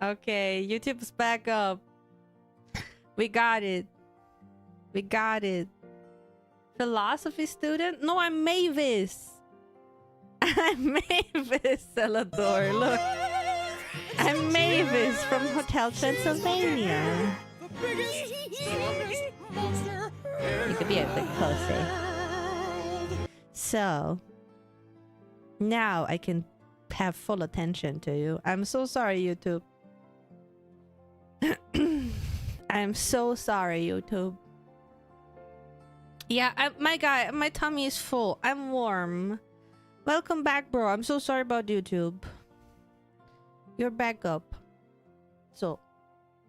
Okay, YouTube's back up. We got it. We got it. Philosophy student? No, I'm Mavis. I'm Mavis, Celador. Look. I'm Mavis from Hotel Transylvania. The biggest, strongest monster You could be a bit closer. So, now I can have full attention to you. I'm so sorry, YouTube. I'm so sorry, YouTube. Yeah, my tummy is full. I'm warm. Welcome back, bro. I'm so sorry about YouTube. You're back up. So,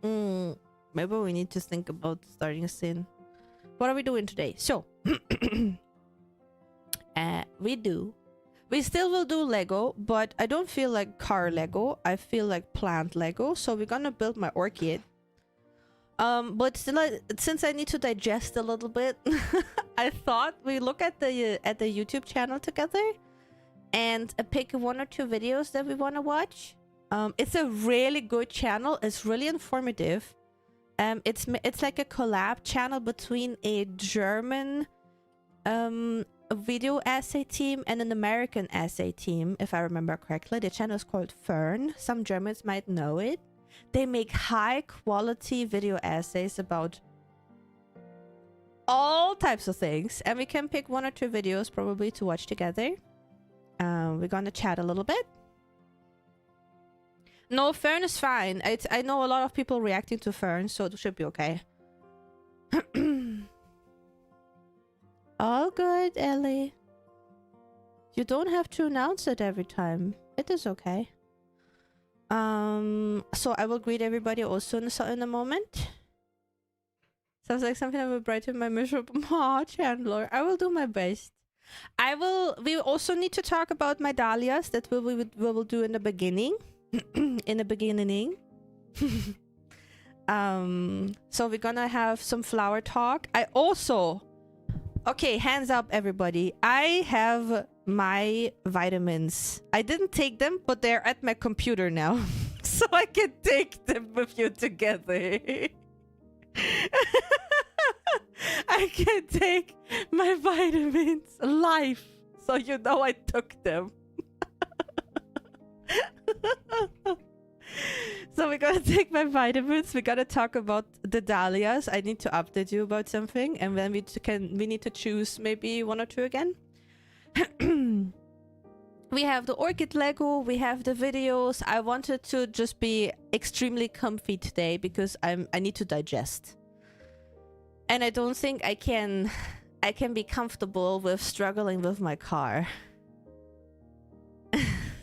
maybe we need to think about starting a scene. What are we doing today? So, we still will do Lego, but I don't feel like car Lego. I feel like plant Lego. So we're gonna build my orchid. But still, since I need to digest a little bit, I thought we look at the YouTube channel together and pick 1 or 2 videos that we want to watch. It's a really good channel. It's really informative. It's like a collab channel between a German a video essay team and an American essay team, if I remember correctly. The channel is called Fern. Some Germans might know it. They make high quality video essays about all types of things, and we can pick 1 or 2 videos probably to watch together. We're gonna chat a little bit. No, Fern is fine. I know a lot of people reacting to Fern, so it should be okay. All good, Ellie. You don't have to announce it every time. It is okay. So I will greet everybody also in a moment. Sounds like something that will brighten my miserable Chandler. I will do my best. We also need to talk about my dahlias that we will do in the beginning. In the beginning. So we're gonna have some flower talk. Okay, hands up everybody. I have my vitamins. I didn't take them, but they're at my computer now. So I can take them with you together. I can take my vitamins live. So you know I took them. So we're gonna take my vitamins. We're gonna talk about the dahlias. I need to update you about something, and then we need to choose maybe 1 or 2 again. We have the orchid Lego. We have the videos. I wanted to just be extremely comfy today because I need to digest, and I don't think I can be comfortable with struggling with my car.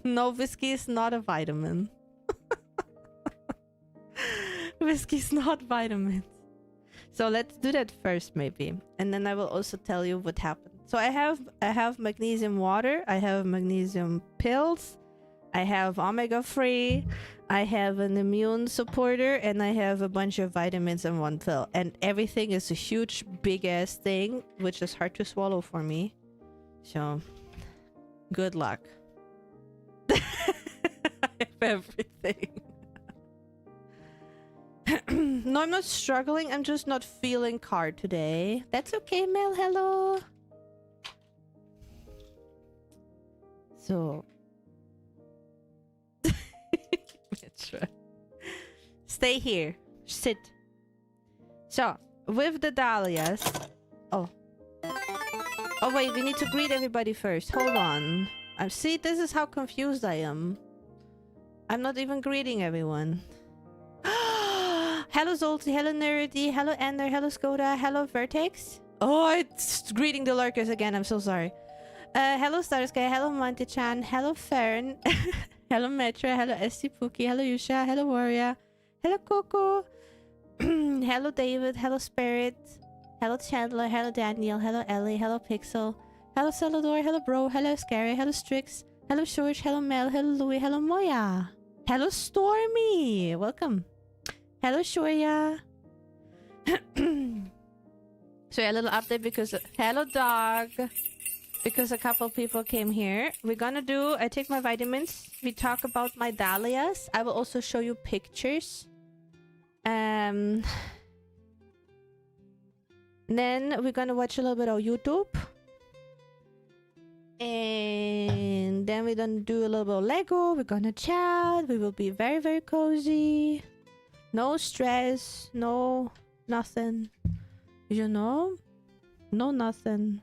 No, whiskey is not a vitamin. Whiskey's not vitamins. So let's do that first maybe, and then I will also tell you what happened. So I have magnesium water, I have magnesium pills, I have omega-3, I have an immune supporter, and I have a bunch of vitamins in 1 pill, and everything is a huge big ass thing which is hard to swallow for me. So good luck. I have everything. No, I'm not struggling. I'm just not feeling car today. That's okay, Mel. Hello. So. Stay here. Sit. So, with the dahlias. Oh. Oh, wait. We need to greet everybody first. Hold on. See, this is how confused I am. I'm not even greeting everyone. Hello Zolty, hello Nerdy, hello Ender, hello Skoda, hello Vertex. Oh, it's greeting the lurkers again, I'm so sorry. Hello Starsky, hello Monty-chan, hello Fern, hello Metra, hello SC-Pookie, hello Yusha, hello Warrior, hello Coco, hello David, hello Spirit, hello Chandler, hello Daniel, hello Ellie, hello Pixel, hello Celador, hello Bro, hello Scary, hello Strix, hello George, hello Mel, hello Louie, hello Moya, hello Stormy, welcome. Hello, Shoya. So yeah, a little update because... Hello, dog. because a couple people came here. We're gonna do, I take my vitamins. We talk about my dahlias. I will also show you pictures. Then we're gonna watch a little bit of YouTube. And then we're gonna do a little bit of Lego. We're gonna chat. We will be very, very cozy. No stress. No nothing. You know? No nothing.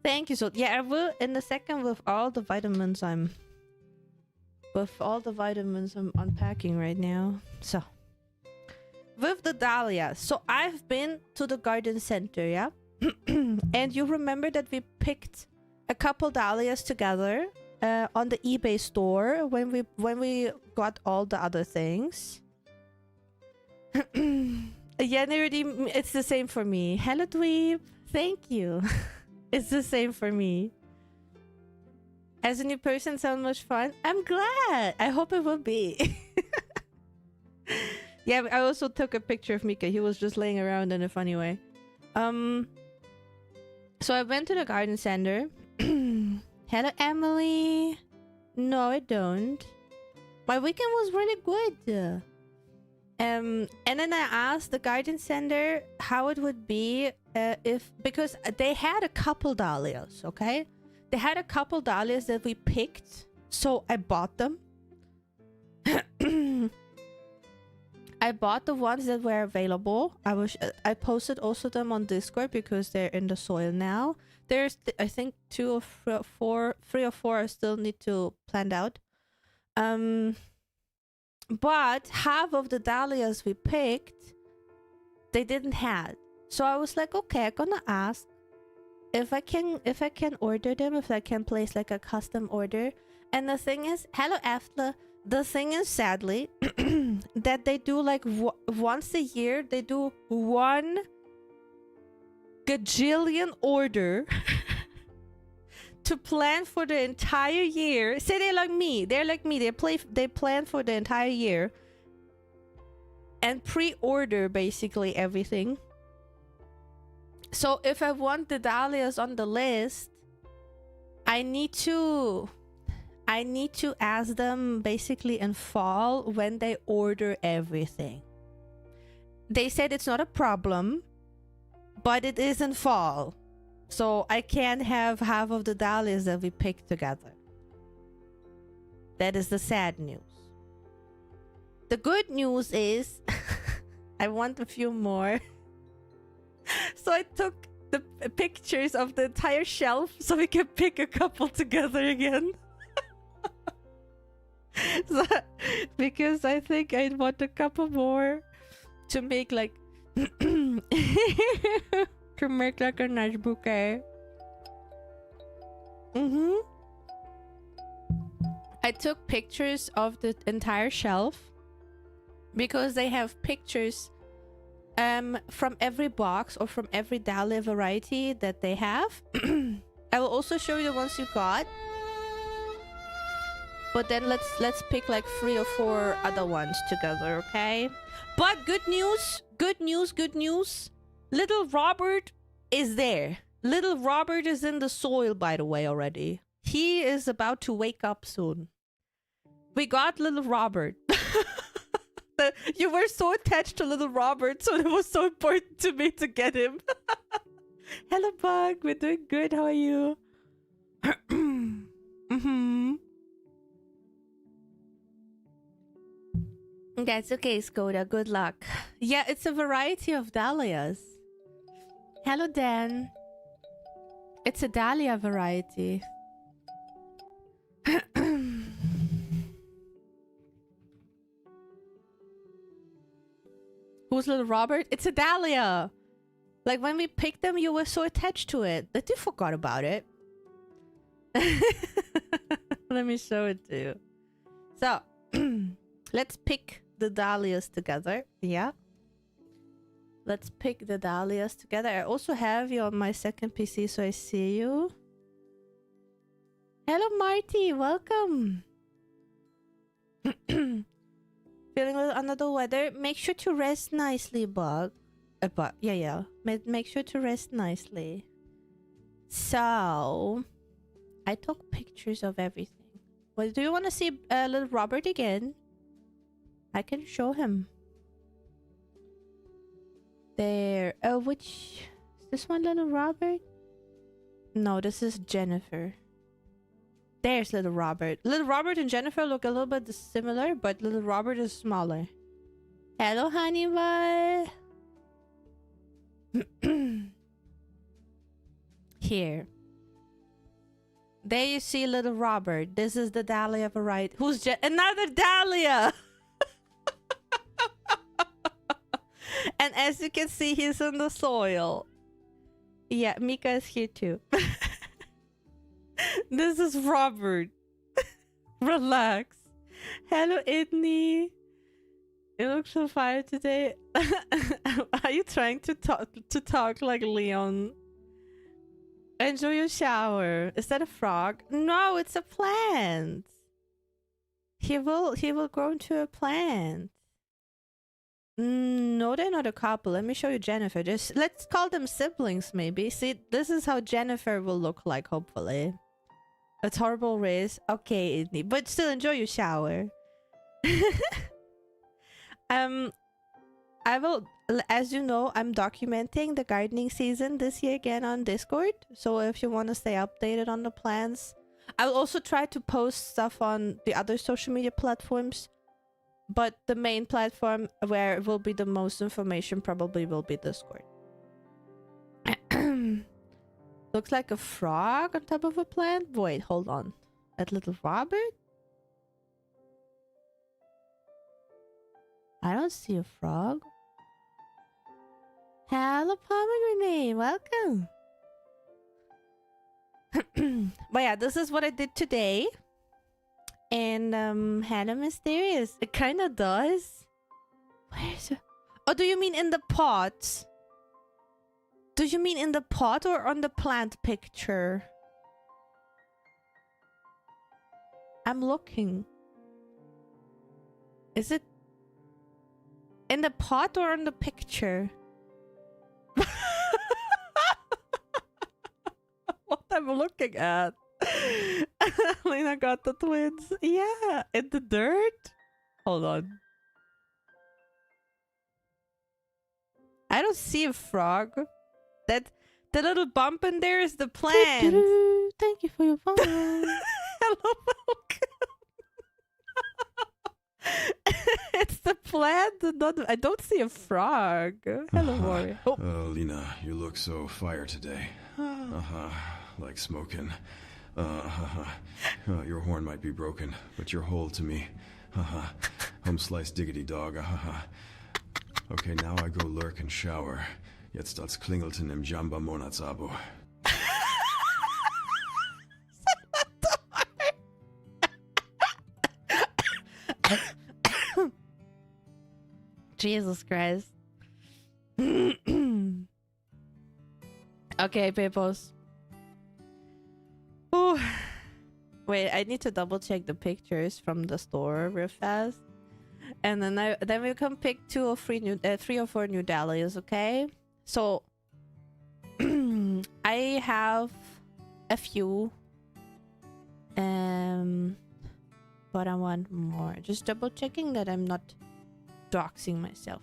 Thank you. So yeah, I will in a second with all the vitamins I'm unpacking right now. So with the dahlia. So I've been to the garden center, yeah? And you remember that we picked a couple dahlias together on the eBay store when we got all the other things. Yeah, Nerdy, it's the same for me. Hello, Dweeb. Thank you. It's the same for me. As a new person, sounds much fun. I'm glad. I hope it will be. Yeah, I also took a picture of Mika. He was just laying around in a funny way. So I went to the garden center. Hello, Emily. No, I don't. My weekend was really good. And then I asked the garden center how it would be because they had a couple dahlias, okay? They had a couple dahlias that we picked, so I bought them. I bought the ones that were available. I posted also them on Discord because they're in the soil now. There's I think 3 or 4 I still need to plant out. But half of the dahlias we picked, they didn't have. So I was like, okay, I'm gonna ask if I can order them, if I can place like a custom order. And the thing is, hello Aftla, the thing is sadly that they do like once a year, they do 1 gajillion order to plan for the entire year. Say they're like me. They're like me. They plan for the entire year and pre-order basically everything. So if I want the dahlias on the list, I need to ask them basically in fall when they order everything. They said it's not a problem, but it is in fall. So I can't have half of the dahlias that we picked together. That is the sad news. The good news is I want a few more. So I took the pictures of the entire shelf so we can pick a couple together again. So, because I think I'd want a couple more to make like to make like a nice bouquet. I took pictures of the entire shelf because they have pictures from every box or from every dahlia variety that they have. I will also show you the ones you got. But then let's pick like 3 or 4 other ones together, okay? But good news. Little Robert is there. Little Robert is in the soil, by the way, already. He is about to wake up soon. We got little Robert. You were so attached to little Robert, so it was so important to me to get him. Hello, Bug. We're doing good. How are you? That's okay, Skoda. Good luck. Yeah, it's a variety of dahlias. Hello, Dan. It's a dahlia variety. Who's little Robert? It's a dahlia. Like when we picked them, you were so attached to it that you forgot about it. Let me show it to you. So, let's pick the dahlias together. Yeah. Let's pick the dahlias together. I also have you on my second PC, so I see you. Hello, Marty. Welcome. Feeling a little under the weather? Make sure to rest nicely, Bug. Yeah. Make sure to rest nicely. So, I took pictures of everything. Well, do you want to see little Robert again? I can show him. There. Oh, which... Is this one little Robert? No, this is Jennifer. There's little Robert. Little Robert and Jennifer look a little bit similar, but little Robert is smaller. Hello, honey bun. Here. There you see little Robert. This is the Dahlia variety. Who's another Dahlia? And as you can see, he's in the soil. Yeah, Mika is here too. This is Robert. Relax. Hello, Idney. You look so fire today. Are you trying to talk like Leon? Enjoy your shower. Is that a frog? No, it's a plant. He will grow into a plant. No, they're not a couple. Let me show you Jennifer. Just let's call them siblings, maybe. See, this is how Jennifer will look like, hopefully. It's horrible race. Okay, Idney, but still enjoy your shower. I will, as you know, I'm documenting the gardening season this year again on Discord. So if you want to stay updated on the plans, I'll also try to post stuff on the other social media platforms. But the main platform where it will be the most information probably will be Discord. Looks like a frog on top of a plant. Wait, hold on. That little Robert? I don't see a frog. Hello, pomegranate. Welcome. But yeah, this is what I did today. And hello, mysterious. It kind of does. Where's it? Oh, do you mean in the pot? Do you mean in the pot or on the plant picture? I'm looking. Is it in the pot or on the picture? What I'm looking at? Lena got the twins. Yeah, in the dirt. Hold on. I don't see a frog. That the little bump in there is the plant. Thank you for your phone. Hello, it's the plant. I don't see a frog. Hello, Warrior. Oh, Lena, you look so fire today. Like smoking. Your horn might be broken, but you're whole to me. Home slice diggity dog. Okay, now I go lurk and shower. Jetzt als Klingelton im Jamba Monatsabo. Jesus Christ. Okay, peoples. Ooh. Wait, I need to double check the pictures from the store real fast. And then we can pick 3 or 4 new Dahlias, okay? So I have a few. But I want more. Just double checking that I'm not doxing myself,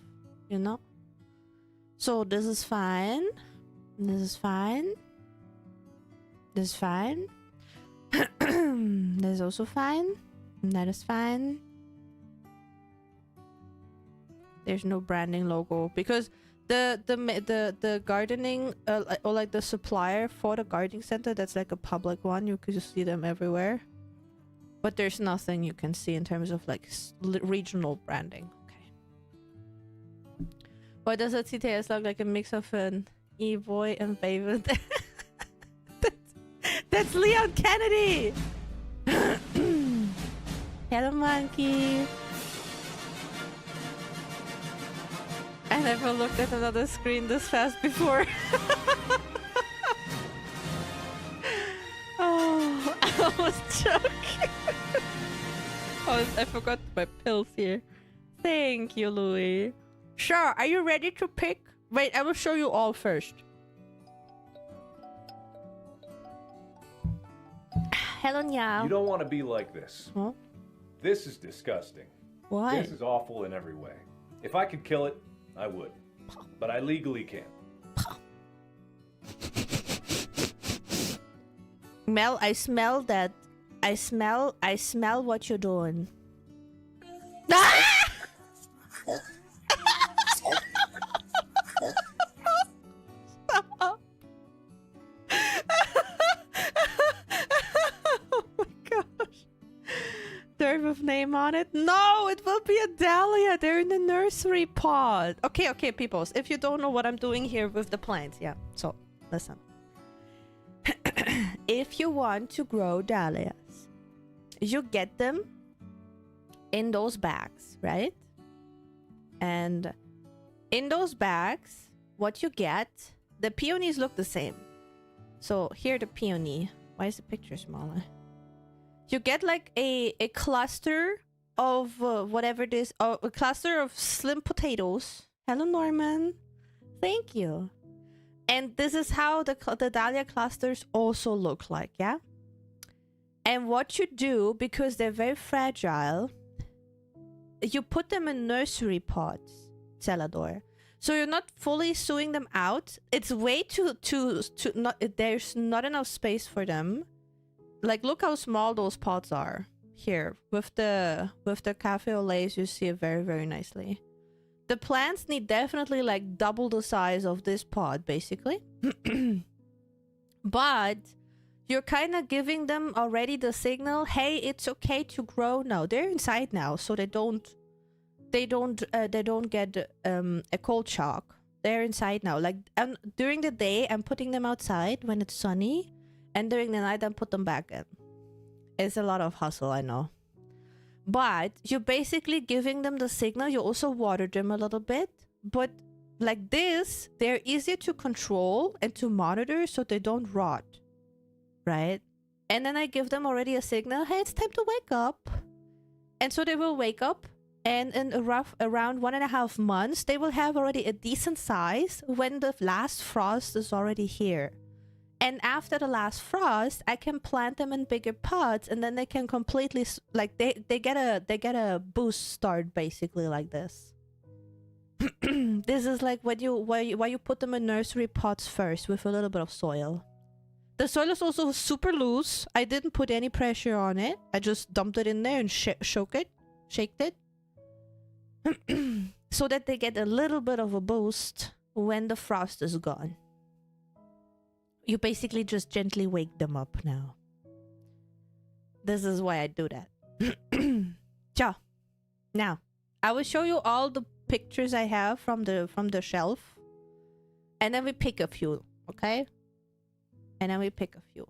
you know? So this is fine. This is fine. This is fine. This is also fine. That is fine. There's no branding logo because the gardening or like the supplier for the gardening center, that's like a public one. You could just see them everywhere. But there's nothing you can see in terms of like regional branding. Okay. Why does that CTS look like a mix of an E-boy and Baby? That's Leon Kennedy! Hello, monkey! I never looked at another screen this fast before. Oh, I was joking. Oh, I forgot my pills here. Thank you, Louis. Sure, are you ready to pick? Wait, I will show you all first. hello, Nya. You don't want to be like this. Huh? This is disgusting. Why? This is awful in every way. If I could kill it, I would. But I legally can't. Mel, I smell that. I smell what you're doing. Stop. Oh my gosh. There with name on it? No, it will be a Dahlia. They're in the nursery pot. Okay, peoples. If you don't know what I'm doing here with the plants, yeah. So, listen. If you want to grow dahlias, you get them in those bags, right? And in those bags, what you get, the peonies look the same. So here the peony. Why is the picture smaller? You get like a cluster of whatever it is, a cluster of slim potatoes. Hello, Norman. Thank you. And this is how the dahlia clusters also look like, yeah? And what you do, because they're very fragile, you put them in nursery pots, Celador. So you're not fully sewing them out. It's way too not, there's not enough space for them. Like, look how small those pots are. Here, with the cafe au lait, you see it very, very nicely. The plants need definitely like double the size of this pot, basically. But you're kind of giving them already the signal, hey, it's okay to grow. No, they're inside now, so they don't get a cold shock. They're inside now. Like, during the day, I'm putting them outside when it's sunny, and during the night, I put them back in. It's a lot of hustle, I know. But you're basically giving them the signal. You also water them a little bit. But like this, they're easier to control and to monitor so they don't rot. Right? And then I give them already a signal. Hey, it's time to wake up. And so they will wake up. And in around 1.5 months, they will have already a decent size when the last frost is already here. And after the last frost, I can plant them in bigger pots, and then they can completely like they get a boost start basically like this. This is like why you put them in nursery pots first with a little bit of soil. The soil is also super loose. I didn't put any pressure on it. I just dumped it in there and shaked it, so that they get a little bit of a boost when the frost is gone. You basically just gently wake them up now. This is why I do that. Ja. Now, I will show you all the pictures I have from the shelf. And then we pick a few, okay? And then we pick a few.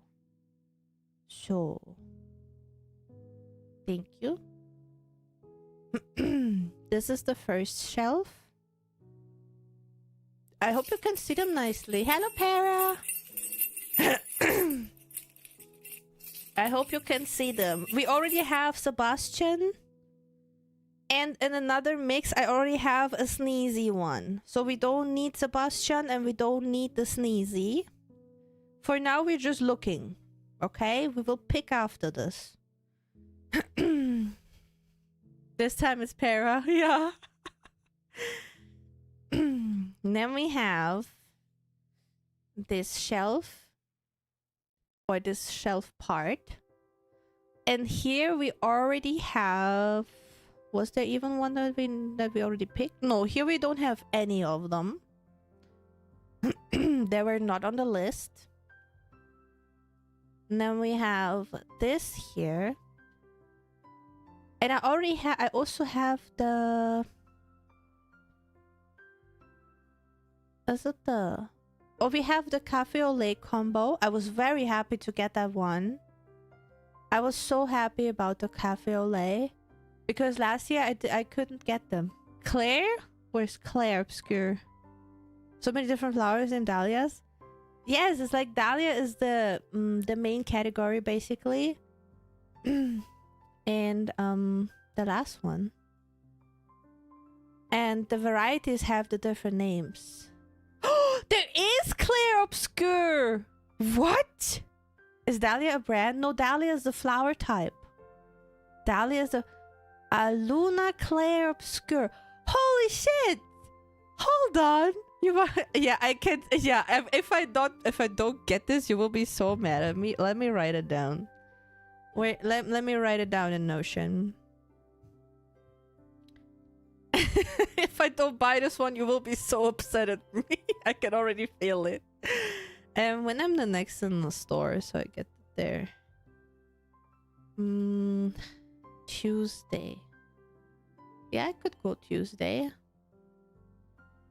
So, thank you. This is the first shelf. I hope you can see them nicely. Hello, Para! I hope you can see them. We already have Sebastian. And in another mix, I already have a sneezy one. So we don't need Sebastian and we don't need the sneezy. For now, we're just looking. Okay? We will pick after this. This time it's Para. Yeah. Then we have this shelf. Or this shelf part. And here we already have... Was there even one that we already picked? No, here we don't have any of them. They were not on the list. And then we have this here. And I also have the... Is it the... Oh, we have the Cafe au lait combo. I was very happy to get that one. I was so happy about the Cafe au lait. Because last year I couldn't get them. Claire? Where's Claire Obscure? So many different flowers and dahlias. Yes, it's like Dahlia is the main category basically. And the last one. And the varieties have the different names. There is Claire Obscure! What? Is Dahlia a brand? No, Dahlia is the flower type. Dahlia is a Luna Claire Obscure. Holy shit! Hold on. You are, yeah, I can't. Yeah, if I don't get this, you will be so mad at me. Let me write it down. Wait, let me write it down in Notion. If I don't buy this one, you will be so upset at me. I can already feel it. And when I'm the next in the store, so I get there. Tuesday. Yeah, I could go Tuesday.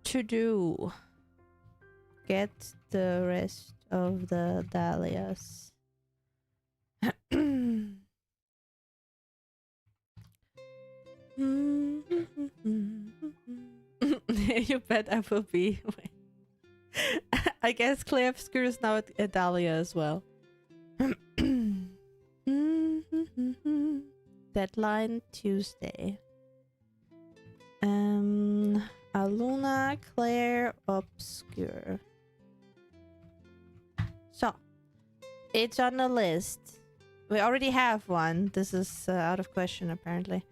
To do. Get the rest of the dahlias. You bet I will be. I guess Claire Obscure is now at Dahlia as well. Deadline Tuesday. Luna Claire Obscure. So, it's on the list. We already have one. This is out of question, apparently.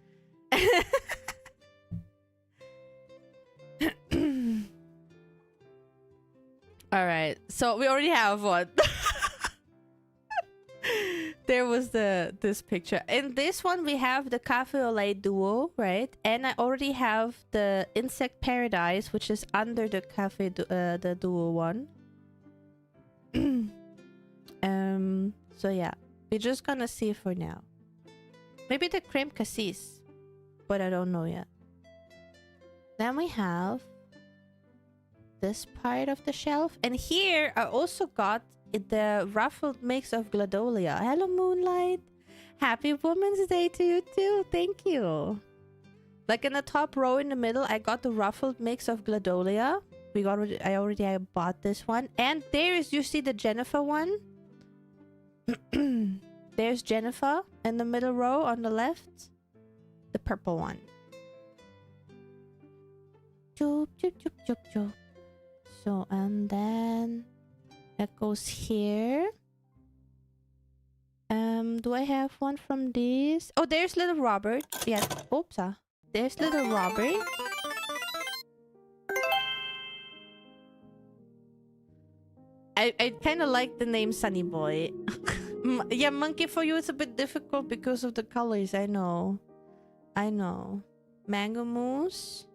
Alright, so we already have one. There was this picture. In this one, we have the Cafe au lait duo, right? And I already have the Insect Paradise, which is under the the duo one. So yeah, we're just gonna see for now. Maybe the Creme Cassis, but I don't know yet. Then we have this part of the shelf, and here I also got the ruffled mix of Gladolia. Hello, Moonlight. Happy Women's Day to you too. Thank you. Like in the top row in the middle, I got the ruffled mix of Gladolia. I already bought this one. And there's, you see the Jennifer one? There's Jennifer in the middle row on the left. The purple one. Choop, choop, choop, choop, choop. So, and then that goes here. Do I have one from these? Oh, there's little Robert. Yeah. Oops. There's little Robert. I kind of like the name Sunny Boy. Yeah, Monkey, for you it's a bit difficult because of the colors. I know. I know. Mango Mousse.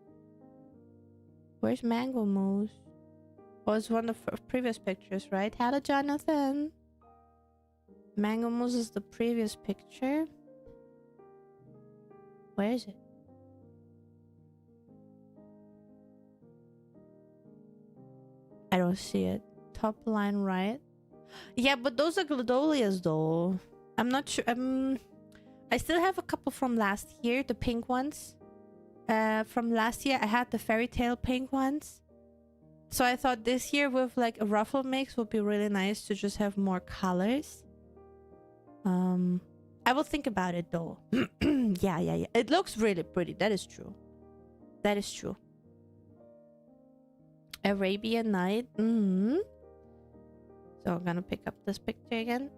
Where's Mango Mousse? Oh, it's one of the previous pictures, right? Hello, Jonathan. Mango Mousse is the previous picture. Where is it? I don't see it. Top line right. Yeah, but those are Gladolias though. I'm not sure. I still have a couple from last year, the pink ones. From last year, I had the fairy tale pink ones. So I thought this year with like a ruffle mix would be really nice to just have more colors. I will think about it though. Yeah. It looks really pretty. That is true. That is true. Arabian Night. So I'm gonna pick up this picture again.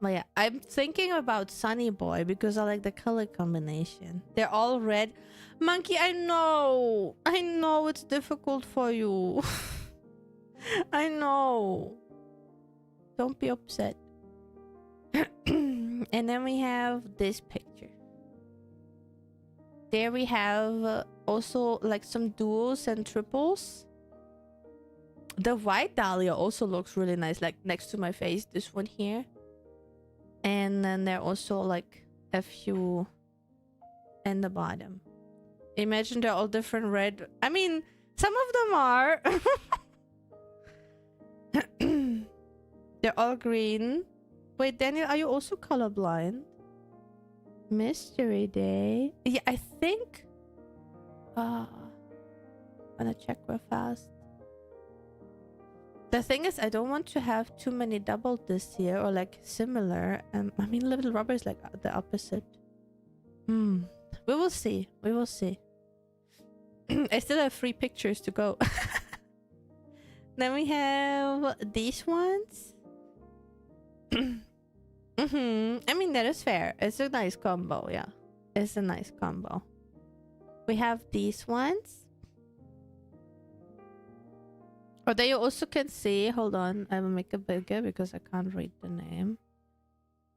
Well, yeah, I'm thinking about Sunny Boy because I like the color combination. They're all red. Monkey, I know it's difficult for you. I know. Don't be upset. And then we have this picture. There we have also like some duos and triples. The white Dahlia also looks really nice, like next to my face, this one here. And then there are also like a few in the bottom. Imagine they're all different red. I mean, some of them are. They're all green. Wait, Daniel, are you also colorblind? Mystery Day. Yeah, I think. I'm gonna check real fast. The thing is, I don't want to have too many double this year or like similar. I mean, Little Rubber is like the opposite. We will see. We will see. I still have 3 pictures to go. Then we have these ones. I mean, that is fair. It's a nice combo, yeah. It's a nice combo. We have these ones. Or there you also can see, hold on, I will make it bigger because I can't read the name.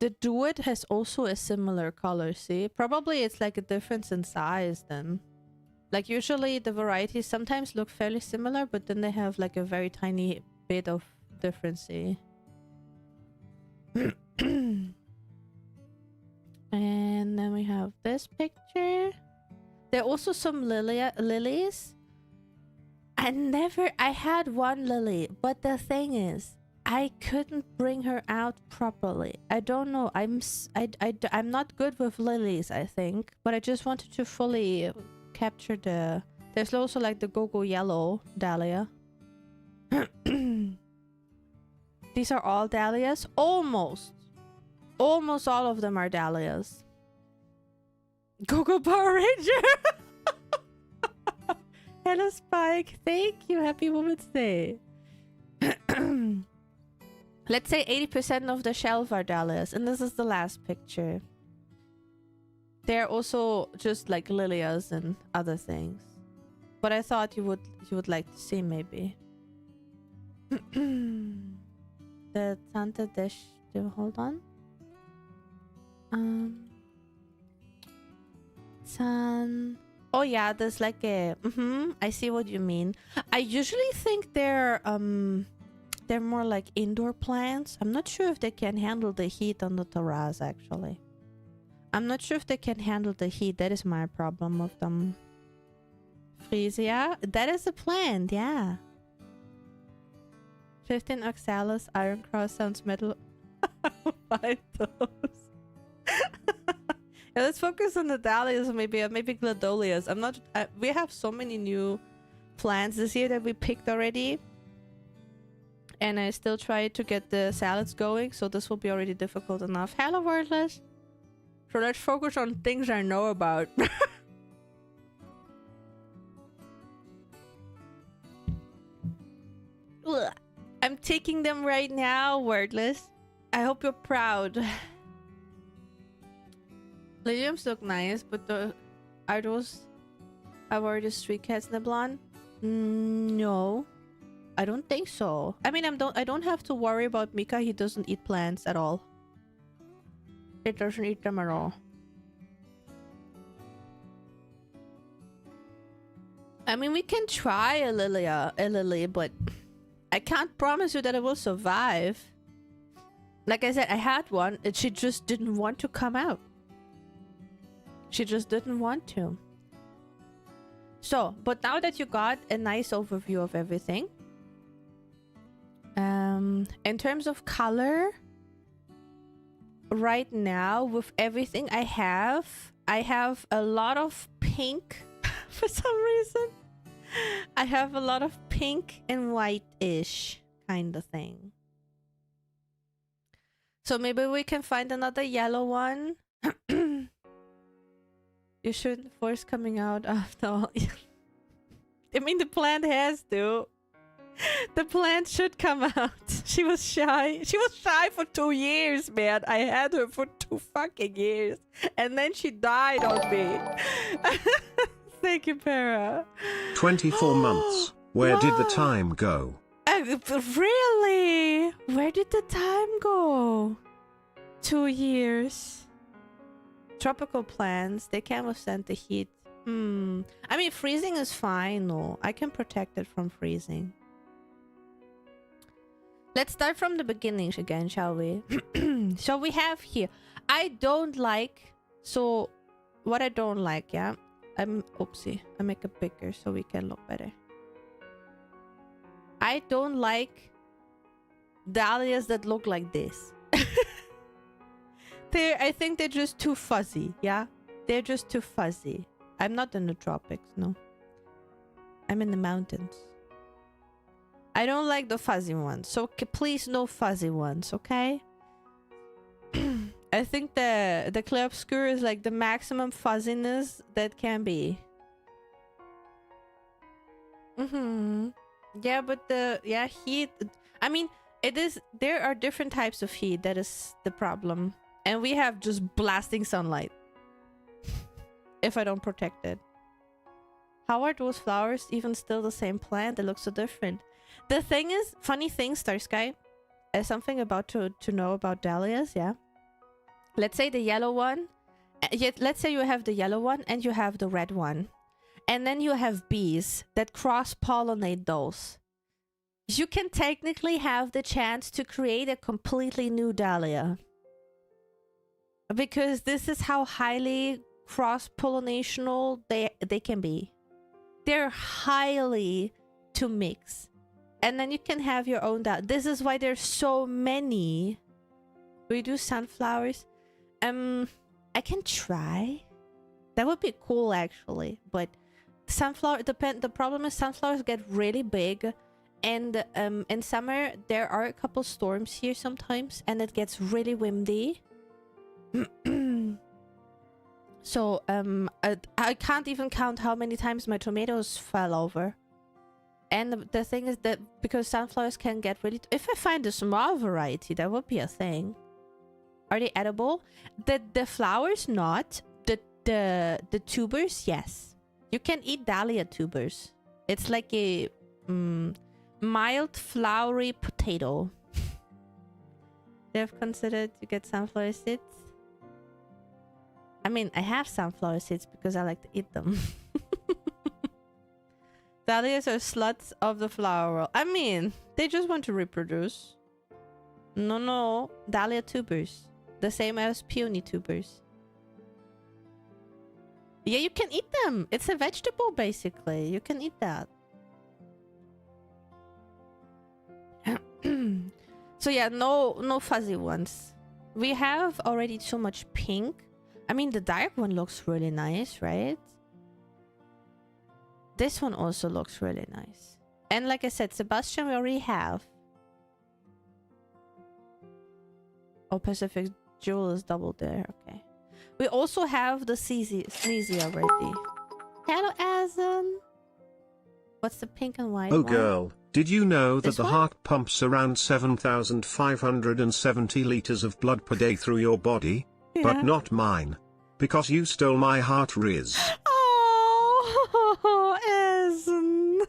The duet has also a similar color, see? Probably it's like a difference in size then. Like usually the varieties sometimes look fairly similar, but then they have like a very tiny bit of difference, see? And then we have this picture. There are also some lilies. I had one lily, but the thing is, I couldn't bring her out properly. I don't know. I'm not good with lilies, I think, but I just wanted to fully capture the. There's also like the go-go yellow dahlia. These are all dahlias, almost all of them are dahlias. Go-go Power Ranger. Hello, Spike. Thank you. Happy Women's Day. Let's say 80% of the shelf are dahlias, and this is the last picture. They're also just like lilias and other things, but I thought you would like to see maybe. The Santa dish. Hold on. Oh yeah, there's like a. I see what you mean. I usually think they're more like indoor plants. I'm not sure if they can handle the heat on the terrace. Actually, I'm not sure if they can handle the heat. That is my problem with them. Frisia, that is a plant. Yeah. 15 oxalis, iron cross sounds metal. Find those. Yeah, let's focus on the dahlias, maybe gladolias. We have so many new plants this year that we picked already, and I still try to get the salads going, so this will be already difficult enough. Hello, wordless. So let's focus on things I know about. Ugh. I'm taking them right now, wordless. I hope you're proud. Liliums look nice, but are those the street cats, Neblon? No, I don't think so. I mean, I don't have to worry about Mika. He doesn't eat plants at all. He doesn't eat them at all. I mean, we can try a lily, but I can't promise you that it will survive. Like I said, I had one, and she just didn't want to come out. She just didn't want to. So, but now that you got a nice overview of everything, in terms of color, right now with everything I have a lot of pink for some reason. I have a lot of pink and white-ish kind of thing. So maybe we can find another yellow one. You shouldn't force coming out after all. I mean, the plant has to. The plant should come out. She was shy. She was shy for 2 years, man. I had her for 2 fucking years. And then she died on me. Thank you, Para. 24 months. Where did the time go? Really? Where did the time go? 2 years. Tropical plants, they can withstand the heat. I mean, freezing is fine, no. I can protect it from freezing. Let's start from the beginning again, shall we? So we have here. So what I don't like, yeah? Oopsie. I make it bigger so we can look better. I don't like dahlias that look like this. I think they're just too fuzzy, yeah? They're just too fuzzy. I'm not in the tropics, no. I'm in the mountains. I don't like the fuzzy ones, so please no fuzzy ones, okay? I think the clear obscure is like the maximum fuzziness that can be. Yeah, but the heat. I mean, it is. There are different types of heat. That is the problem, and we have just blasting sunlight. If I don't protect it, how are those flowers even still the same plant? They look so different. The thing is, funny thing, Star Sky, is something about to know about dahlias. Yeah, let's say the yellow one. Yet, let's say you have the yellow one and you have the red one. And then you have bees that cross-pollinate those. You can technically have the chance to create a completely new dahlia. Because this is how highly cross-pollinational they can be. They're highly to mix. And then you can have your own dahlia. This is why there's so many. We do sunflowers. I can try. That would be cool actually, but the problem is sunflowers get really big, and in summer there are a couple storms here sometimes and it gets really windy. So I can't even count how many times my tomatoes fell over. And the thing is that because sunflowers can get really if I find a small variety, that would be a thing. Are they edible? The flowers not. The tubers, yes. You can eat dahlia tubers. It's like a mild flowery potato. They have considered to get sunflower seeds. I mean, I have sunflower seeds because I like to eat them. Dahlias are sluts of the flower world. I mean, they just want to reproduce. No. Dahlia tubers. The same as peony tubers. Yeah, you can eat them. It's a vegetable, basically. You can eat that. So yeah, no fuzzy ones. We have already too much pink. I mean, the dark one looks really nice, right? This one also looks really nice. And like I said, Sebastian we already have. Oh, Pacific Jewel is double there. Okay. We also have the Sneezy already. Hello, Azan. What's the pink and white Oh one? girl, did you know that This the one? heart pumps around 7,570 liters of blood per day through your body? Yeah. But not mine. Because you stole my heart, Riz. Oh, Azan.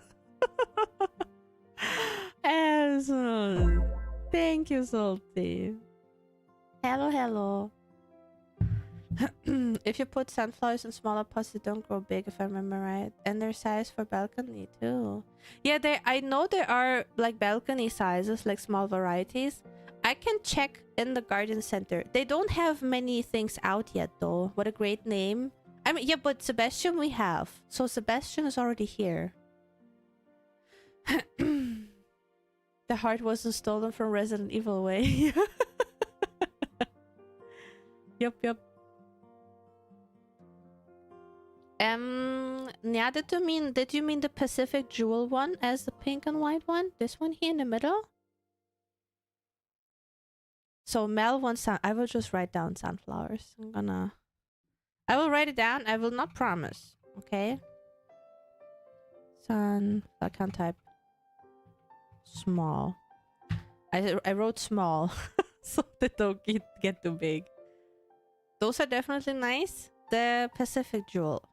Azan. Thank you, Salty. Hello. If you put sunflowers in smaller pots, they don't grow big, if I remember right. And they're sized for balcony too. Yeah, I know there are like balcony sizes, like small varieties. I can check in the garden center. They don't have many things out yet though. What a great name. I mean, yeah, but Sebastian we have. So Sebastian is already here. The heart wasn't stolen from Resident Evil way. Yup. Yeah, did you mean the Pacific Jewel one as the pink and white one? This one here in the middle? So Mel wants I will just write down sunflowers. I will write it down. I will not promise. Okay? I can't type small. I wrote small so they don't get too big. Those are definitely nice. The Pacific Jewel.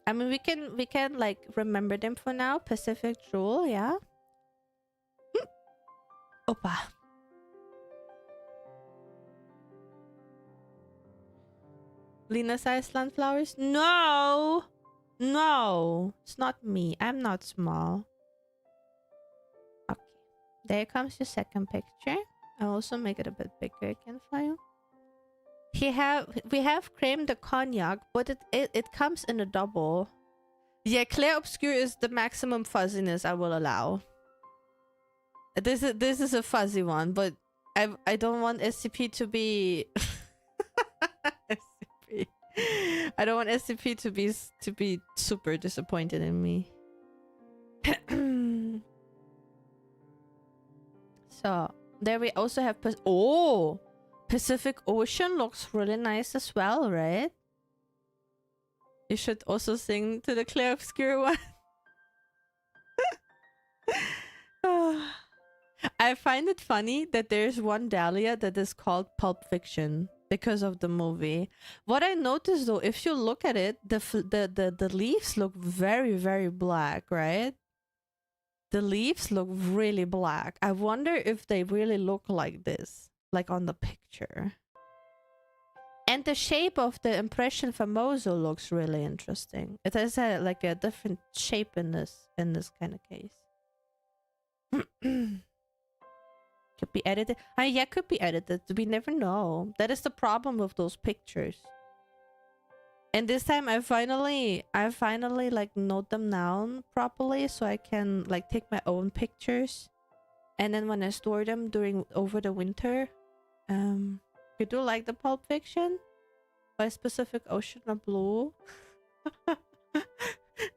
I mean, we can like remember them for now. Pacific Jewel, yeah. Opa. Lena-sized sunflowers? No, it's not me. I'm not small. Okay, there comes your second picture. I'll also make it a bit bigger again for you. We have creme de cognac, but it comes in a double. Yeah, Clair Obscur is the maximum fuzziness I will allow. This is a fuzzy one, but I don't want SCP to be SCP. I don't want SCP to be super disappointed in me. So there we also have Pacific Ocean looks really nice as well, right? You should also sing to the clear obscure one. I find it funny that there's one Dahlia that is called Pulp Fiction because of the movie. What I noticed though, if you look at it, the leaves look very, very black, right? The leaves look really black. I wonder if they really look like this, like on the picture. And the shape of the impression famoso looks really interesting. It has like a different shape in this kind of case. Could be edited. Yeah, could be edited. We never know. That is the problem with those pictures. And this time I finally like note them down properly so I can like take my own pictures. And then when I store them over the winter, you do like the Pulp Fiction? By specific ocean of blue?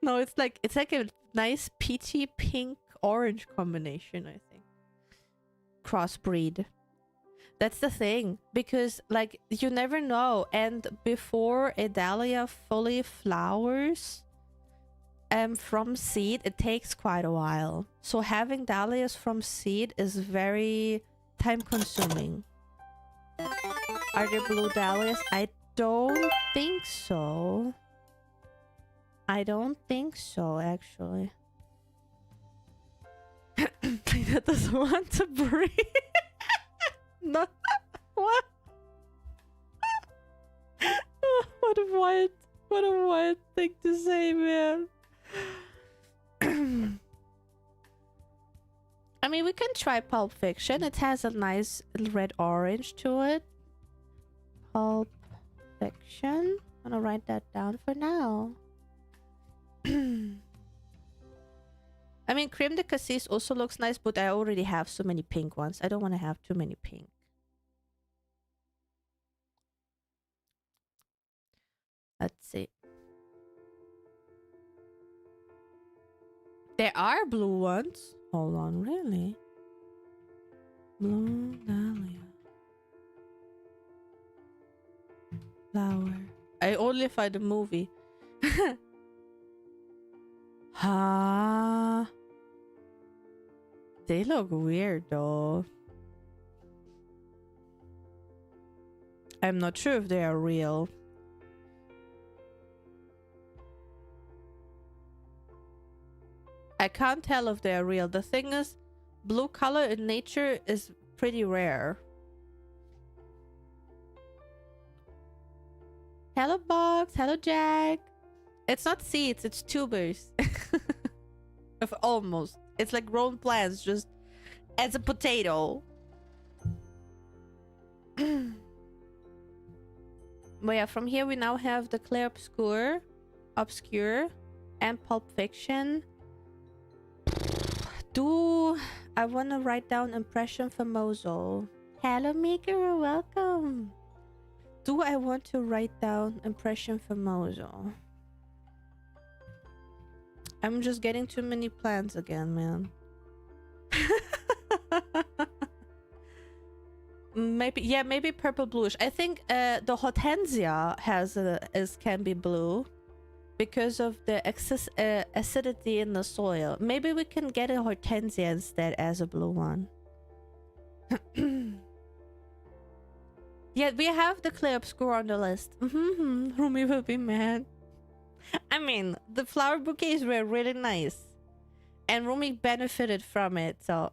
No, it's like a nice peachy pink orange combination, I think. Crossbreed. That's the thing, because like you never know, and before a dahlia fully flowers from seed, it takes quite a while. So having dahlias from seed is very time consuming. Are there blue dahlias? I don't think so. I don't think so, actually. That doesn't want to breathe. No. What? What a wild thing to say, man. I mean, we can try Pulp Fiction. It has a nice red orange to it. Pulp Fiction. I'm gonna write that down for now. I mean, Creme de Cassis also looks nice, but I already have so many pink ones. I don't want to have too many pink. Let's see. There are blue ones. Hold on, really? Blue dahlia. Flower. I only find the movie. Huh? They look weird though. I'm not sure if they are real. I can't tell if they are real. The thing is, blue color in nature is pretty rare. Hello Box, hello Jack. It's not seeds, it's tubers. Of almost. It's like grown plants, just as a potato. But yeah, from here we now have the Clair Obscure, and Pulp Fiction. Do I want to write down Impression Famoso? Hello Maker, welcome. Do I want to write down Impression Famoso? I'm just getting too many plants again, man. Maybe purple bluish. I think the hortensia can be blue because of the excess acidity in the soil. Maybe we can get a hortensia instead as a blue one. Yeah, we have the Clair Obscure on the list. Rumi will be mad. I mean, the flower bouquets were really nice. And Rumi benefited from it, so...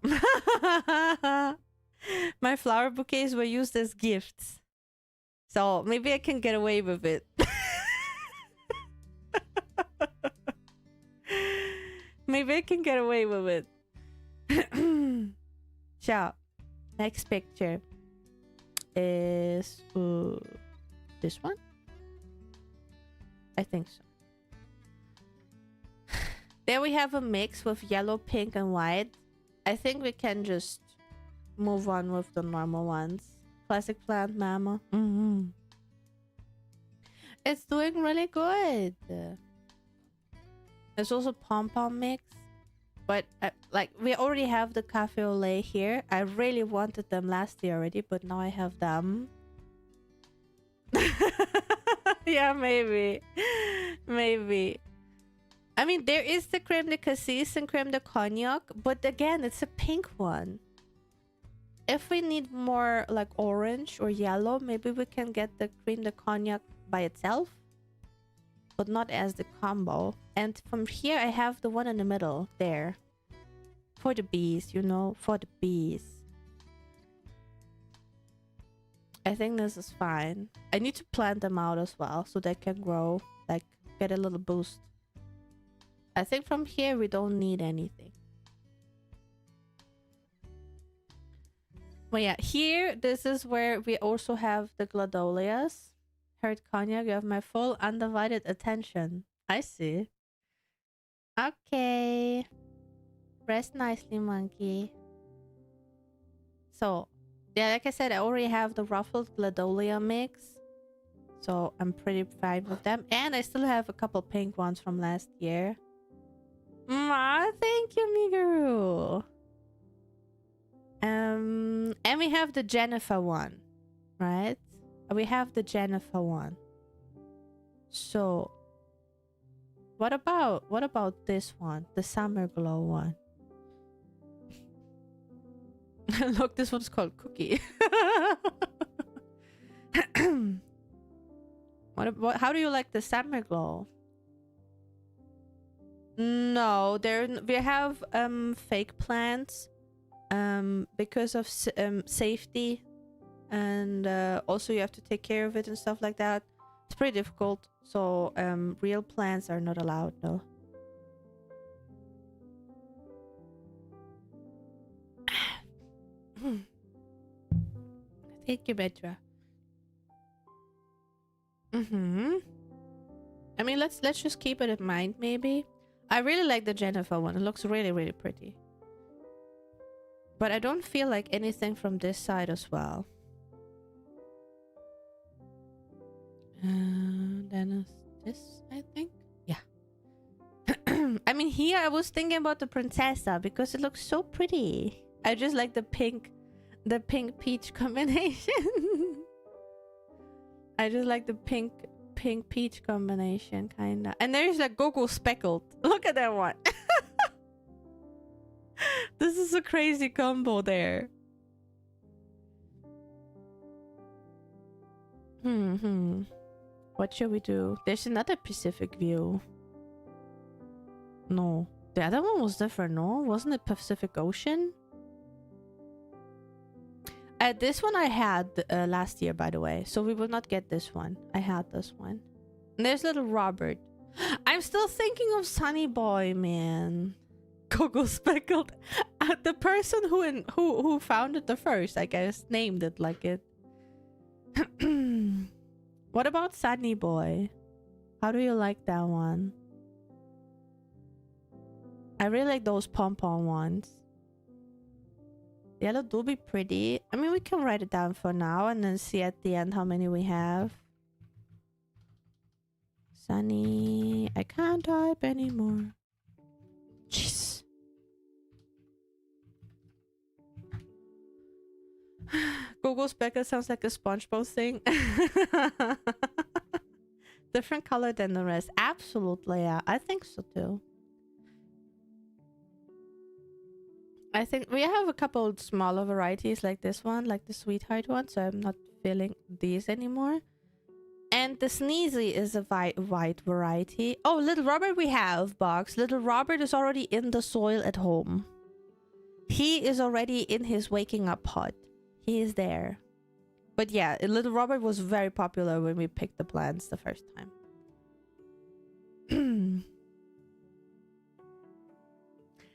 My flower bouquets were used as gifts. So, maybe I can get away with it. Maybe I can get away with it. So, next picture is this one? I think so. There we have a mix with yellow, pink, and white. I think we can just move on with the normal ones. Classic plant mama. It's doing really good. There's also pom-pom mix. But like we already have the cafe au lait here. I really wanted them last year already, but now I have them. Yeah, maybe. Maybe. I mean, there is the creme de cassis and creme de cognac, but again, it's a pink one. If we need more like orange or yellow, maybe we can get the creme de cognac by itself, but not as the combo. And from here, I have the one in the middle there. For the bees, you know, for the bees. I think this is fine. I need to plant them out as well so they can grow, like get a little boost. I think from here we don't need anything. But yeah, here, this is where we also have the gladolias. Heard cognac, you have my full undivided attention. I see. Okay. Rest nicely, monkey. So, yeah, like I said, I already have the ruffled gladolia mix. So, I'm pretty fine with them. And I still have a couple pink ones from last year. Thank you, Migaru. And we have the Jennifer one, right? We have the Jennifer one. So, what about this one? The Summer Glow one. Look, this one's called Cookie. How do you like the Summer Glow? No, we have fake plants because of safety, and also you have to take care of it and stuff like that. It's pretty difficult, so real plants are not allowed, no. Thank you, Petra. I mean, let's just keep it in mind, maybe. I really like the Jennifer one. It looks really, really pretty. But I don't feel like anything from this side as well. Then this, I think. Yeah. I mean, here I was thinking about the Princessa because it looks so pretty. I just like the pink peach combination. I just like the pink peach combination, kinda. And there's like Goku speckled. Look at that one. This is a crazy combo there. What should we do? There's another Pacific view. No, the other one was different. No, wasn't it Pacific Ocean? This one I had last year, by the way, so we will not get this one. I had this one. And there's little Robert. I'm still thinking of Sunny Boy, man. Coco speckled. The person who found it the first, I guess, named it like it. What about Sunny Boy? How do you like that one? I really like those pom-pom ones. Yellow do be pretty. I mean, we can write it down for now and then see at the end how many we have. Sunny. I can't type anymore. Jeez. Google Specker sounds like a SpongeBob thing. Different color than the rest. Absolutely, yeah. I think so too. I think we have a couple smaller varieties like this one, like the sweetheart one, so I'm not feeling these anymore. And the sneezy is a white variety. Oh, Little Robert we have, Box. Little Robert is already in the soil at home. He is already in his waking up pod. He is there. But yeah, Little Robert was very popular when we picked the plants the first time.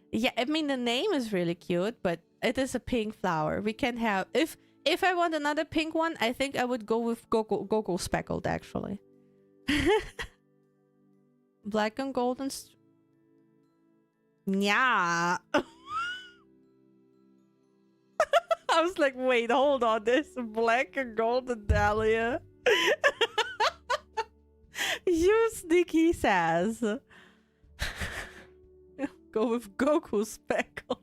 Yeah, I mean, the name is really cute, but it is a pink flower. We can have... If I want another pink one, I think I would go with Goku speckled, actually. Black and golden... Yeah. I was like, wait, hold on. There's black and golden Dahlia. You sneaky sass. Go with Goku speckled.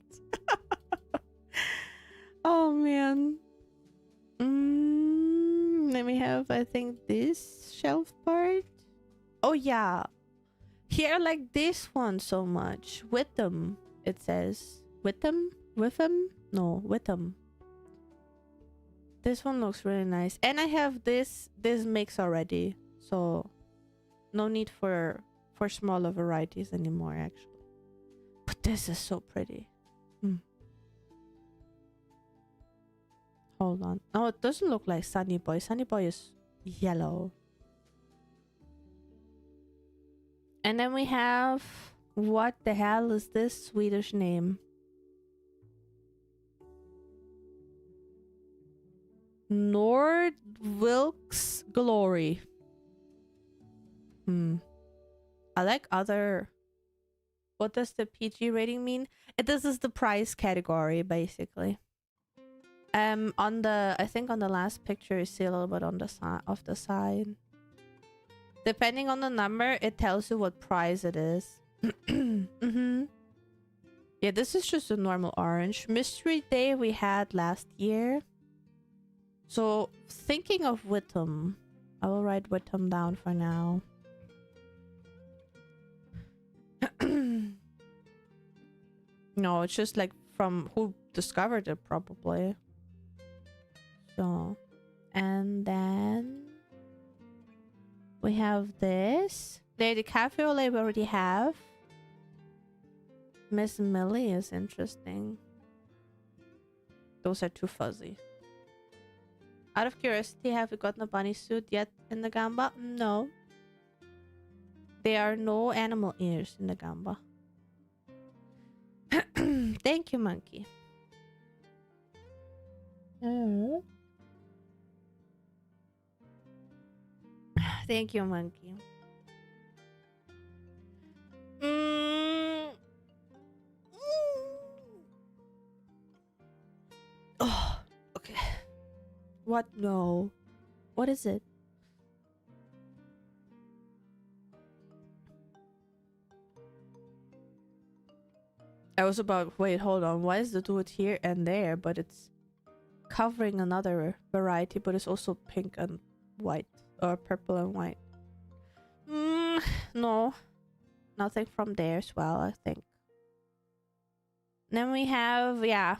Oh man. Let me have, I think, this shelf part. Oh yeah. Here I like this one so much. With them, it says. With them? With them? No, with them. This one looks really nice. And I have this mix already. So no need for smaller varieties anymore actually. But this is so pretty. Hold on. Oh, it doesn't look like Sunny Boy. Sunny Boy is yellow. And then we have... What the hell is this Swedish name? Nordvilk's Glory. I like other... What does the PG rating mean? This is the price category, basically. On the... I think on the last picture you see a little bit on the side of the side. Depending on the number, it tells you what price it is. Yeah, this is just a normal orange. Mystery Day we had last year. So, thinking of Witham. I will write Witham down for now. No, it's just like from who discovered it, probably. So, and then we have this. Lady Cafe Ole we already have. Miss Millie is interesting. Those are too fuzzy. Out of curiosity, have you gotten a bunny suit yet in the Gamba? No. There are no animal ears in the Gamba. Thank you, monkey. Thank you, monkey. Oh, okay. What? No. What is it? I was about... Wait, hold on. Why is the dude here and there? But it's covering another variety, but it's also pink and white. Or purple and white. No. Nothing from there as well, I think. Then we have... Yeah.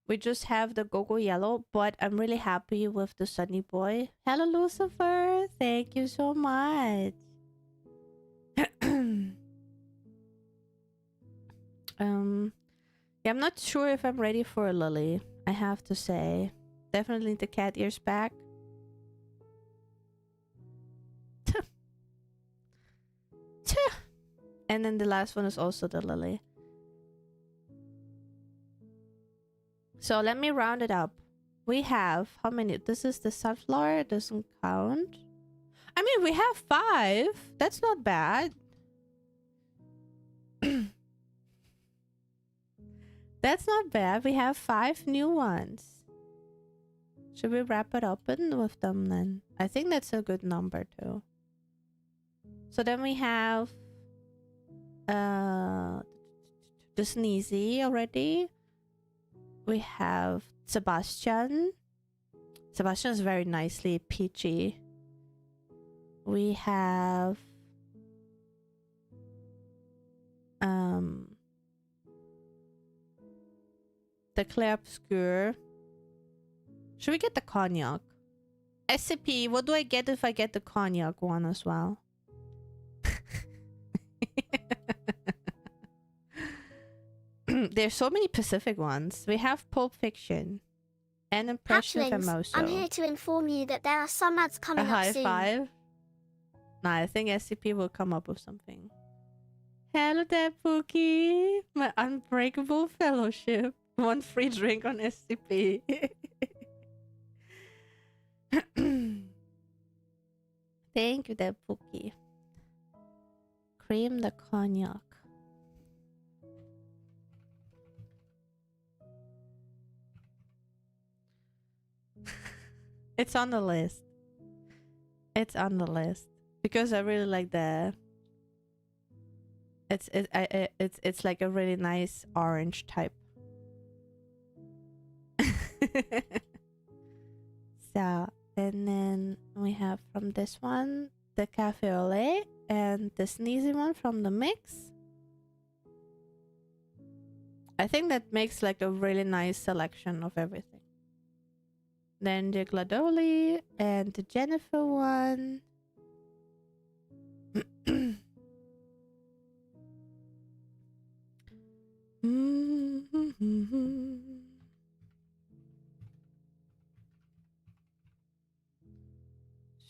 We just have the Go-Go Yellow, but I'm really happy with the Sunny Boy. Hello, Lucifer. Thank you so much. Yeah, I'm not sure if I'm ready for a lily, I have to say. Definitely need the cat ears back. And then the last one is also the lily. So let me round it up. We have how many? This is the sunflower. It doesn't count. I mean, we have 5. That's not bad. That's not bad. We have 5 new ones. Should we wrap it up with them then? I think that's a good number too. So then we have the Sneezy already. We have Sebastian. Sebastian is very nicely peachy. We have the Clair Obscure. Should we get the cognac? SCP, what do I get if I get the cognac one as well? There's so many Pacific ones. We have Pulp Fiction and Impression Famoso. I'm here to inform you that there are some ads coming up soon. High five. Nah, I think SCP will come up with something. Hello there, Pookie. My unbreakable fellowship. 1 free drink on SCP. Thank you there, Pookie. Cream the cognac. It's on the list. It's on the list because I really like the. It's like a really nice orange type. So And then we have from this one, the cafe au lait, and the sneezy one from the mix. I think that makes like a really nice selection of everything. Then the Gladoli and the Jennifer one.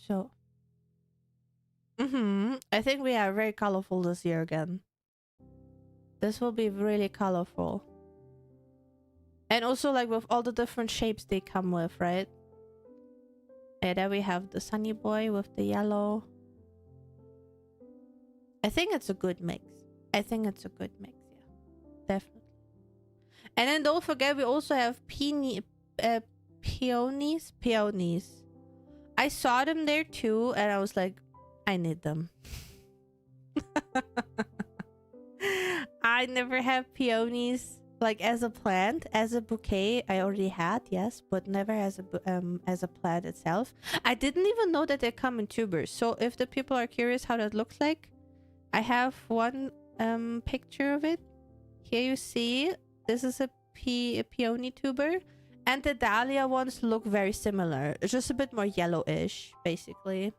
So, I think we are very colorful this year again. This will be really colorful. And also like with all the different shapes they come with, right? And then we have the Sunny Boy with the yellow. I think it's a good mix. I think it's a good mix, yeah. Definitely. And then don't forget we also have peonies. I saw them there too and I was like, I need them. I never have peonies like as a plant, as a bouquet. I already had, yes, but never as a plant itself. I didn't even know that they come in tubers. So if the people are curious how that looks like, I have one picture of it. Here you see, this is a peony tuber, and the Dahlia ones look very similar. It's just a bit more yellowish, basically.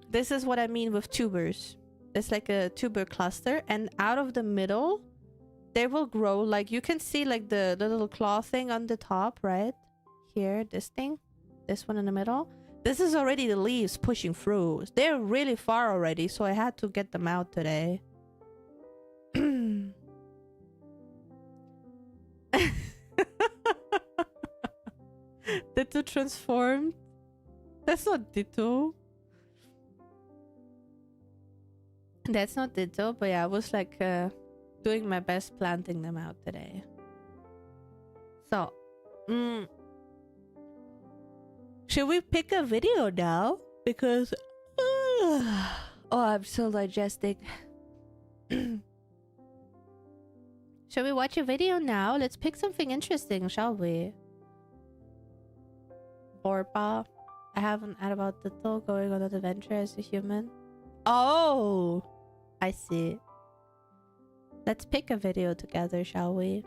This is what I mean with tubers. It's like a tuber cluster, and out of the middle they will grow, like you can see like the little claw thing on the top, right here, this thing, this one in the middle. This is already the leaves pushing through. They're really far already, so I had to get them out today. Ditto transformed. That's not Ditto. That's not Ditto, but yeah, I was like doing my best planting them out today. So, should we pick a video now? Because oh, I'm still digesting. Shall we watch a video now? Let's pick something interesting, shall we? Borpa. I have an ad about Ditto going on an adventure as a human. Oh, I see. Let's pick a video together, shall we?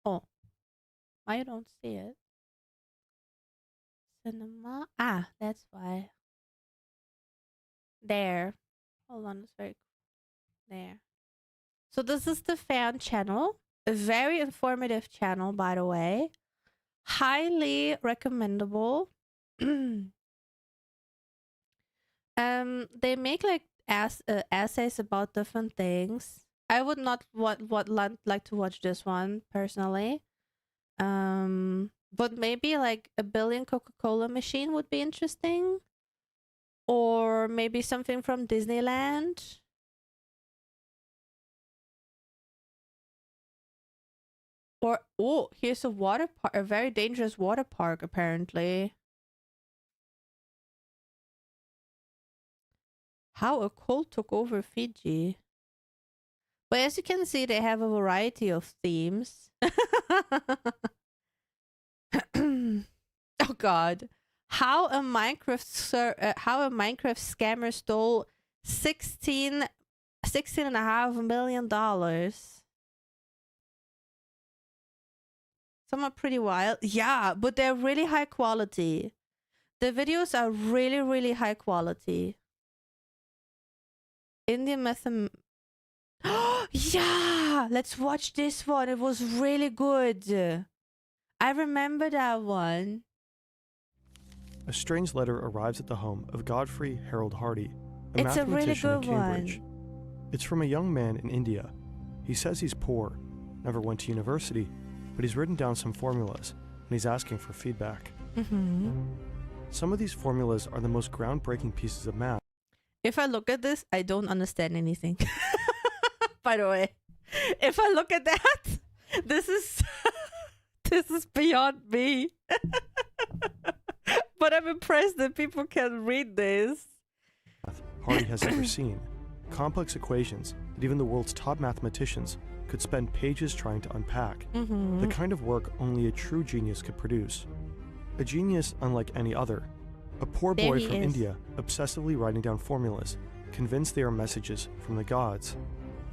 Oh, I don't see it. Cinema. Ah, that's why. There. Hold on, it's very there. So this is the fan channel. A very informative channel, by the way. Highly recommendable. They make like essays about different things. I would not like to watch this one personally. But maybe like a billion Coca-Cola machine would be interesting. Or maybe something from Disneyland. Or, oh, here's a water park, a very dangerous water park, apparently. How a cult took over Fiji. But as you can see, they have a variety of themes. Oh god. How a Minecraft scammer stole $16.5 million. Some are pretty wild. Yeah, but they're really high quality. The videos are really, really high quality. Indian method. Yeah! Let's watch this one. It was really good. I remember that one. A strange letter arrives at the home of Godfrey Harold Hardy, a It's a really mathematician in good Cambridge. one. It's from a young man in India. He says he's poor, never went to university, but he's written down some formulas, and he's asking for feedback. Some of these formulas are the most groundbreaking pieces of math. If I look at this, I don't understand anything. By the way, if I look at that, this is this is beyond me. But I'm impressed that people can read this. Hardy has ever seen. Complex equations that even the world's top mathematicians could spend pages trying to unpack. The kind of work only a true genius could produce. A genius unlike any other. A poor There boy he from is. India, obsessively writing down formulas, convinced they are messages from the gods.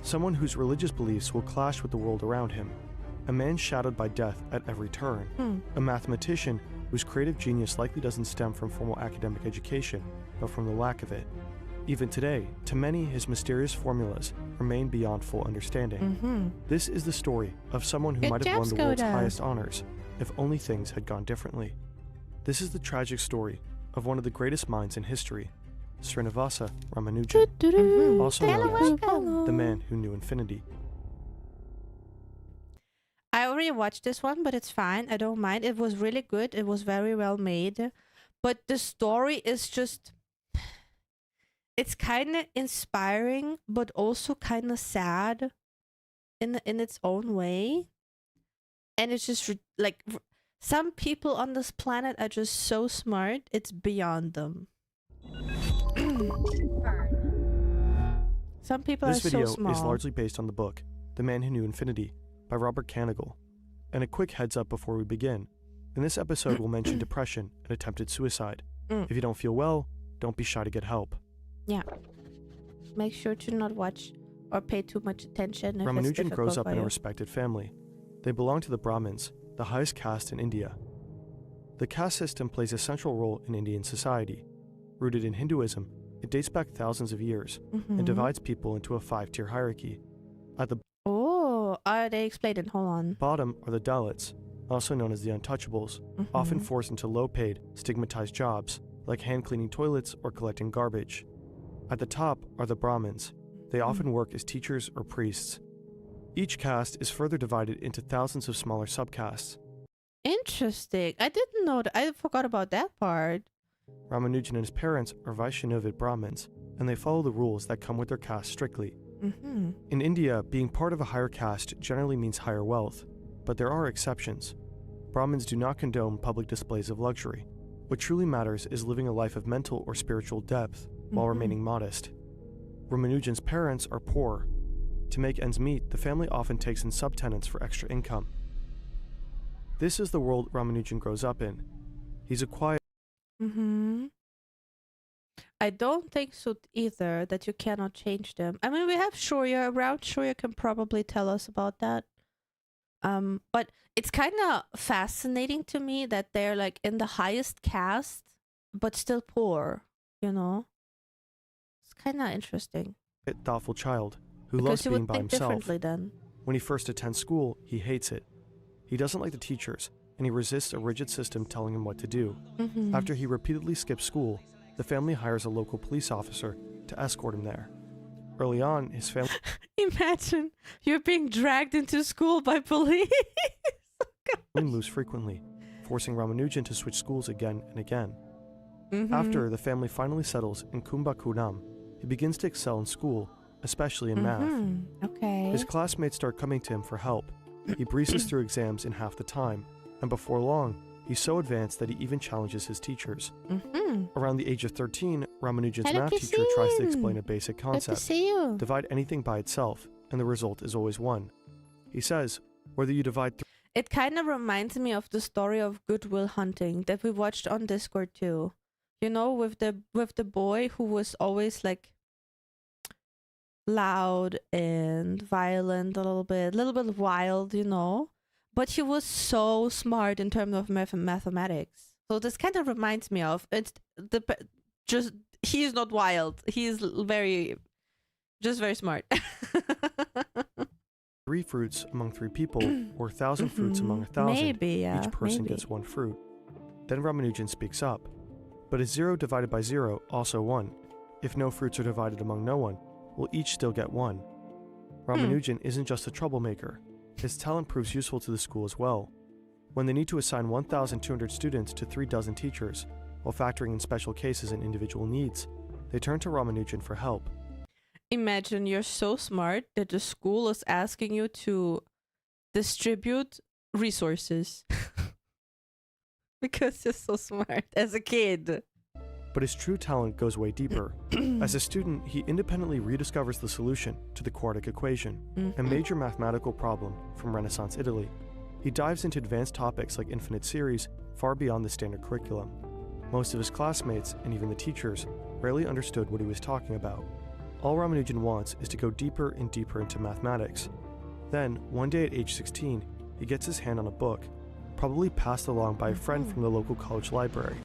Someone whose religious beliefs will clash with the world around him. A man shadowed by death at every turn. A mathematician whose creative genius likely doesn't stem from formal academic education, but from the lack of it. Even today, to many, his mysterious formulas remain beyond full understanding. This is the story of someone who Good might have job, won the world's Skoda. highest honors if only things had gone differently. This is the tragic story of one of the greatest minds in history, Srinivasa Ramanujan, also known as the man who knew infinity. I already watched this one, but it's fine. I don't mind. It was really good. It was very well made. But the story is just... It's kind of inspiring, but also kind of sad in its own way. And it's just like... Some people on this planet are just so smart, it's beyond them. Some people This are so video small. is largely based on the book, The Man Who Knew Infinity, by Robert Kanigel. And a quick heads up before we begin. In this episode, we'll mention depression and attempted suicide. If you don't feel well, don't be shy to get help. Yeah. Make sure to not watch or pay too much attention if it's Ramanujan difficult grows up for in a you. respected family. They belong to the Brahmins, the highest caste in India. The caste system plays a central role in Indian society. Rooted in Hinduism, it dates back thousands of years and divides people into a 5-tier hierarchy. At the Oh, they explained it. Hold on. bottom are the Dalits, also known as the untouchables, often forced into low-paid, stigmatized jobs like hand-cleaning toilets or collecting garbage. At the top are the Brahmins. They often work as teachers or priests. Each caste is further divided into thousands of smaller subcastes. Interesting. I didn't know that. I forgot about that part. Ramanujan and his parents are Vaishnavid Brahmins, and they follow the rules that come with their caste strictly. In India, being part of a higher caste generally means higher wealth, but there are exceptions. Brahmins do not condone public displays of luxury. What truly matters is living a life of mental or spiritual depth while remaining modest. Ramanujan's parents are poor. To make ends meet, the family often takes in subtenants for extra income. This is the world Ramanujan grows up in. He's a quiet I don't think so either, that you cannot change them. I mean, we have Shoya around. Shoya can probably tell us about that. But it's kind of fascinating to me that they're like in the highest caste, but still poor, you know? It's kind of interesting. thoughtful child who Because loves you being would by think himself. differently then. When he first attends school, he hates it. He doesn't like the teachers, and he resists a rigid system telling him what to do. After he repeatedly skips school, the family hires a local police officer to escort him there. Early on, his family Imagine you're being dragged into school by police. moves frequently, forcing Ramanujan to switch schools again and again. After the family finally settles in Kumbakonam, he begins to excel in school, especially in math. Okay. His classmates start coming to him for help. He breezes through exams in half the time, and before long, he's so advanced that he even challenges his teachers. Around the age of 13, Ramanujan's Hello, math teacher tries to Kissin. explain a basic Good to concept. see you. Divide anything by itself, and the result is always 1. He says, whether you divide It kind of reminds me of the story of Goodwill Hunting that we watched on Discord too. You know, with the boy who was always like loud and violent a little bit wild, you know, but he was so smart in terms of mathematics. So this kind of reminds me of it's just he's not wild. He's very smart. 3 fruits among 3 people, or 1,000 fruits among 1,000. Maybe, yeah. Each person maybe. gets 1 fruit. Then Ramanujan speaks up. But is 0 divided by 0 also 1? If no fruits are divided among no one, we'll each still get 1. Ramanujan isn't just a troublemaker. His talent proves useful to the school as well. When they need to assign 1,200 students to 3 dozen teachers, while factoring in special cases and individual needs, they turn to Ramanujan for help. Imagine you're so smart that the school is asking you to distribute resources. Because you're so smart as a kid. But his true talent goes way deeper. As a student, he independently rediscovers the solution to the quartic equation, a major mathematical problem from Renaissance Italy. He dives into advanced topics like infinite series far beyond the standard curriculum. Most of his classmates, and even the teachers, rarely understood what he was talking about. All Ramanujan wants is to go deeper and deeper into mathematics. Then, one day at age 16, he gets his hand on a book, probably passed along by a friend from the local college library.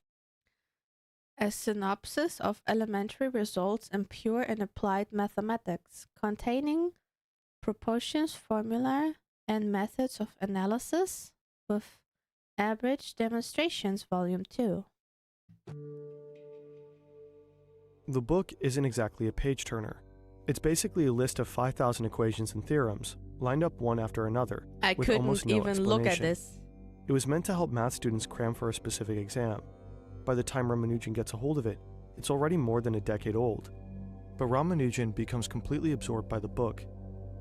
A synopsis of elementary results in pure and applied mathematics, containing proportions, formula, and methods of analysis, with average demonstrations, volume 2. The book isn't exactly a page-turner. It's basically a list of 5,000 equations and theorems, lined up one after another, I with couldn't almost no even look at explanation. this. It was meant to help math students cram for a specific exam. By the time Ramanujan gets a hold of it, it's already more than a decade old. But Ramanujan becomes completely absorbed by the book.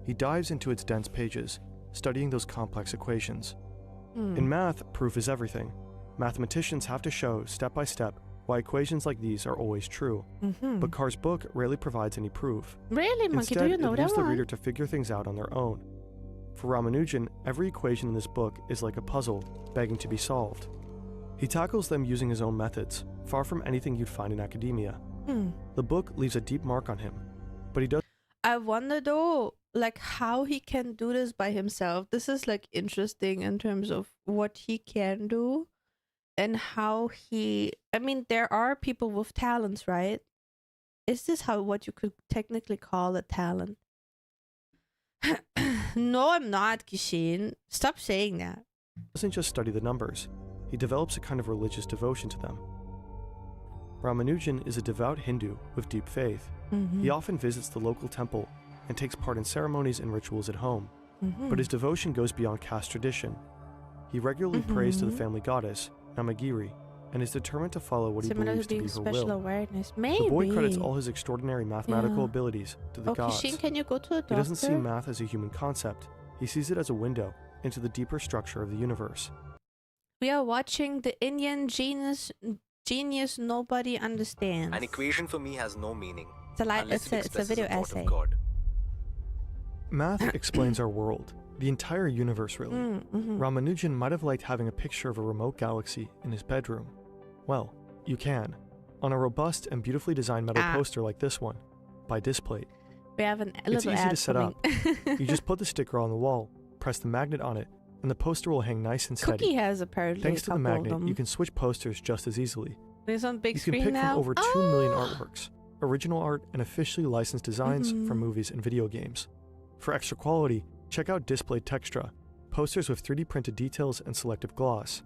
He dives into its dense pages, studying those complex equations. In math, proof is everything. Mathematicians have to show, step by step, why equations like these are always true. But Carr's book rarely provides any proof. Really, Monkey? Instead, Do you know it that leaves the one? reader to figure things out on their own. For Ramanujan, every equation in this book is like a puzzle, begging to be solved. He tackles them using his own methods, far from anything you'd find in academia. The book leaves a deep mark on him, but he does. I wonder though, like how he can do this by himself. This is like interesting in terms of what he can do and how he, I mean, there are people with talents, right? Is this what you could technically call a talent? No, I'm not, Kishin. Stop saying that. Doesn't just study the numbers, he develops a kind of religious devotion to them. Ramanujan is a devout Hindu with deep faith. He often visits the local temple and takes part in ceremonies and rituals at home. But his devotion goes beyond caste tradition. He regularly prays to the family goddess, Namagiri, and is determined to follow what he Similar believes to to be being her special will. awareness. Maybe. The boy credits all his extraordinary mathematical Yeah. abilities to the Oh, gods. Kishin, can you go to a doctor? He doesn't see math as a human concept. He sees it as a window into the deeper structure of the universe. We are watching the Indian genius nobody understands. An equation for me has no meaning. It's unless it a expresses video the thought essay. of God. Math explains our world, the entire universe really. Ramanujan might have liked having a picture of a remote galaxy in his bedroom. Well, you can, on a robust and beautifully designed metal poster like this one, by Displate. We have a It's little easy ad to set coming. up. You just put the sticker on the wall, press the magnet on it, and the poster will hang nice and steady. Cookie has apparently Thanks a to the couple of magnet, them. you can switch posters just as easily. There's on big You can screen pick now. from over 2 million artworks, original art, and officially licensed designs Mhm. from movies and video games. For extra quality, check out Display Textra, posters with 3D printed details and selective gloss.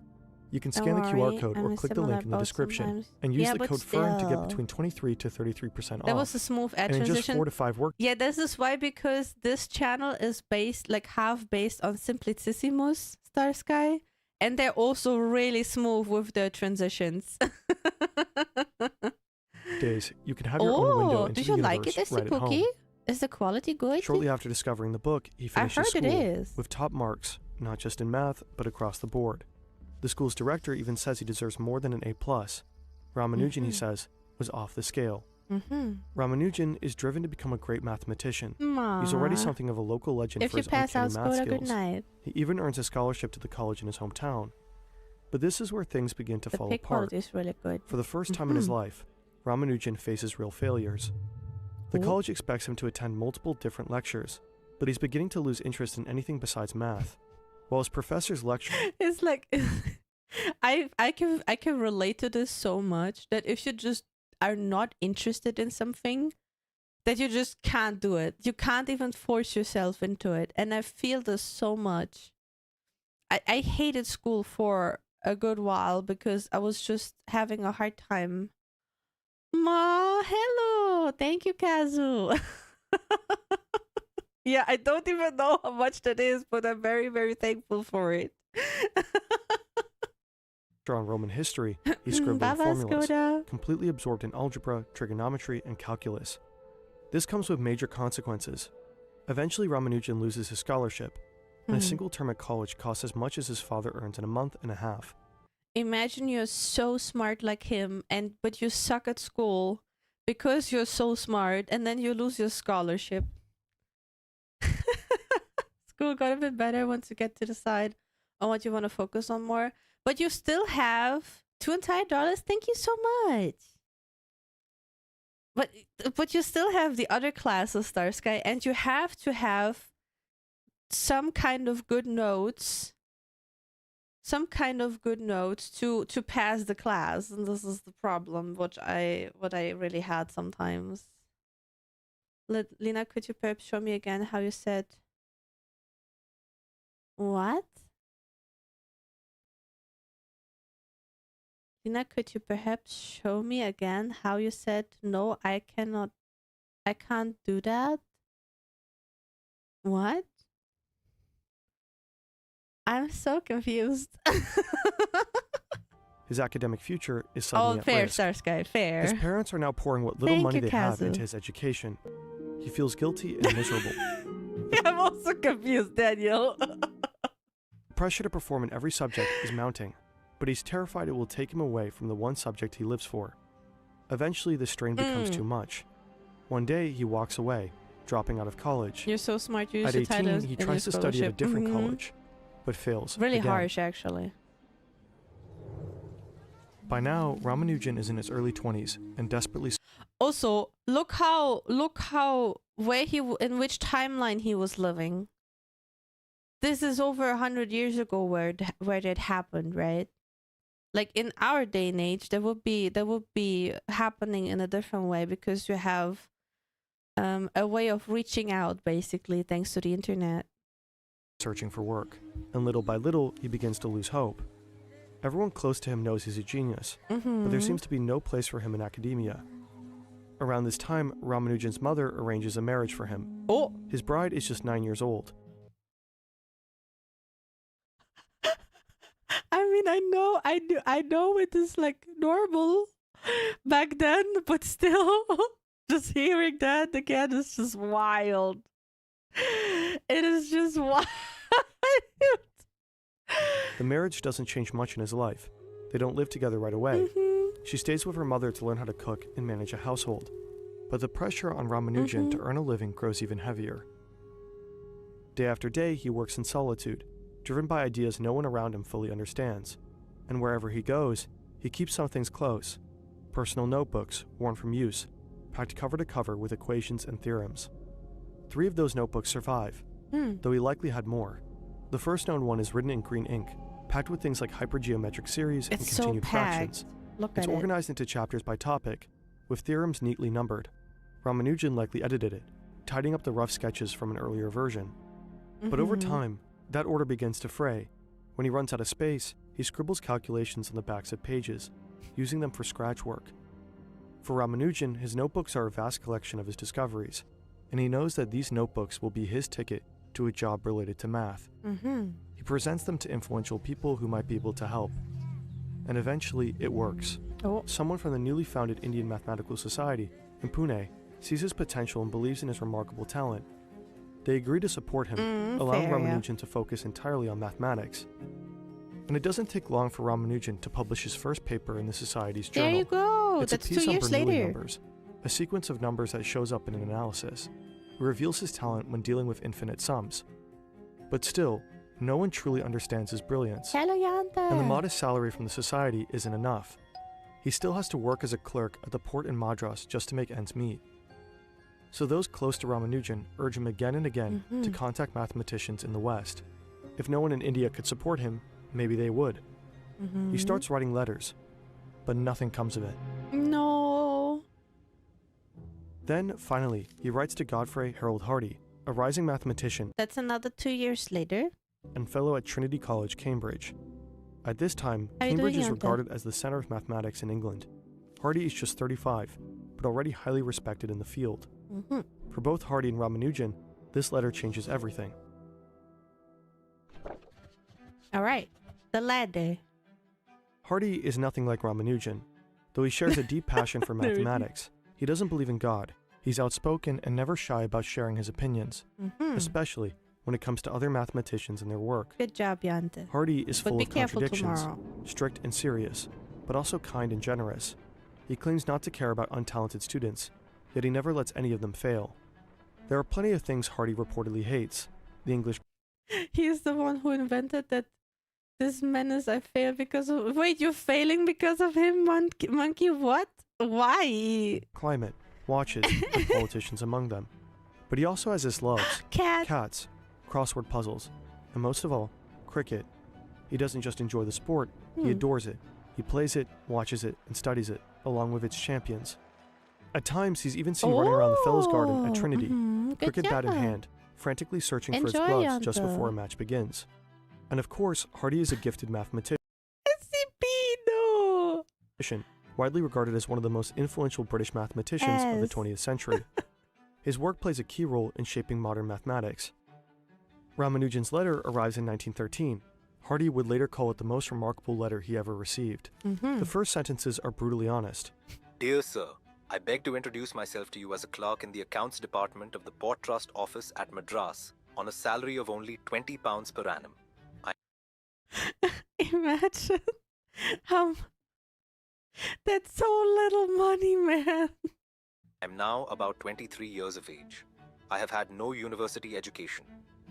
You can scan the QR code or click the link in the description and use the code FERN to get between 23 to 33% That off. was a smooth ad And in just transition. 4 to 5 work Yeah, this is why, because this channel is based, like half based on Simplicissimus Star Sky, and they're also really smooth with their transitions. days, you can have your own window Oh, into do the you universe like it as a right at home. cookie? Is the quality good? Shortly after discovering the book, he I finished heard school it is. with top marks, not just in math, but across the board. The school's director even says he deserves more than an A+. Ramanujan, he says, was off the scale. Ramanujan is driven to become a great mathematician. He's already something of a local legend If for you his pass out, uncanny math Skoda, good skills. night. He even earns a scholarship to the college in his hometown. But this is where things begin to The fall pic apart. quality is really good. For the first time in his life, Ramanujan faces real failures. The Ooh. college expects him to attend multiple different lectures, but he's beginning to lose interest in anything besides math. While his professors lecture, It's like I can relate to this so much that if you just are not interested in something, that you just can't do it. You can't even force yourself into it. And I feel this so much. I hated school for a good while because I was just having a hard time. Ma, hello. Thank you, Kazu. Yeah, I don't even know how much that is, but I'm very, very thankful for it. on Roman history, he's scribbling Bye-bye, formulas, Skoda. completely absorbed in algebra, trigonometry, and calculus. This comes with major consequences. Eventually, Ramanujan loses his scholarship, and a single term at college costs as much as his father earns in a month and a half. imagine you're so smart like him, but you suck at school because you're so smart, and then you lose your scholarship. School got a bit better once you get to decide on what you want to focus on more. But you still have $2 entire. Thank you so much. But you still have the other classes, Starsky, and you have to have some kind of good notes. Some kind of good notes to pass the class, and this is the problem, what I really had sometimes. Lena, could you perhaps show me again how you said what? Lena, could you perhaps show me again how you said no, I can't do that? What? I'm so confused. His academic future is suddenly fair, at risk. Starsky, fair. His parents are now pouring what little Thank money you, they have Kazu. into his education. He feels guilty and miserable. I'm also confused, Daniel. The pressure to perform in every subject is mounting, but he's terrified it will take him away from the one subject he lives for. Eventually, the strain becomes too much. One day, he walks away, dropping out of college. You're so smart, you At used to 18, he tries to study at a different college. college, but fails. Really again. harsh, actually. By now, Ramanujan is in his early 20s and desperately Also, look how in which timeline he was living. This is over 100 years ago where it happened, right? Like in our day and age, that would be happening in a different way because you have a way of reaching out, basically, thanks to the internet. searching for work, and little by little, he begins to lose hope. Everyone close to him knows he's a genius, but there seems to be no place for him in academia. Around this time, Ramanujan's mother arranges a marriage for him. Oh! His bride is just 9 years old. I mean, I know it is like normal back then, but still, just hearing that again is just wild. It is just wild. The marriage doesn't change much in his life. They don't live together right away. She stays with her mother to learn how to cook and manage a household. But the pressure on Ramanujan to earn a living grows even heavier. Day after day, he works in solitude, driven by ideas no one around him fully understands. And wherever he goes, he keeps some things close. Personal notebooks, worn from use, packed cover to cover with equations and theorems. 3 of those notebooks survive, though he likely had more. The first known one is written in green ink, packed with things like hypergeometric series and It's so continued packed. fractions. Look It's at it. organized into chapters by topic, with theorems neatly numbered. Ramanujan likely edited it, tidying up the rough sketches from an earlier version. But over time, that order begins to fray. When he runs out of space, he scribbles calculations on the backs of pages, using them for scratch work. For Ramanujan, his notebooks are a vast collection of his discoveries, and he knows that these notebooks will be his ticket to a job related to math. He presents them to influential people who might be able to help. And eventually, it works. Oh. Someone from the newly founded Indian Mathematical Society in Pune sees his potential and believes in his remarkable talent. They agree to support him, allowing fair, Ramanujan to focus entirely on mathematics. And it doesn't take long for Ramanujan to publish his first paper in the Society's journal. There you go. It's That's a piece 2 on years Bernoulli later. numbers, a sequence of numbers that shows up in an analysis. It reveals his talent when dealing with infinite sums. But still, no one truly understands his brilliance. Hello, Yanta. And the modest salary from the Society isn't enough. He still has to work as a clerk at the port in Madras just to make ends meet. So those close to Ramanujan urge him again and again to contact mathematicians in the West. If no one in India could support him, maybe they would. He starts writing letters, but nothing comes of it. No. Then, finally, he writes to Godfrey Harold Hardy, a rising mathematician That's another 2 years later. and fellow at Trinity College, Cambridge. At this time, How you Cambridge doing, is Yanta? regarded as the center of mathematics in England. Hardy is just 35, but already highly respected in the field. For both Hardy and Ramanujan, this letter changes everything. All right. The ladder. Hardy is nothing like Ramanujan. Though he shares a deep passion for mathematics, he doesn't believe in God. He's outspoken and never shy about sharing his opinions, especially when it comes to other mathematicians and their work. Good job, Yante. Hardy is But full be of careful contradictions, tomorrow. strict and serious, but also kind and generous. He claims not to care about untalented students, yet he never lets any of them fail. There are plenty of things Hardy reportedly hates. The English He's the one who invented that this menace I failed because of... Wait, you're failing because of him, monkey? What? Why? climate, watches, and politicians among them. But he also has his loves, Cat. cats, crossword puzzles, and most of all, cricket. He doesn't just enjoy the sport, he adores it. He plays it, watches it, and studies it, along with its champions. At times, he's even seen running around the Fellows' Garden at Trinity, Good cricket bat in job. hand, frantically searching for his Enjoy, gloves just Yanta. before a match begins. And of course, Hardy is a gifted mathematician, No. widely regarded as one of the most influential British mathematicians of the Yes. 20th century. His work plays a key role in shaping modern mathematics. Ramanujan's letter arrives in 1913. Hardy would later call it the most remarkable letter he ever received. The first sentences are brutally honest. Dear Sir, I beg to introduce myself to you as a clerk in the accounts department of the Port Trust office at Madras on a salary of only £20 per annum. Imagine how... That's so little money, man. I am now about 23 years of age. I have had no university education.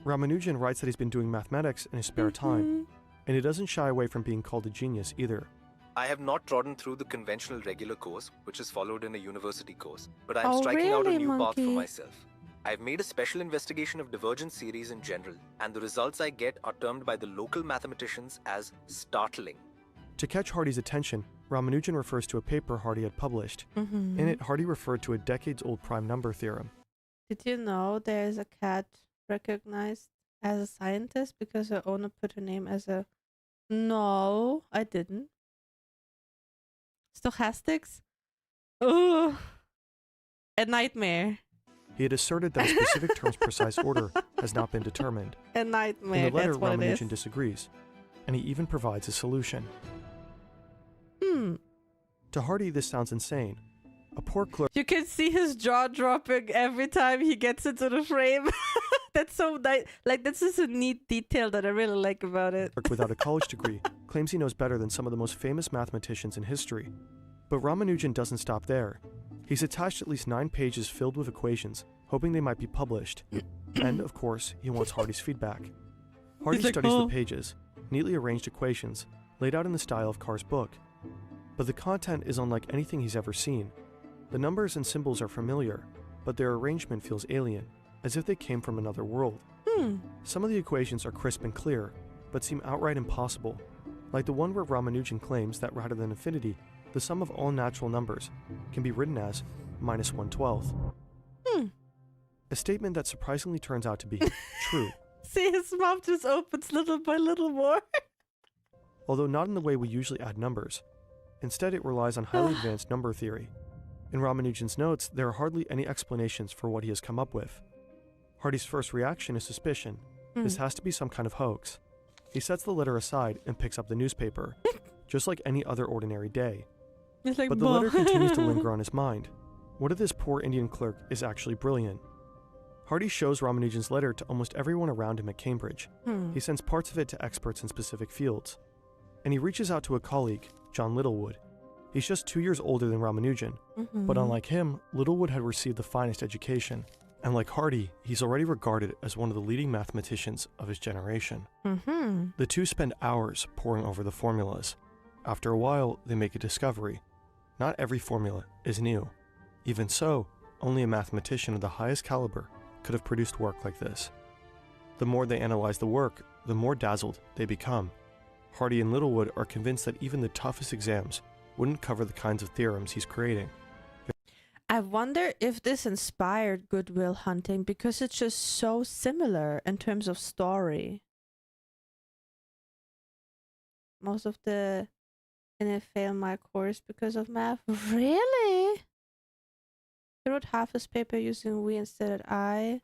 Ramanujan writes that he's been doing mathematics in his spare time, and he doesn't shy away from being called a genius either. I have not trodden through the conventional regular course, which is followed in a university course, but I am Oh, striking out a really, new path for monkey? myself. I have made a special investigation of divergence series in general, and the results I get are termed by the local mathematicians as startling. To catch Hardy's attention, Ramanujan refers to a paper Hardy had published. In it, Hardy referred to a decades-old prime number theorem. Did you know there is a cat recognized as a scientist because her owner put her name as a... No, I didn't. Stochastics? Ugh. A nightmare. He had asserted that a specific term's precise order has not been determined. A In nightmare, the letter, that's what it is. Ramanujan disagrees, and he even provides a solution. To Hardy, this sounds insane. A poor clerk You can see his jaw dropping every time he gets into the frame. That's so nice. Like, this is a neat detail that I really like about it. without a college degree claims he knows better than some of the most famous mathematicians in history. But Ramanujan doesn't stop there. He's attached at least 9 pages filled with equations, hoping they might be published. And, of course, he wants Hardy's feedback. Hardy He's like, studies "Oh." the pages, neatly arranged equations, laid out in the style of Carr's book. But the content is unlike anything he's ever seen. The numbers and symbols are familiar, but their arrangement feels alien, as if they came from another world. Some of the equations are crisp and clear, but seem outright impossible, like the one where Ramanujan claims that rather than infinity, the sum of all natural numbers can be written as minus 1/12. A statement that surprisingly turns out to be true, See, his mouth just opens little by little more. although not in the way we usually add numbers. Instead, it relies on highly advanced number theory. In Ramanujan's notes, there are hardly any explanations for what he has come up with. Hardy's first reaction is suspicion. This has to be some kind of hoax. He sets the letter aside and picks up the newspaper, just like any other ordinary day. It's like, But the letter continues to linger on his mind. What if this poor Indian clerk is actually brilliant? Hardy shows Ramanujan's letter to almost everyone around him at Cambridge. He sends parts of it to experts in specific fields. And he reaches out to a colleague, John Littlewood. He's just 2 years older than Ramanujan, but unlike him, Littlewood had received the finest education. And like Hardy, he's already regarded as one of the leading mathematicians of his generation. The two spend hours poring over the formulas. After a while, they make a discovery. Not every formula is new. Even so, only a mathematician of the highest caliber could have produced work like this. The more they analyze the work, the more dazzled they become. Hardy and Littlewood are convinced that even the toughest exams wouldn't cover the kinds of theorems he's creating. I wonder if this inspired Good Will Hunting because it's just so similar in terms of story. Most of the didn't fail my course because of math. Really? He wrote half his paper using we instead of I.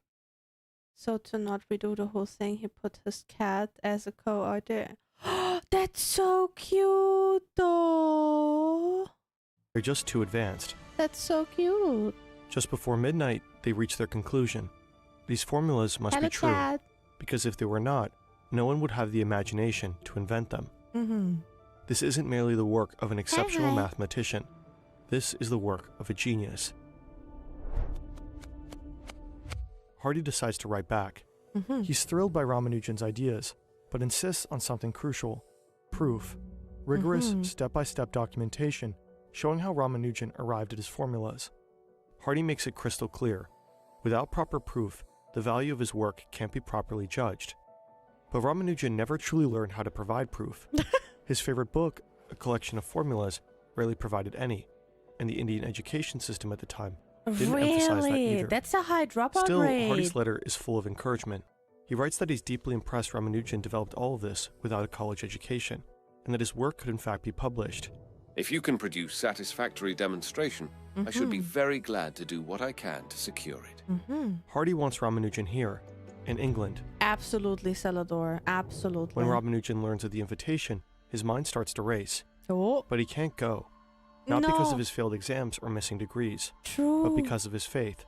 So to not redo the whole thing, he put his cat as a co-author. That's so cute, though. They're just too advanced. That's so cute. Just before midnight, they reach their conclusion. These formulas must Hello, be true, cat. because if they were not, no one would have the imagination to invent them. This isn't merely the work of an exceptional mathematician. This is the work of a genius. Hardy decides to write back. He's thrilled by Ramanujan's ideas, but insists on something crucial: proof. Rigorous, step-by-step documentation showing how Ramanujan arrived at his formulas. Hardy makes it crystal clear. Without proper proof, the value of his work can't be properly judged. But Ramanujan never truly learned how to provide proof. His favorite book, a collection of formulas, rarely provided any, and the Indian education system at the time didn't emphasize that either. That's a high dropout Still, rate. Hardy's letter is full of encouragement. He writes that he's deeply impressed Ramanujan developed all of this without a college education, and that his work could in fact be published. If you can produce satisfactory demonstration, I should be very glad to do what I can to secure it. Hardy wants Ramanujan here, in England. Absolutely, Salador. Absolutely. When Ramanujan learns of the invitation, his mind starts to race. Oh. But he can't go. Not because of his failed exams or missing degrees, True. but because of his faith.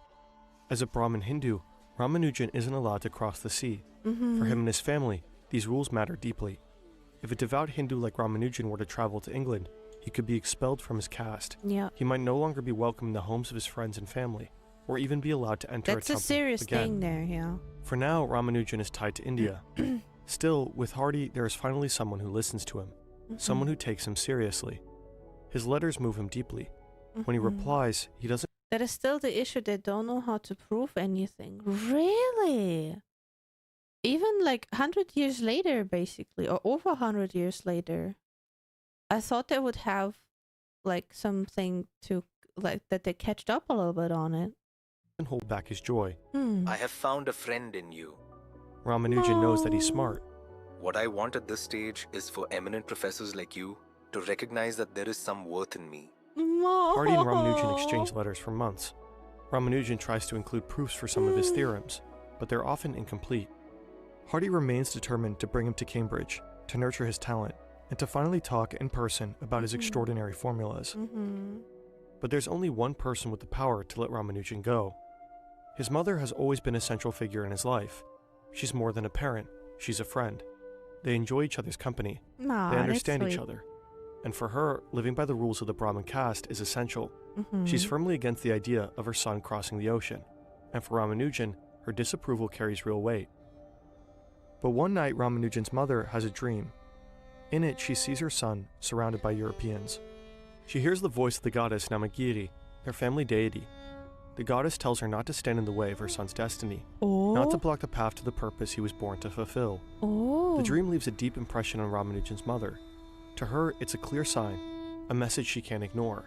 As a Brahmin Hindu, Ramanujan isn't allowed to cross the sea. For him and his family, these rules matter deeply. If a devout Hindu like Ramanujan were to travel to England, he could be expelled from his caste. Yeah. He might no longer be welcome in the homes of his friends and family, or even be allowed to enter That's a a temple serious again. thing there, yeah. For now, Ramanujan is tied to India. Still, with Hardy, there is finally someone who listens to him, someone who takes him seriously. His letters move him deeply. When he replies, he doesn't... That is still the issue. They don't know how to prove anything. Really? Even like 100 years later, basically, or over 100 years later. I thought they would have like something to, like, that they catched up a little bit on it. hold back his joy. I have found a friend in you. Ramanujan knows that he's smart. What I want at this stage is for eminent professors like you to recognize that there is some worth in me. Hardy and Ramanujan exchange letters for months. Ramanujan tries to include proofs for some of his theorems, but they're often incomplete. Hardy remains determined to bring him to Cambridge, to nurture his talent, and to finally talk in person about his extraordinary formulas. But there's only one person with the power to let Ramanujan go. His mother has always been a central figure in his life. She's more than a parent, she's a friend. They enjoy each other's company. They understand each other. And for her, living by the rules of the Brahmin caste is essential. She's firmly against the idea of her son crossing the ocean. And for Ramanujan, her disapproval carries real weight. But one night, Ramanujan's mother has a dream. In it, she sees her son surrounded by Europeans. She hears the voice of the goddess Namagiri, their family deity. The goddess tells her not to stand in the way of her son's destiny, not to block the path to the purpose he was born to fulfill. The dream leaves a deep impression on Ramanujan's mother. To her, it's a clear sign, a message she can't ignore.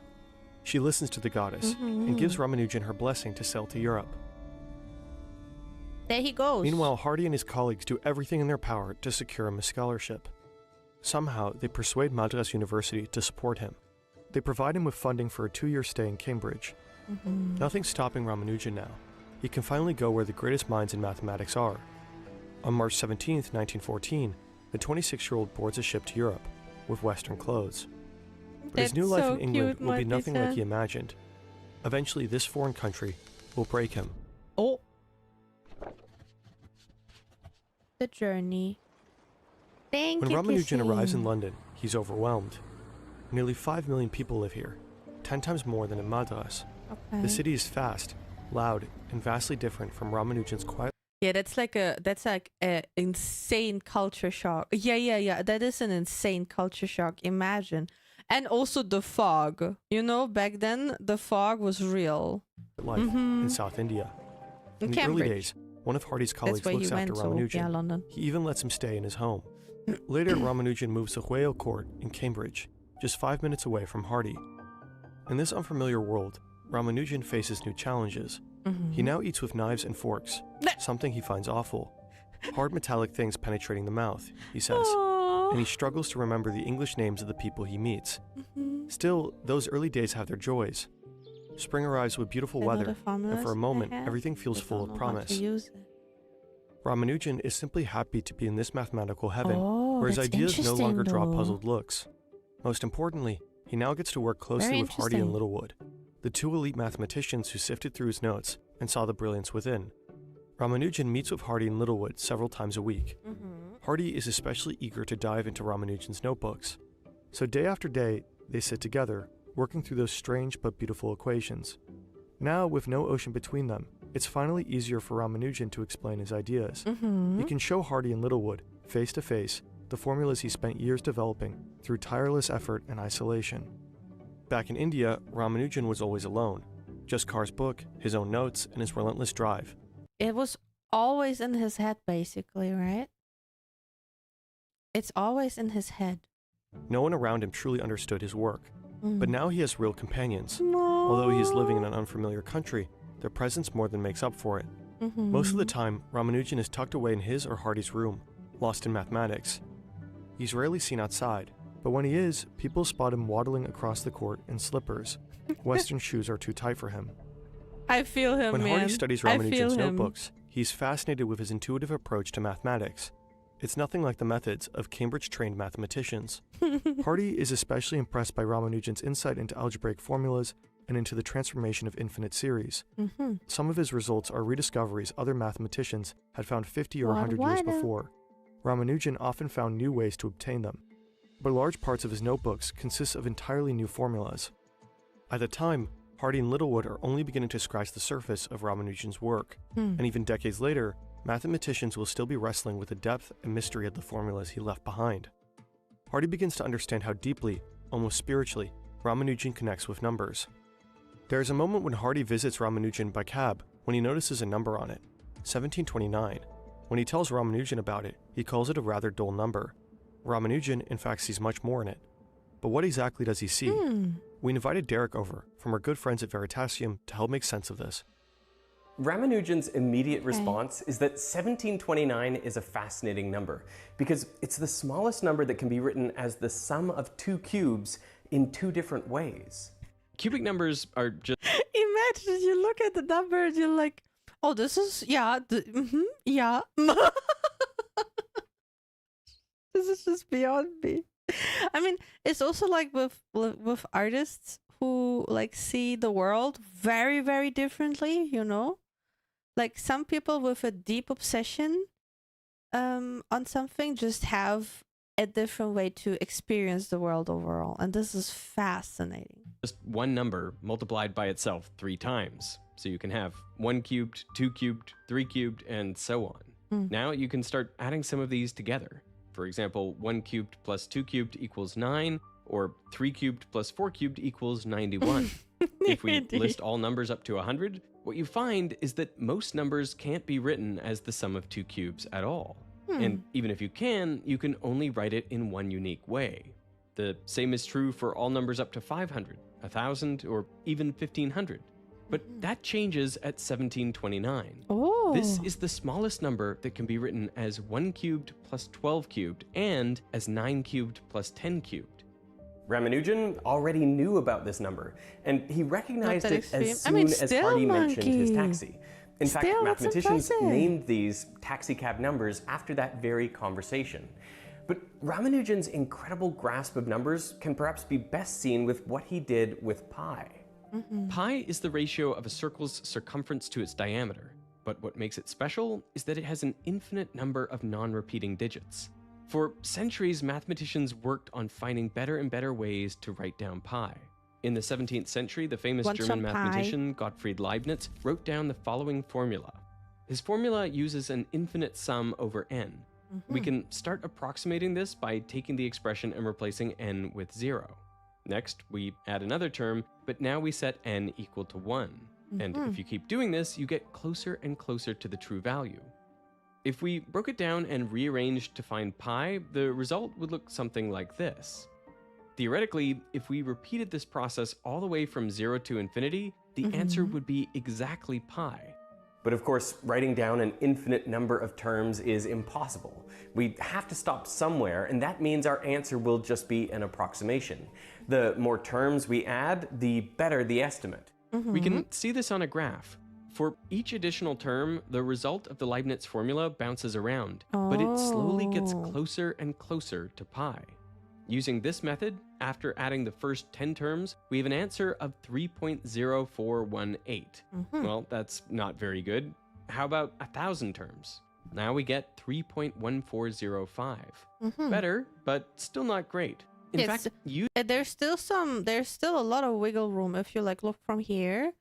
She listens to the goddess and gives Ramanujan her blessing to sail to Europe. There he goes. Meanwhile, Hardy and his colleagues do everything in their power to secure him a scholarship. Somehow, they persuade Madras University to support him. They provide him with funding for a 2-year stay in Cambridge. Nothing's stopping Ramanujan now. He can finally go where the greatest minds in mathematics are. On March 17th, 1914, the 26-year-old boards a ship to Europe, with Western clothes. But his new life in England will be nothing like he imagined. Eventually, this foreign country will break him. The journey. Thank When you, Ramanujan arrives Kissy. in London, he's overwhelmed. Nearly 5 million people live here, 10 times more than in Madras. The city is fast, loud, and vastly different from Ramanujan's quiet. Yeah, that's like a insane culture shock. Yeah. That is an insane culture shock. Imagine. And also the fog. You know, back then the fog was real. Life in South India. In the early days, one of Hardy's colleagues looks after Ramanujan. London. He even lets him stay in his home. Later, Ramanujan moves to Whale Court in Cambridge, just 5 minutes away from Hardy. In this unfamiliar world, Ramanujan faces new challenges. He now eats with knives and forks, something he finds awful. Hard metallic things penetrating the mouth, he says. And he struggles to remember the English names of the people he meets. Still, those early days have their joys. Spring arrives with beautiful weather, and for a moment, everything feels full of promise. Ramanujan is simply happy to be in this mathematical heaven, where his ideas no longer draw puzzled looks. Most importantly, he now gets to work closely with Hardy and Littlewood, the two elite mathematicians who sifted through his notes and saw the brilliance within. Ramanujan meets with Hardy in Littlewood several times a week. Hardy is especially eager to dive into Ramanujan's notebooks. So day after day, they sit together, working through those strange but beautiful equations. Now, with no ocean between them, it's finally easier for Ramanujan to explain his ideas. He can show Hardy in Littlewood, face to face, the formulas he spent years developing through tireless effort and isolation. Back in India, Ramanujan was always alone. Just Carr's book, his own notes, and his relentless drive. It was always in his head, basically, right? It's always in his head. No one around him truly understood his work. But now he has real companions. No. Although he is living in an unfamiliar country, their presence more than makes up for it. Most of the time, Ramanujan is tucked away in his or Hardy's room, lost in mathematics. He's rarely seen outside, but when he is, people spot him waddling across the court in slippers. Western shoes are too tight for him. I feel him, When man. Hardy studies I Ramanujan's feel him. notebooks, he's fascinated with his intuitive approach to mathematics. It's nothing like the methods of Cambridge-trained mathematicians. Hardy is especially impressed by Ramanujan's insight into algebraic formulas and into the transformation of infinite series. Some of his results are rediscoveries other mathematicians had found 50 or 100 years before. Ramanujan often found new ways to obtain them, but large parts of his notebooks consist of entirely new formulas. At the time, Hardy and Littlewood are only beginning to scratch the surface of Ramanujan's work, and even decades later, mathematicians will still be wrestling with the depth and mystery of the formulas he left behind. Hardy begins to understand how deeply, almost spiritually, Ramanujan connects with numbers. There is a moment when Hardy visits Ramanujan by cab when he notices a number on it, 1729. When he tells Ramanujan about it, he calls it a rather dull number. Ramanujan, in fact, sees much more in it. But what exactly does he see? We invited Derek over, from our good friends at Veritasium, to help make sense of this. Ramanujan's immediate response is that 1729 is a fascinating number because it's the smallest number that can be written as the sum of two cubes in two different ways. Cubic numbers are just... Imagine you look at the number and you're like, oh, this is, yeah, yeah. This is just beyond me. I mean, it's also like with artists who like see the world very, very differently, you know? Like some people with a deep obsession on something just have a different way to experience the world overall. And this is fascinating. Just one number multiplied by itself 3 times. So you can have 1 cubed, 2 cubed, 3 cubed, and so on. Now you can start adding some of these together. For example, 1 cubed plus 2 cubed equals 9, or 3 cubed plus 4 cubed equals 91. If we list all numbers up to 100, what you find is that most numbers can't be written as the sum of 2 cubes at all. And even if you can only write it in one unique way. The same is true for all numbers up to 500, 1,000, or even 1,500. But that changes at 1729. Oh. This is the smallest number that can be written as 1 cubed plus 12 cubed and as 9 cubed plus 10 cubed. Ramanujan already knew about this number, and he recognized it as soon as still, Hardy mentioned his monkey. taxi. In fact, Still, that's mathematicians impressive. named these taxicab numbers after that very conversation. But Ramanujan's incredible grasp of numbers can perhaps be best seen with what he did with pi. Pi is the ratio of a circle's circumference to its diameter, but what makes it special is that it has an infinite number of non-repeating digits. For centuries, mathematicians worked on finding better and better ways to write down pi. In the 17th century, the famous Want German some pie? mathematician Gottfried Leibniz wrote down the following formula. His formula uses an infinite sum over n. We can start approximating this by taking the expression and replacing n with 0. Next, we add another term, but now we set n equal to 1. And if you keep doing this, you get closer and closer to the true value. If we broke it down and rearranged to find pi, the result would look something like this. Theoretically, if we repeated this process all the way from 0 to infinity, the answer would be exactly pi. But of course, writing down an infinite number of terms is impossible. We have to stop somewhere, and that means our answer will just be an approximation. The more terms we add, the better the estimate. We can see this on a graph. For each additional term, the result of the Leibniz formula bounces around, but it slowly gets closer and closer to pi. Using this method, after adding the first 10 terms, we have an answer of 3.0418. Well, that's not very good. how about 1,000 terms? Now we get 3.1405. Better, but still not great. In fact, there's still a lot of wiggle room if you like look from here,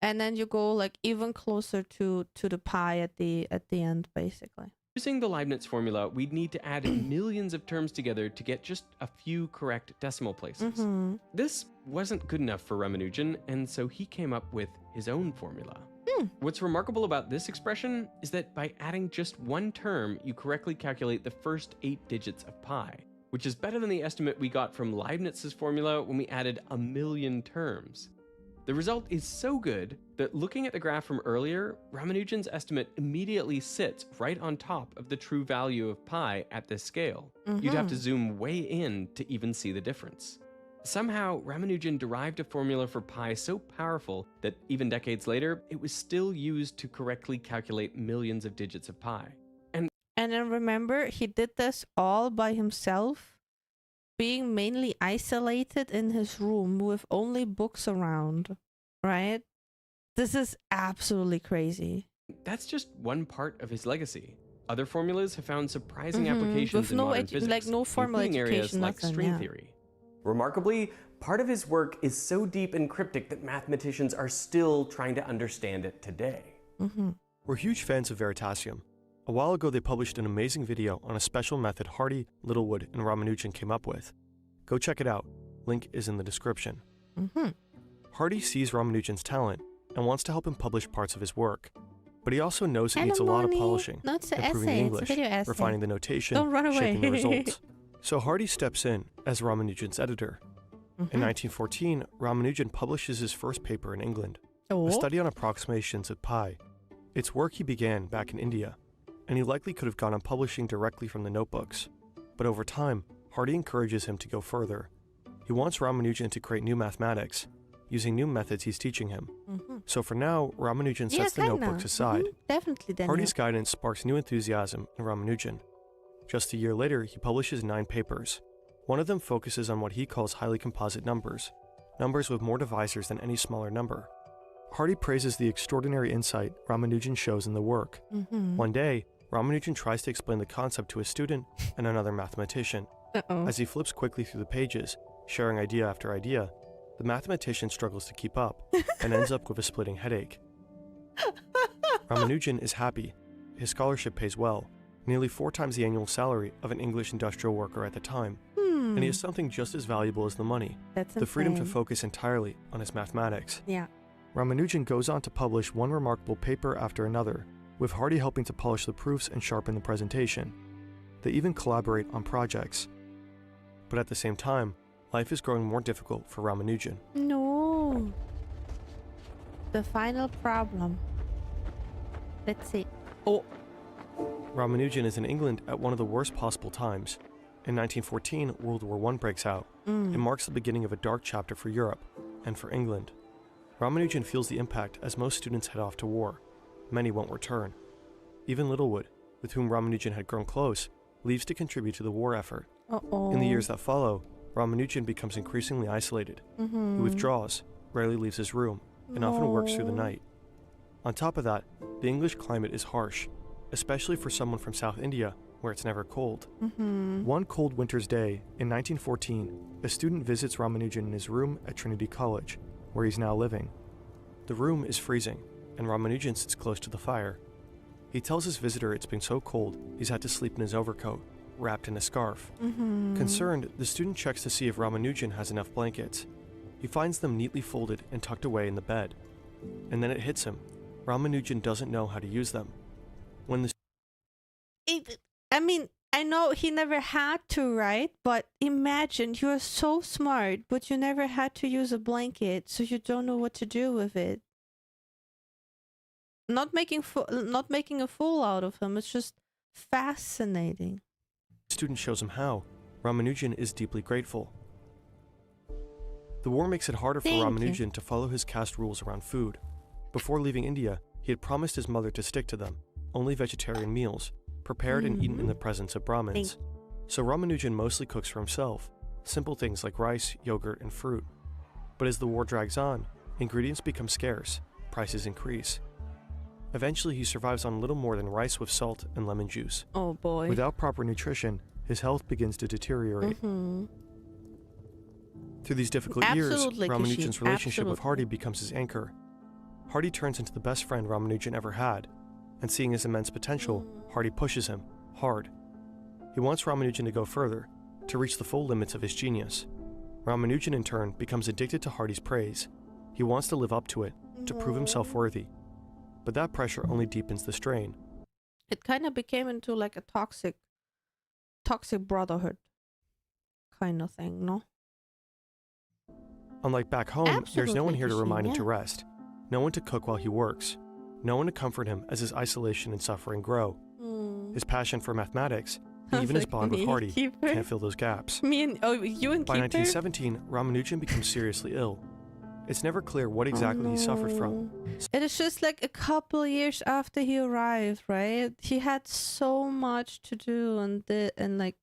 and then you go like even closer to the pi at the end, basically. Using the Leibniz formula, we'd need to add millions of terms together to get just a few correct decimal places. This wasn't good enough for Ramanujan, and so he came up with his own formula. What's remarkable about this expression is that by adding just one term, you correctly calculate the first 8 digits of pi, which is better than the estimate we got from Leibniz's formula when we added 1,000,000 terms. The result is so good that looking at the graph from earlier, Ramanujan's estimate immediately sits right on top of the true value of pi at this scale. You'd have to zoom way in to even see the difference. Somehow, Ramanujan derived a formula for pi so powerful that even decades later, it was still used to correctly calculate millions of digits of pi. And then remember, he did this all by himself, being mainly isolated in his room with only books around, right? This is absolutely crazy. That's just one part of his legacy. Other formulas have found surprising applications in modern physics, like no formal including areas education, like nothing, string theory. Remarkably, part of his work is so deep and cryptic that mathematicians are still trying to understand it today. We're huge fans of Veritasium. A while ago, they published an amazing video on a special method Hardy, Littlewood, and Ramanujan came up with. Go check it out. Link is in the description. Hardy sees Ramanujan's talent and wants to help him publish parts of his work. But he also knows it needs a lot of polishing, No, it's an improving the essay. English, It's a video essay. refining the notation, Don't run away. shaping the results. So Hardy steps in as Ramanujan's editor. In 1914, Ramanujan publishes his first paper in England, a study on approximations of pi. It's work he began back in India, and he likely could have gone on publishing directly from the notebooks. But over time, Hardy encourages him to go further. He wants Ramanujan to create new mathematics, using new methods he's teaching him. So for now, Ramanujan sets the notebooks aside. Definitely, Daniel. Hardy's guidance sparks new enthusiasm in Ramanujan. Just a year later, he publishes 9 papers. One of them focuses on what he calls highly composite numbers, numbers with more divisors than any smaller number. Hardy praises the extraordinary insight Ramanujan shows in the work. One day, Ramanujan tries to explain the concept to a student and another mathematician. As he flips quickly through the pages, sharing idea after idea, the mathematician struggles to keep up and ends up with a splitting headache. Ramanujan is happy. His scholarship pays well, nearly 4 times the annual salary of an English industrial worker at the time. And he has something just as valuable as the money, the freedom to focus entirely on his mathematics. Ramanujan goes on to publish one remarkable paper after another, with Hardy helping to polish the proofs and sharpen the presentation. They even collaborate on projects. But at the same time, life is growing more difficult for Ramanujan. No. The final problem. Let's see. Ramanujan is in England at one of the worst possible times. In 1914, World War I breaks out. It marks the beginning of a dark chapter for Europe and for England. Ramanujan feels the impact as most students head off to war. Many won't return. Even Littlewood, with whom Ramanujan had grown close, leaves to contribute to the war effort. In the years that follow, Ramanujan becomes increasingly isolated. He withdraws, rarely leaves his room, and often works through the night. On top of that, the English climate is harsh, especially for someone from South India, where it's never cold. One cold winter's day, in 1914, a student visits Ramanujan in his room at Trinity College, where he's now living. The room is freezing, and Ramanujan sits close to the fire. He tells his visitor it's been so cold, he's had to sleep in his overcoat, wrapped in a scarf. Concerned, the student checks to see if Ramanujan has enough blankets. He finds them neatly folded and tucked away in the bed. And then it hits him. Ramanujan doesn't know how to use them. When the I mean, I know he never had to, right? But imagine you are so smart, but you never had to use a blanket, so you don't know what to do with it. Not making a fool out of him. It's just fascinating. student shows him how. Ramanujan is deeply grateful. The war makes it harder for Ramanujan to follow his caste rules around food. Before leaving India, he had promised his mother to stick to them, only vegetarian meals, prepared and eaten in the presence of Brahmins. So Ramanujan mostly cooks for himself, simple things like rice, yogurt, and fruit. But as the war drags on, ingredients become scarce, prices increase. Eventually, he survives on little more than rice with salt and lemon juice. Oh boy. Without proper nutrition, his health begins to deteriorate. Through these difficult years, Ramanujan's relationship with Hardy becomes his anchor. Hardy turns into the best friend Ramanujan ever had, and seeing his immense potential, Hardy pushes him hard. He wants Ramanujan to go further, to reach the full limits of his genius. Ramanujan, in turn, becomes addicted to Hardy's praise. He wants to live up to it, to prove himself worthy. But that pressure only deepens the strain. It kind of became into like a toxic brotherhood kind of thing, no? Unlike back home, there's no one here to remind him to rest, no one to cook while he works, no one to comfort him as his isolation and suffering grow. His passion for mathematics, and even his bond with Hardy, can't fill those gaps. You and By 1917, Ramanujan becomes seriously ill. It's never clear what exactly he suffered from. It is just like a couple years after he arrived, right? He had so much to do and like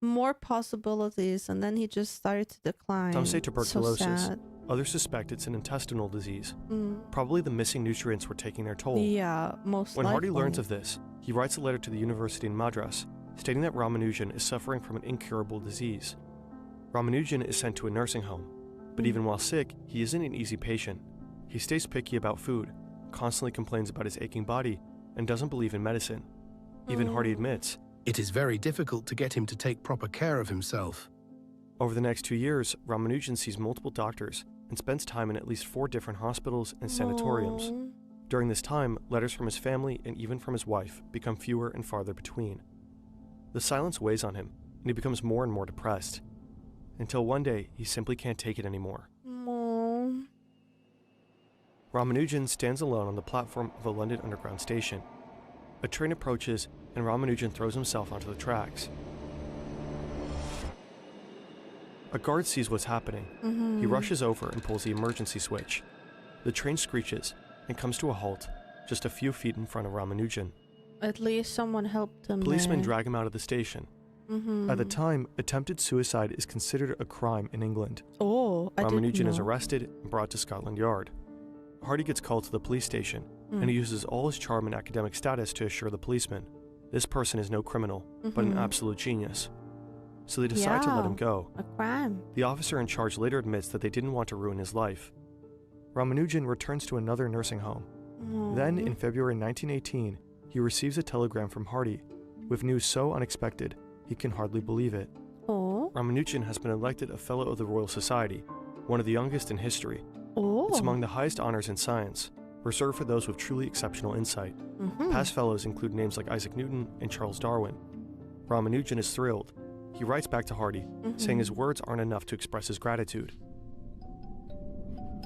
more possibilities, and then he just started to decline. Some say tuberculosis. So sad. Others suspect it's an intestinal disease. Probably the missing nutrients were taking their toll. Yeah, most When Hardy likely. learns of this, he writes a letter to the university in Madras, stating that Ramanujan is suffering from an incurable disease. Ramanujan is sent to a nursing home, but even while sick, he isn't an easy patient. He stays picky about food, constantly complains about his aching body, and doesn't believe in medicine. Even Hardy admits, it is very difficult to get him to take proper care of himself. Over the next 2 years, Ramanujan sees multiple doctors and spends time in at least 4 different hospitals and sanatoriums. During this time, letters from his family and even from his wife become fewer and farther between. The silence weighs on him, and he becomes more and more depressed. Until one day, he simply can't take it anymore. Ramanujan stands alone on the platform of a London Underground station. A train approaches, and Ramanujan throws himself onto the tracks. A guard sees what's happening. He rushes over and pulls the emergency switch. The train screeches and comes to a halt just a few feet in front of Ramanujan. At least someone helped him. Policemen drag him out of the station. At the time, attempted suicide is considered a crime in England. Ramanujan is arrested and brought to Scotland Yard. Hardy gets called to the police station, and he uses all his charm and academic status to assure the policeman, this person is no criminal, but an absolute genius. So they decide to let him go. A crime. The officer in charge later admits that they didn't want to ruin his life. Ramanujan returns to another nursing home. Then, in February 1918, he receives a telegram from Hardy, with news so unexpected, he can hardly believe it. Ramanujan has been elected a Fellow of the Royal Society, one of the youngest in history. It's among the highest honors in science, reserved for those with truly exceptional insight. Past fellows include names like Isaac Newton and Charles Darwin. Ramanujan is thrilled. He writes back to Hardy, saying his words aren't enough to express his gratitude.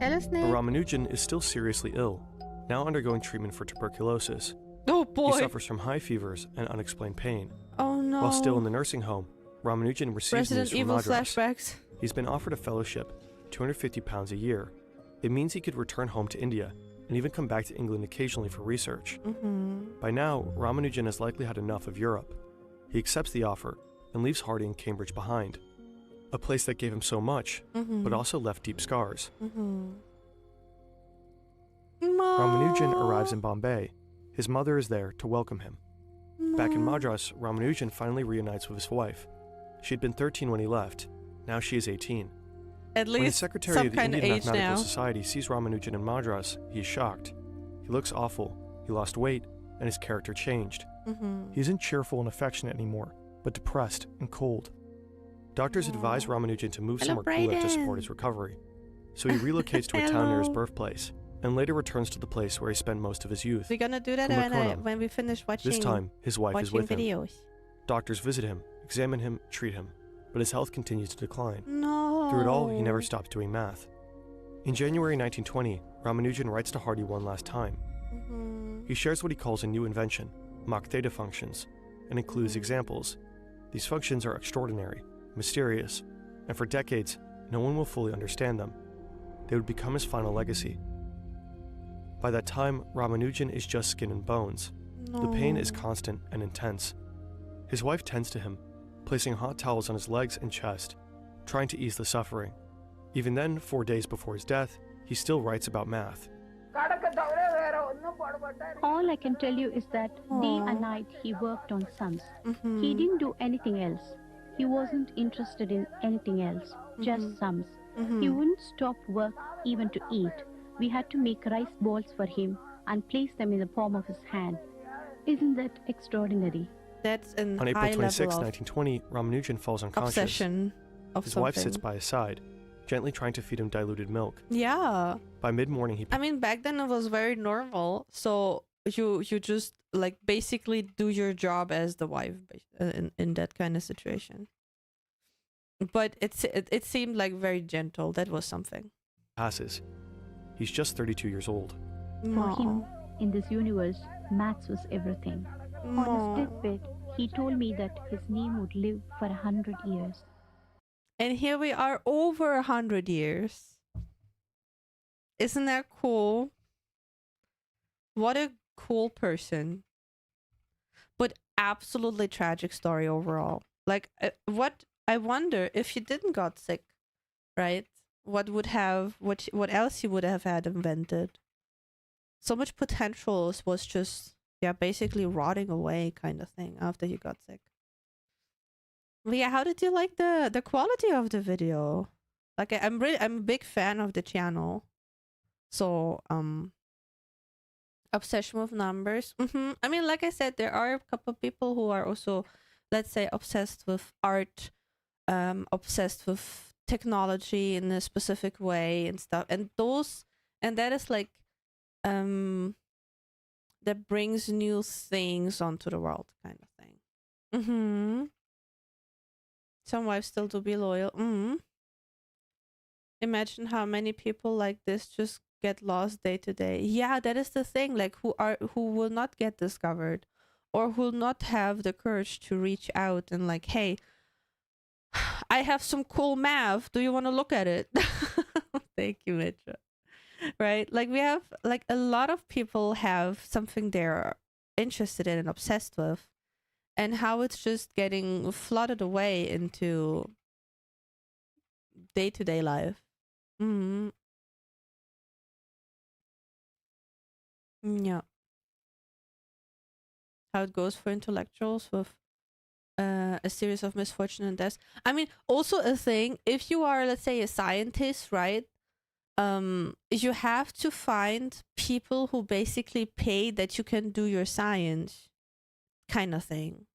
But Ramanujan is still seriously ill, now undergoing treatment for tuberculosis. Oh boy! He suffers from high fevers and unexplained pain. Oh no! While still in the nursing home, Ramanujan receives news from Evil Madras. flashbacks. He's been offered a fellowship, £250 a year. It means he could return home to India and even come back to England occasionally for research. By now, Ramanujan has likely had enough of Europe. He accepts the offer and leaves Hardy in Cambridge behind, a place that gave him so much, but also left deep scars. Ramanujan arrives in Bombay. His mother is there to welcome him. Back in Madras, Ramanujan finally reunites with his wife. She'd been 13 when he left. Now she is 18. At When the least secretary some of the kind Indian of age Mathematical now. Society sees Ramanujan in Madras, he's shocked. He looks awful, he lost weight, and his character changed. He isn't cheerful and affectionate anymore, but depressed and cold. Doctors advise Ramanujan to move somewhere cooler to support his recovery. So he relocates to a town near his birthplace, and later returns to the place where he spent most of his youth. We're gonna do that Kumbhakonam. when we finish watching. This time, his wife is with videos. him. Doctors visit him, examine him, treat him, but his health continues to decline. No. Through it all, he never stops doing math. In January 1920, Ramanujan writes to Hardy one last time. He shares what he calls a new invention, Mach theta functions, and includes examples. These functions are extraordinary, mysterious, and for decades, no one will fully understand them. They would become his final legacy. By that time, Ramanujan is just skin and bones. The pain is constant and intense. His wife tends to him, placing hot towels on his legs and chest, trying to ease the suffering. Even then, 4 days before his death, he still writes about math. All I can tell you is that day and night he worked on sums. He didn't do anything else. He wasn't interested in anything else, just sums. He wouldn't stop work even to eat. We had to make rice balls for him and place them in the palm of his hand. Isn't that extraordinary? That's an On April high 26, level of 1920, Ramanujan falls unconscious. obsession of His something. wife sits by his side, gently trying to feed him diluted milk. Yeah. By mid-morning, he I mean, back then it was very normal. So you just like basically do your job as the wife in that kind of situation. But it seemed like very gentle. That was something. passes. He's just 32 years old. For him, in this universe, maths was everything. On his deathbed, he told me that his name would live for 100 years. And here we are over 100 years. Isn't that cool? What a cool person. But absolutely tragic story overall. Like, what I wonder if he didn't got sick, right? What else he would have had invented? So much potential was just, yeah, basically rotting away kind of thing after he got sick. But yeah, how did you like the quality of the video? Like, I'm a big fan of the channel. So obsession with numbers. I mean, like I said, there are a couple people who are also, let's say, obsessed with art, obsessed with technology in a specific way and stuff. And that is like that brings new things onto the world kind of thing. Some wives still to be loyal. Imagine how many people like this just get lost day to day. Yeah, that is the thing. Like, who will not get discovered, or who will not have the courage to reach out and like, hey, I have some cool math. Do you want to look at it? Thank you, Mitra. Right? Like, we have like a lot of people have something they're interested in and obsessed with, and how it's just getting flooded away into day-to-day life. Yeah. How it goes for intellectuals with a series of misfortune and deaths. I mean, also a thing, if you are, let's say, a scientist, right? You have to find people who basically pay that you can do your science kind of thing.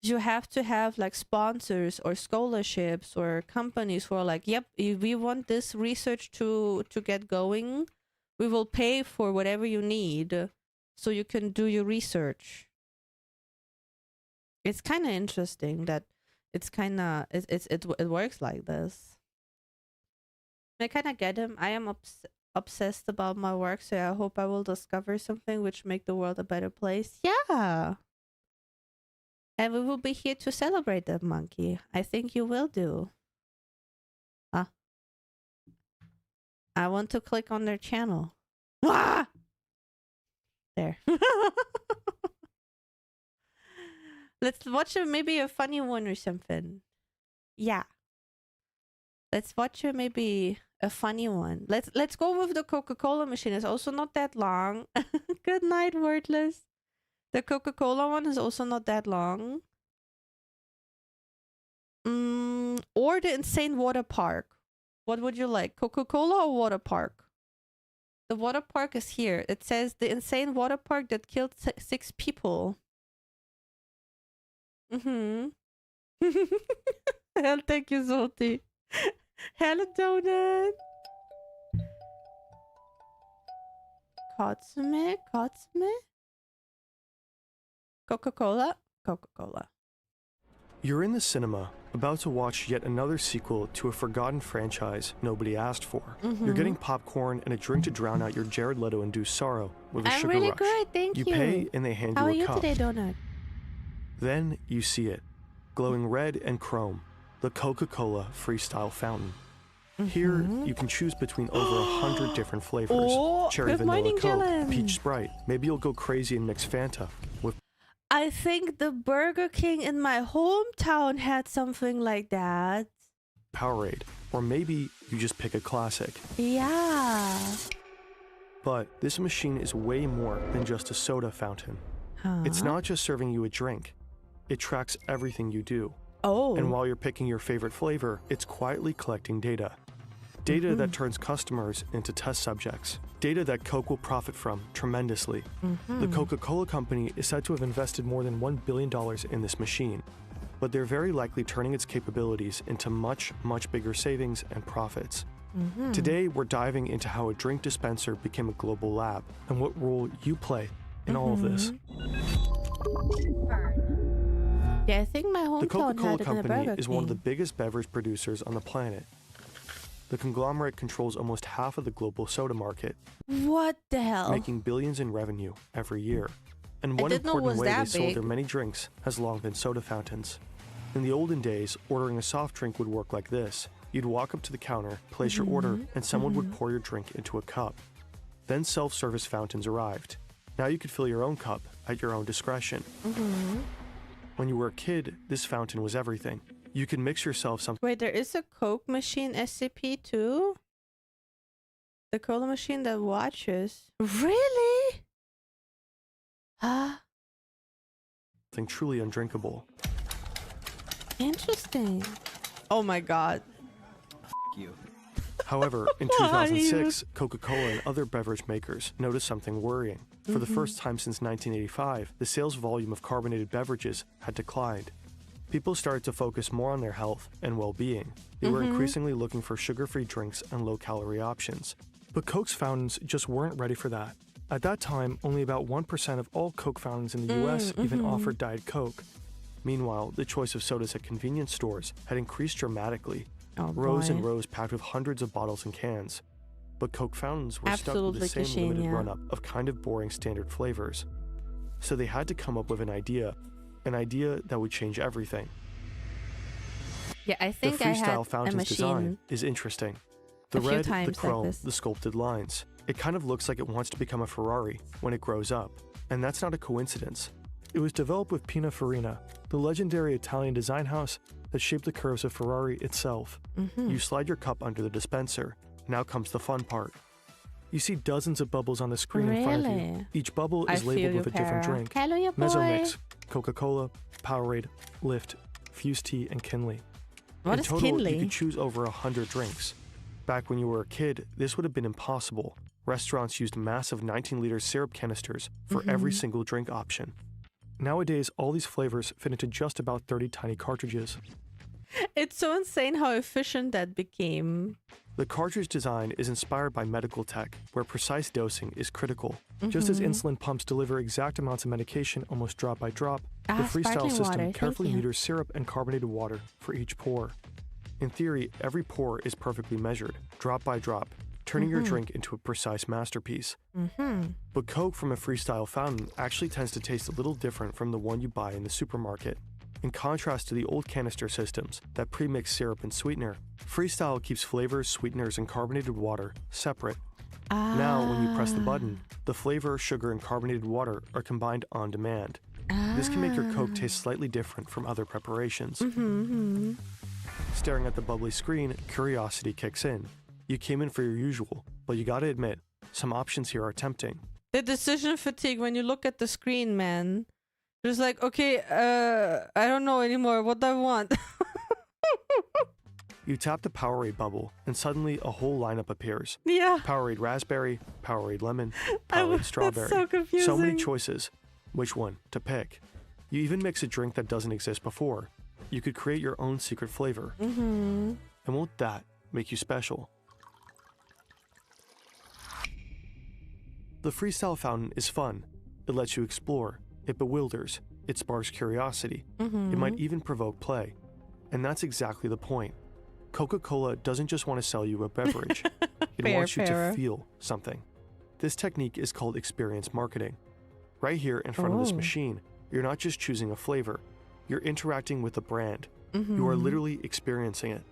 You have to have like sponsors or scholarships or companies who are like, yep, if we want this research to get going, we will pay for whatever you need so you can do your research. It's kind of interesting that it works like this. I kind of get him. I am obsessed about my work, so I hope I will discover something which make the world a better place. Yeah. And we will be here to celebrate that, monkey. I think you will do. I want to click on their channel. Ah! There. Let's watch maybe a funny one or something. Yeah. Let's watch maybe a funny one. Let's go with the Coca-Cola machine. It's also not that long. Good night, wordless. The Coca-Cola one is also not that long. Or the insane water park. What would you like? Coca-Cola or water park? The water park is here. It says the insane water park that killed 6 people. Hell, thank you, Zolti. Hello, donut. Katsume? Coca-Cola? Coca-Cola. You're in the cinema, about to watch yet another sequel to a forgotten franchise nobody asked for. You're getting popcorn and a drink to drown out your Jared Leto-induced sorrow with a I'm sugar really rush. good, thank you. You pay and they hand How you are a you cup. today, donut? Then you see it, glowing red and chrome, the Coca-Cola Freestyle Fountain. Here, you can choose between over 100 different flavors. Oh, Cherry good Vanilla morning, Coke, Jalen. Peach Sprite. Maybe you'll go crazy and mix Fanta with I think the Burger King in my hometown had something like that. Powerade. Or maybe you just pick a classic. Yeah. But this machine is way more than just a soda fountain. It's not just serving you a drink. It tracks everything you do. Oh. And while you're picking your favorite flavor, it's quietly collecting data. Data that turns customers into test subjects. Data that Coke will profit from tremendously. The Coca-Cola company is said to have invested more than $1 billion in this machine, but they're very likely turning its capabilities into much, much bigger savings and profits. Today, we're diving into how a drink dispenser became a global lab and what role you play in all of this. Yeah, I think my hometown The Coca-Cola had it in a company Burger is one of the King. biggest beverage producers on the planet. The conglomerate controls almost half of the global soda market, What the hell? making billions in revenue every year. And I one didn't know it important was way they that sold big. their many drinks has long been soda fountains. In the olden days, ordering a soft drink would work like this. You'd walk up to the counter, place your order, and someone would pour your drink into a cup. Then self-service fountains arrived. Now you could fill your own cup at your own discretion. When you were a kid, this fountain was everything. You could mix yourself something. Wait, there is a Coke machine SCP too? The cola machine that watches. Really? Huh? Truly undrinkable. Interesting. Oh my god. You. However, in Why 2006, Coca-Cola and other beverage makers noticed something worrying. For the first time since 1985, the sales volume of carbonated beverages had declined. People started to focus more on their health and well-being. They were increasingly looking for sugar-free drinks and low-calorie options. But Coke's fountains just weren't ready for that. At that time, only about 1% of all Coke fountains in the US even offered Diet Coke. Meanwhile, the choice of sodas at convenience stores had increased dramatically. Rows and rows packed with hundreds of bottles and cans. But Coke fountains were stuck with the Absolutely same cliche, limited yeah. run-up of kind of boring standard flavors. So they had to come up with an idea that would change everything. Yeah, I The think I had freestyle a fountain's design machine. is interesting. The a few red, the times like chrome, this. the sculpted lines. It kind of looks like it wants to become a Ferrari when it grows up. And that's not a coincidence. It was developed with Pininfarina, the legendary Italian design house that shaped the curves of Ferrari itself. You slide your cup under the dispenser. Now comes the fun part. You see dozens of bubbles on the screen in front of you. Really? Each bubble I is feel labeled you, with a different Para. drink. Hello, your boy. Mezzomix, Coca-Cola, Powerade, Lift, Fuse Tea, and Kinley. What In is total, Kinley? you could choose over 100 drinks. Back when you were a kid, this would have been impossible. Restaurants used massive 19-liter syrup canisters for every single drink option. Nowadays, all these flavors fit into just about 30 tiny cartridges. It's so insane how efficient that became. The cartridge design is inspired by medical tech, where precise dosing is critical. Just as insulin pumps deliver exact amounts of medication almost drop by drop, the Freestyle sparkling system water, thank carefully you. meters syrup and carbonated water for each pour. In theory, every pour is perfectly measured, drop by drop, turning your drink into a precise masterpiece. But Coke from a Freestyle fountain actually tends to taste a little different from the one you buy in the supermarket. In contrast to the old canister systems that pre-mix syrup and sweetener, Freestyle keeps flavors, sweeteners, and carbonated water separate. Now, when you press the button, the flavor, sugar, and carbonated water are combined on demand. This can make your Coke taste slightly different from other preparations. Staring at the bubbly screen, curiosity kicks in. You came in for your usual, but you gotta admit, some options here are tempting. The decision fatigue when you look at the screen, man. Just like, okay, I don't know anymore what I want. You tap the Powerade bubble, and suddenly a whole lineup appears. Yeah. Powerade Raspberry, Powerade Lemon, I Powerade that's Strawberry. so confusing. So many choices. Which one to pick? You even mix a drink that doesn't exist before. You could create your own secret flavor. And won't that make you special? The Freestyle fountain is fun. It lets you explore. It bewilders. It sparks curiosity. It might even provoke play. And that's exactly the point. Coca-Cola doesn't just want to sell you a beverage. It wants you to feel something. This technique is called experience marketing. Right here in front of this machine, you're not just choosing a flavor. You're interacting with the brand. You are literally experiencing it.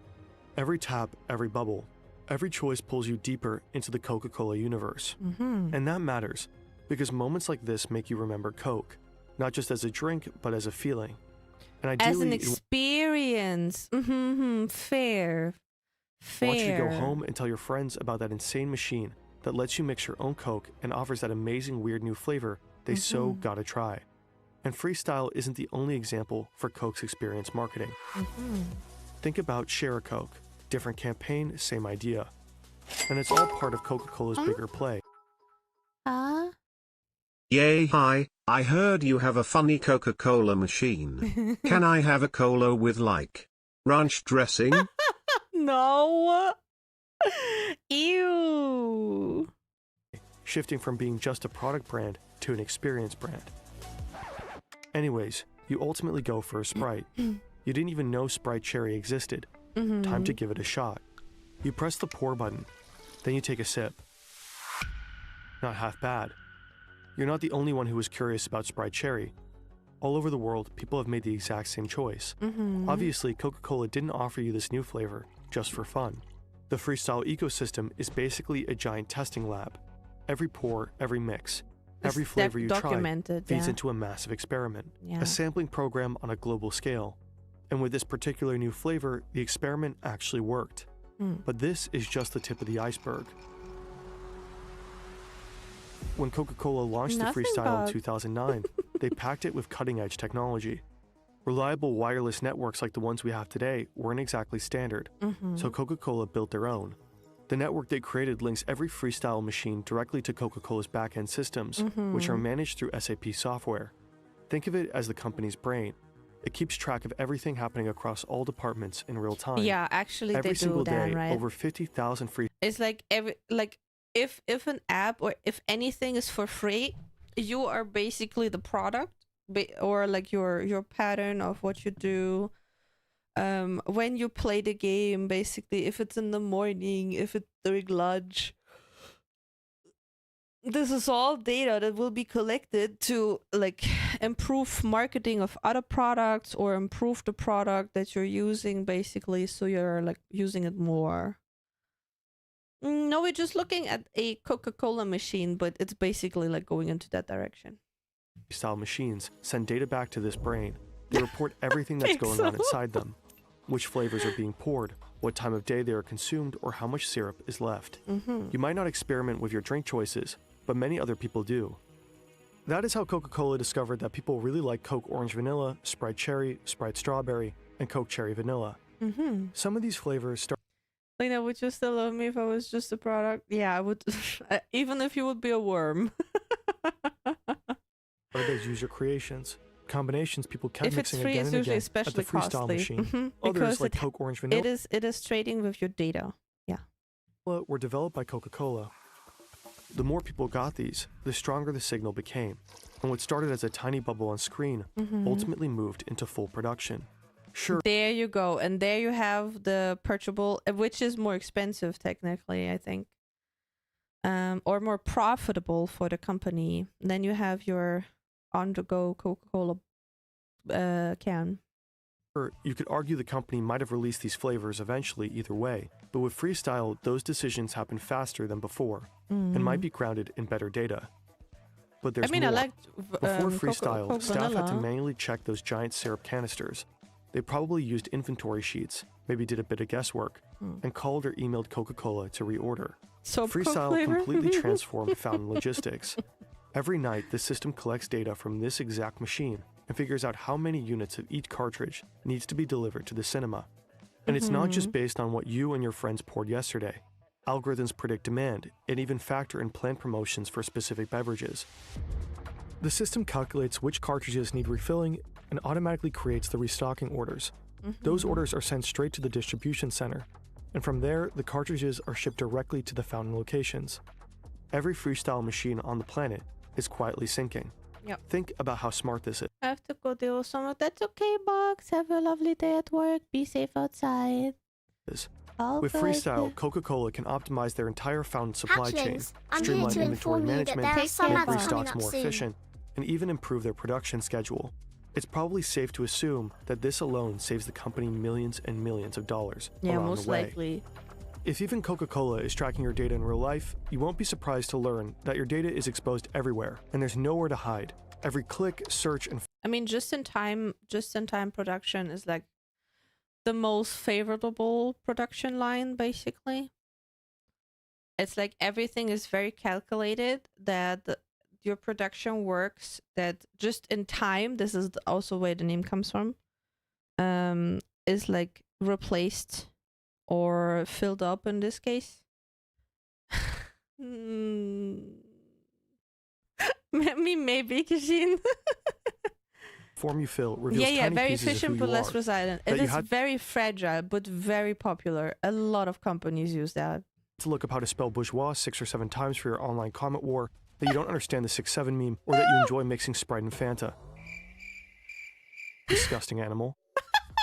Every tap, every bubble, every choice pulls you deeper into the Coca-Cola universe. And that matters, because moments like this make you remember Coke, not just as a drink, but as a feeling. And ideally, As an experience. Fair. I want you to go home and tell your friends about that insane machine that lets you mix your own Coke and offers that amazing weird new flavor they so gotta try. And Freestyle isn't the only example for Coke's experience marketing. Think about Share a Coke. Different campaign, same idea. And it's all part of Coca-Cola's bigger play. Yay, hi, I heard you have a funny Coca-Cola machine. Can I have a cola with like ranch dressing? No. Ew. Shifting from being just a product brand to an experience brand. Anyways, you ultimately go for a Sprite. You didn't even know Sprite Cherry existed. Time to give it a shot. You press the pour button, then you take a sip. Not half bad. You're not the only one who was curious about Sprite Cherry. All over the world, people have made the exact same choice. Obviously, Coca-Cola didn't offer you this new flavor just for fun. The Freestyle ecosystem is basically a giant testing lab. Every pour, every mix, every flavor you try feeds into a massive experiment, a sampling program on a global scale. And with this particular new flavor, the experiment actually worked. But this is just the tip of the iceberg. When Coca-Cola launched the Freestyle in 2009, they packed it with cutting-edge technology. Reliable wireless networks like the ones we have today weren't exactly standard, so Coca-Cola built their own. The network they created links every Freestyle machine directly to Coca-Cola's back-end systems, which are managed through SAP software. Think of it as the company's brain. It keeps track of everything happening across all departments in real time. Yeah, actually, every they single do day, that, right? over 50,000 free. It's like if an app or if anything is for free, you are basically the product, or like your pattern of what you do. When you play the game, basically, if it's in the morning, if it's during lunch, this is all data that will be collected to like improve marketing of other products or improve the product that you're using, basically, so you're like using it more. No, we're just looking at a Coca-Cola machine, but it's basically like going into that direction. Style machines send data back to this brain. They report everything that's going on inside them. Which flavors are being poured, what time of day they are consumed, or how much syrup is left. You might not experiment with your drink choices, but many other people do. That is how Coca-Cola discovered that people really like Coke Orange Vanilla, Sprite Cherry, Sprite Strawberry, and Coke Cherry Vanilla. Some of these flavors start... Lena, would you still love me if I was just a product? Yeah, I would. Even if you would be a worm. as user creations. Combinations people kept if mixing it's free, again it's and usually again at the especially Freestyle costly. machine. Others like Coke Orange Vanilla It is trading with your data. Yeah. were developed by Coca-Cola. The more people got these, the stronger the signal became, and what started as a tiny bubble on screen ultimately moved into full production. Sure. There you go, and there you have the purchasable, which is more expensive technically, I think, or more profitable for the company. Then you have your on-the-go Coca-Cola can. You could argue the company might have released these flavors eventually either way, but with Freestyle, those decisions happen faster than before and might be grounded in better data. But there's more. I liked Before Freestyle, Coke staff had to Vanilla. manually check those giant syrup canisters. They probably used inventory sheets, maybe did a bit of guesswork, and called or emailed Coca-Cola to reorder. Soap Coke Freestyle flavor? completely transformed fountain logistics. Every night, the system collects data from this exact machine and figures out how many units of each cartridge needs to be delivered to the cinema. And it's not just based on what you and your friends poured yesterday. Algorithms predict demand and even factor in planned promotions for specific beverages. The system calculates which cartridges need refilling and automatically creates the restocking orders. Those orders are sent straight to the distribution center, and from there, the cartridges are shipped directly to the fountain locations. Every Freestyle machine on the planet is quietly syncing. Yep. Think about how smart this is. I have to go deal with some of that's okay, Box. Have a lovely day at work. Be safe outside. With Freestyle, Coca-Cola can optimize their entire fountain supply chain, Hatchlings, I'm here streamline to inventory inform you that management, there are some make ads coming restocks up more soon. efficient, and even improve their production schedule. It's probably safe to assume that this alone saves the company millions and millions of dollars around most the way. likely. If even Coca-Cola is tracking your data in real life, you won't be surprised to learn that your data is exposed everywhere, and there's nowhere to hide. Every click, search, and I mean, just-in-time production is like the most favorable production line, basically. It's like everything is very calculated, that your production works, that just in time, this is also where the name comes from, is like replaced or filled up in this case. Maybe, Kishin. Form you fill reveals Yeah, tiny very pieces of efficient who but you less are. resilient. that It you is had very fragile but very popular. A lot of companies use that. to look up how to spell bourgeois 6 or 7 times for your online comment war, that you don't understand the 6-7 meme, or that you enjoy mixing Sprite and Fanta. Disgusting animal.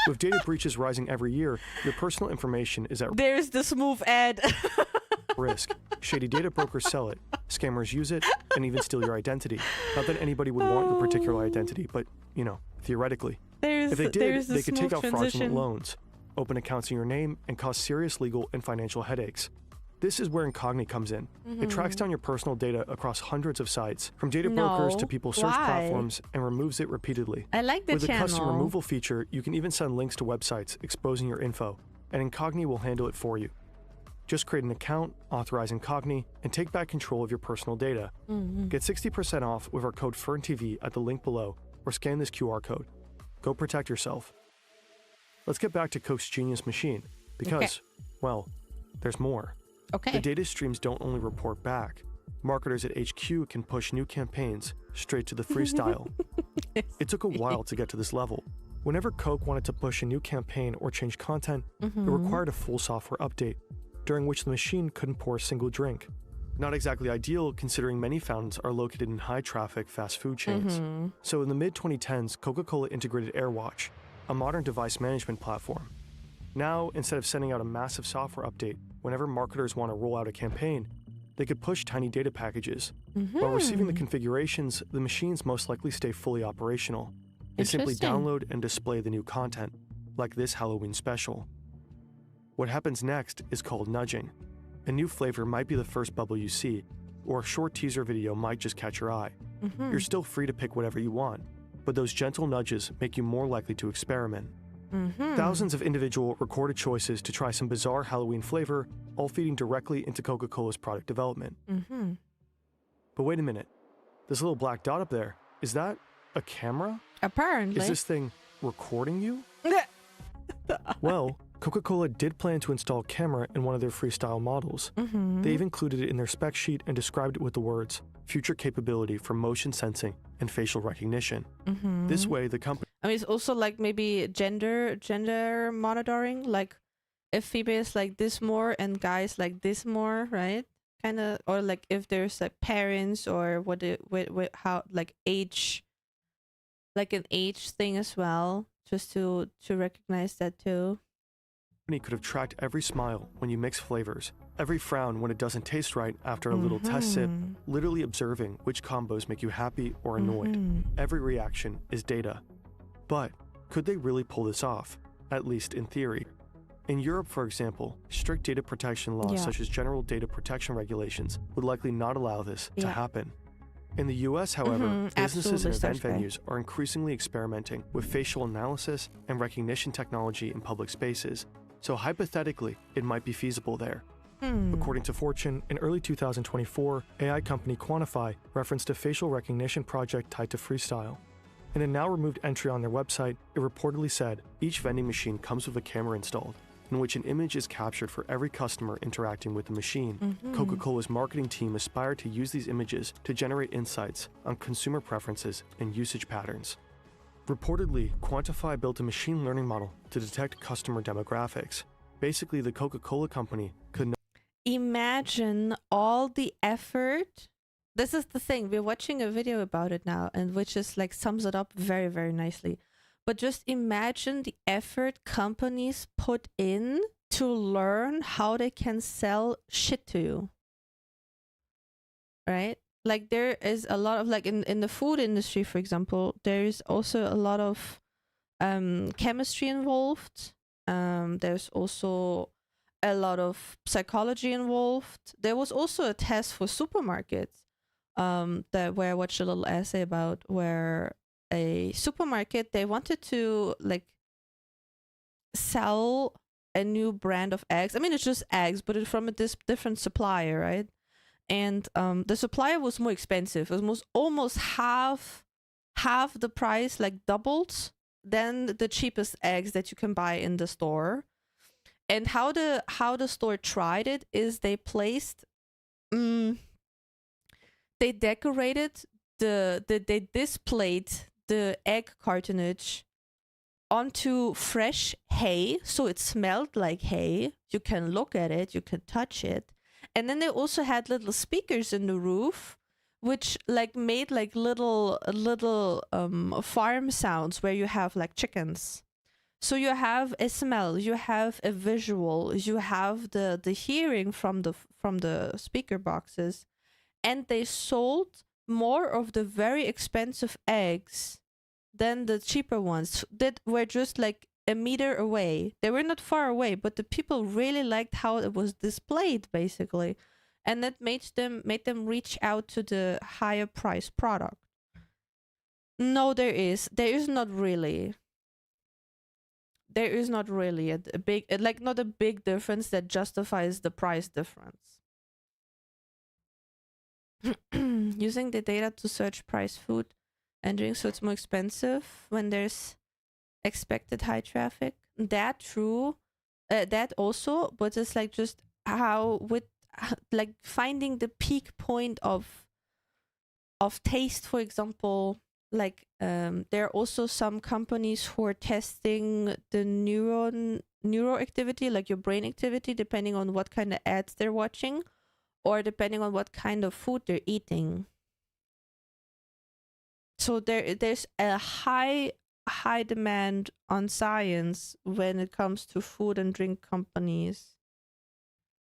With data breaches rising every year, your personal information is at There's the smooth ad. risk. Shady data brokers sell it, scammers use it, and even steal your identity. Not that anybody would want your particular identity, but, you know, theoretically. If they did, they could take out fraudulent loans, open accounts in your name, and cause serious legal and financial headaches. This is where Incogni comes in. It tracks down your personal data across hundreds of sites, from data brokers to people's search platforms, and removes it repeatedly. I like the With channel. a custom removal feature, you can even send links to websites exposing your info, and Incogni will handle it for you. Just create an account, authorize Incogni, and take back control of your personal data. Get 60% off with our code FERNTV at the link below, or scan this QR code. Go protect yourself. Let's get back to Coke's genius machine, because, well, there's more. The data streams don't only report back. Marketers at HQ can push new campaigns straight to the freestyle. It took a while to get to this level. Whenever Coke wanted to push a new campaign or change content, it required a full software update, during which the machine couldn't pour a single drink. Not exactly ideal, considering many fountains are located in high-traffic fast food chains. So in the mid-2010s, Coca-Cola integrated AirWatch, a modern device management platform. Now, instead of sending out a massive software update whenever marketers want to roll out a campaign, they could push tiny data packages. While receiving the configurations, the machines most likely stay fully operational. They simply download and display the new content, like this Halloween special. What happens next is called nudging. A new flavor might be the first bubble you see, or a short teaser video might just catch your eye. You're still free to pick whatever you want, but those gentle nudges make you more likely to experiment. Thousands of individual recorded choices to try some bizarre Halloween flavor, all feeding directly into Coca-Cola's product development. But wait a minute. This little black dot up there, is that a camera? Apparently. Is this thing recording you? Well, Coca-Cola did plan to install a camera in one of their freestyle models. They've included it in their spec sheet and described it with the words, future capability for motion sensing and facial recognition. This way, the company... I mean, it's also like maybe gender monitoring, like if females like this more and guys like this more, right? Kind of, or like if there's like parents or how like age, like an age thing as well, just to recognize that too. Company could have tracked every smile when you mix flavors, every frown when it doesn't taste right after a little test sip, literally observing which combos make you happy or annoyed. Every reaction is data. But could they really pull this off? At least in theory. In Europe, for example, strict data protection laws such as general data protection regulations would likely not allow this to happen. In the US, however, businesses and event venues are increasingly experimenting with facial analysis and recognition technology in public spaces, so hypothetically, it might be feasible there. According to Fortune, in early 2024, AI company Quantify referenced a facial recognition project tied to freestyle. In a now-removed entry on their website, it reportedly said, each vending machine comes with a camera installed, in which an image is captured for every customer interacting with the machine. Coca-Cola's marketing team aspired to use these images to generate insights on consumer preferences and usage patterns. Reportedly, Quantify built a machine learning model to detect customer demographics. Basically, the Coca-Cola company could imagine all the effort. This is the thing, we're watching a video about it now, and which is like sums it up very, very nicely. But just imagine the effort companies put in to learn how they can sell shit to you. Right? Like there is a lot of like in the food industry, for example, there is also a lot of chemistry involved. There's also a lot of psychology involved. There was also a test for supermarkets where I watched a little essay about, where a supermarket, they wanted to like sell a new brand of eggs. I mean, it's just eggs, but it's from a different supplier, right? And the supplier was more expensive. It was almost half the price, like doubled, than the cheapest eggs that you can buy in the store. And how the store tried it is they placed, they decorated they displayed the egg cartonnage onto fresh hay, so it smelled like hay. You can look at it, you can touch it. And then they also had little speakers in the roof, which like made like little farm sounds where you have like chickens. So you have a smell, you have a visual, you have the hearing from the speaker boxes, and they sold more of the very expensive eggs than the cheaper ones that were just like a meter away. They were not far away, but the people really liked how it was displayed, basically, and that made them reach out to the higher price product. No, there is not really. There is not really a big, like, not a big difference that justifies the price difference. Using the data to search price food and drinks, so it's more expensive when there's expected high traffic. That true, that also, but it's like just how with like finding the peak point of taste, for example. Like there are also some companies who are testing the neuro activity, like your brain activity, depending on what kind of ads they're watching, or depending on what kind of food they're eating. So there's a high demand on science when it comes to food and drink companies.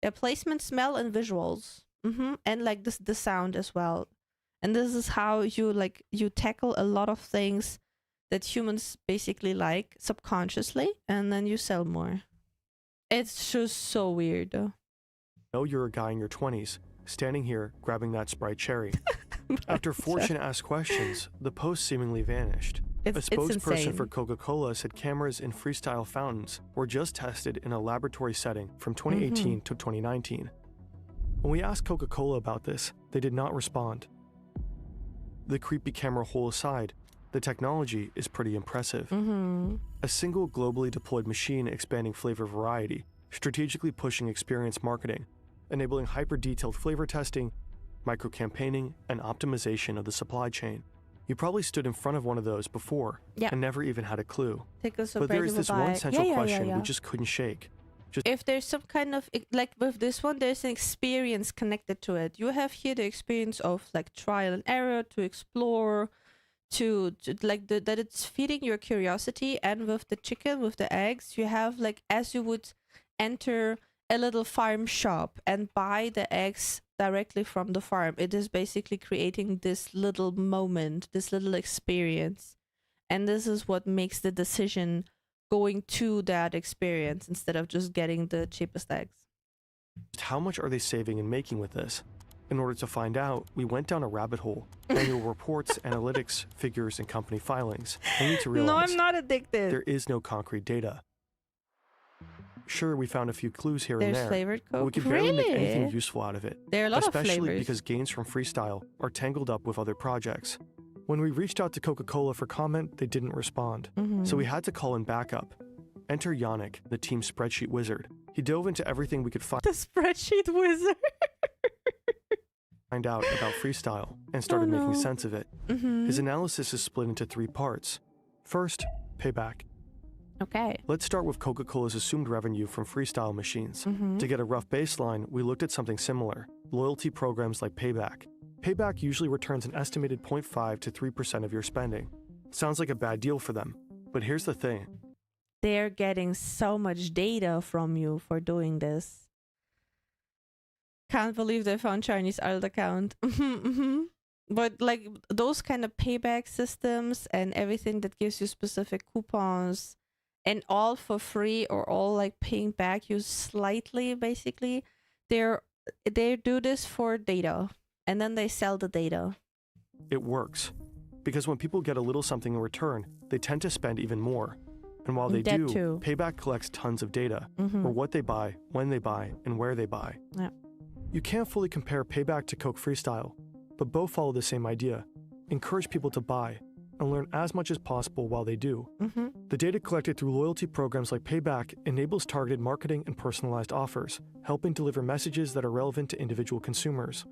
Yeah, placement, smell, and visuals, and like the sound as well. And this is how you tackle a lot of things that humans basically like subconsciously, and then you sell more. It's just so weird though. Know you're a guy in your 20s, standing here grabbing that Sprite cherry. After Fortune asked questions, the post seemingly vanished. A spokesperson for Coca-Cola said cameras in freestyle fountains were just tested in a laboratory setting from 2018 to 2019. When we asked Coca-Cola about this, they did not respond. The creepy camera hole aside, the technology is pretty impressive. A single globally deployed machine expanding flavor variety, strategically pushing experience marketing, enabling hyper-detailed flavor testing, micro-campaigning, and optimization of the supply chain. You probably stood in front of one of those before and never even had a clue. But there is this one central question we just couldn't shake. If there's some kind of, like with this one, there's an experience connected to it. You have here the experience of like trial and error, to explore, to like that it's feeding your curiosity. And with the chicken, with the eggs, you have like, as you would enter a little farm shop and buy the eggs directly from the farm, it is basically creating this little moment, this little experience. And this is what makes the decision going to that experience instead of just getting the cheapest eggs. How much are they saving and making with this? In order to find out, we went down a rabbit hole. Annual reports, analytics, figures, and company filings. I need to realize no, I'm not addicted. There is no concrete data. Sure, we found a few clues here There's and there, flavored Coke. but we could barely make anything useful out of it. There are a lot of especially flavors. Because gains from freestyle are tangled up with other projects. When we reached out to Coca-Cola for comment, they didn't respond. So we had to call in backup. Enter Yannick, the team spreadsheet wizard. He dove into everything we could find. The spreadsheet wizard. Find out about freestyle and started making sense of it. His analysis is split into 3 parts. First, payback. Okay. Let's start with Coca-Cola's assumed revenue from freestyle machines. To get a rough baseline, we looked at something similar, loyalty programs like Payback. Payback usually returns an estimated 0.5 to 3% of your spending. Sounds like a bad deal for them, but here's the thing. They're getting so much data from you for doing this. Can't believe they found Chinese alt account. But like those kind of payback systems and everything that gives you specific coupons and all for free or all like paying back you slightly, basically, they do this for data and then they sell the data. It works. Because when people get a little something in return, they tend to spend even more. And while they That do, too. Payback collects tons of data Mhm. for what they buy, when they buy, and where they buy. Yeah. You can't fully compare Payback to Coke Freestyle, but both follow the same idea. Encourage people to buy and learn as much as possible while they do. Mhm. The data collected through loyalty programs like Payback enables targeted marketing and personalized offers, helping deliver messages that are relevant to individual consumers.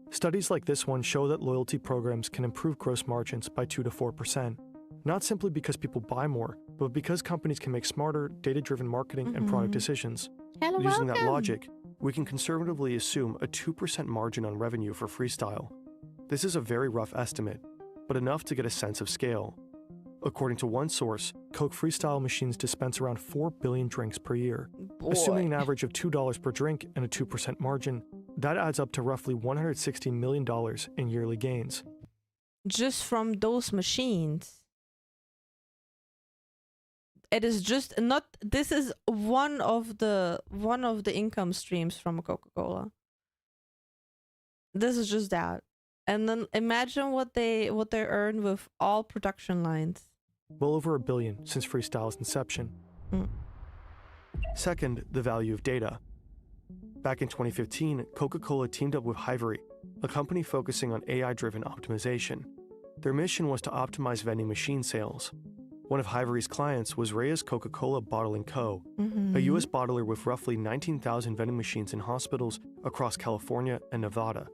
Studies like this one show that loyalty programs can improve gross margins by 2 to 4%, not simply because people buy more, but because companies can make smarter, data-driven marketing and product decisions. Hello, Using that welcome. logic, we can conservatively assume a 2% margin on revenue for Freestyle. This is a very rough estimate, but enough to get a sense of scale. According to one source, Coke Freestyle machines dispense around 4 billion drinks per year. Assuming an average of $2 per drink and a 2% margin, that adds up to roughly $160 million in yearly gains. Just from those machines. It is just not. This is one of the income streams from Coca-Cola. This is just that, and then imagine what they earn with all production lines. Well over $1 billion since Freestyle's inception. Second, the value of data. Back in 2015, Coca-Cola teamed up with Hivery, a company focusing on AI-driven optimization. Their mission was to optimize vending machine sales. One of Hivery's clients was Reyes Coca-Cola Bottling Co., a U.S. bottler with roughly 19,000 vending machines in hospitals across California and Nevada.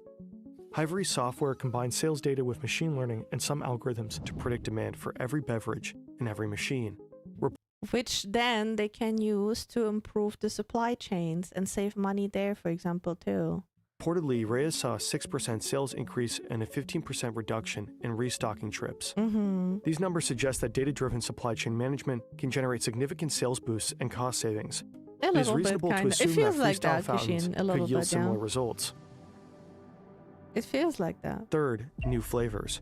Hivery's software combines sales data with machine learning and some algorithms to predict demand for every beverage in every machine. Which then they can use to improve the supply chains and save money there, for example, too. Reportedly, Reyes saw a 6% sales increase and a 15% reduction in restocking trips. These numbers suggest that data-driven supply chain management can generate significant sales boosts and cost savings. It is reasonable to assume that Freestyle fountains could yield similar results. It feels like that. Third, new flavors.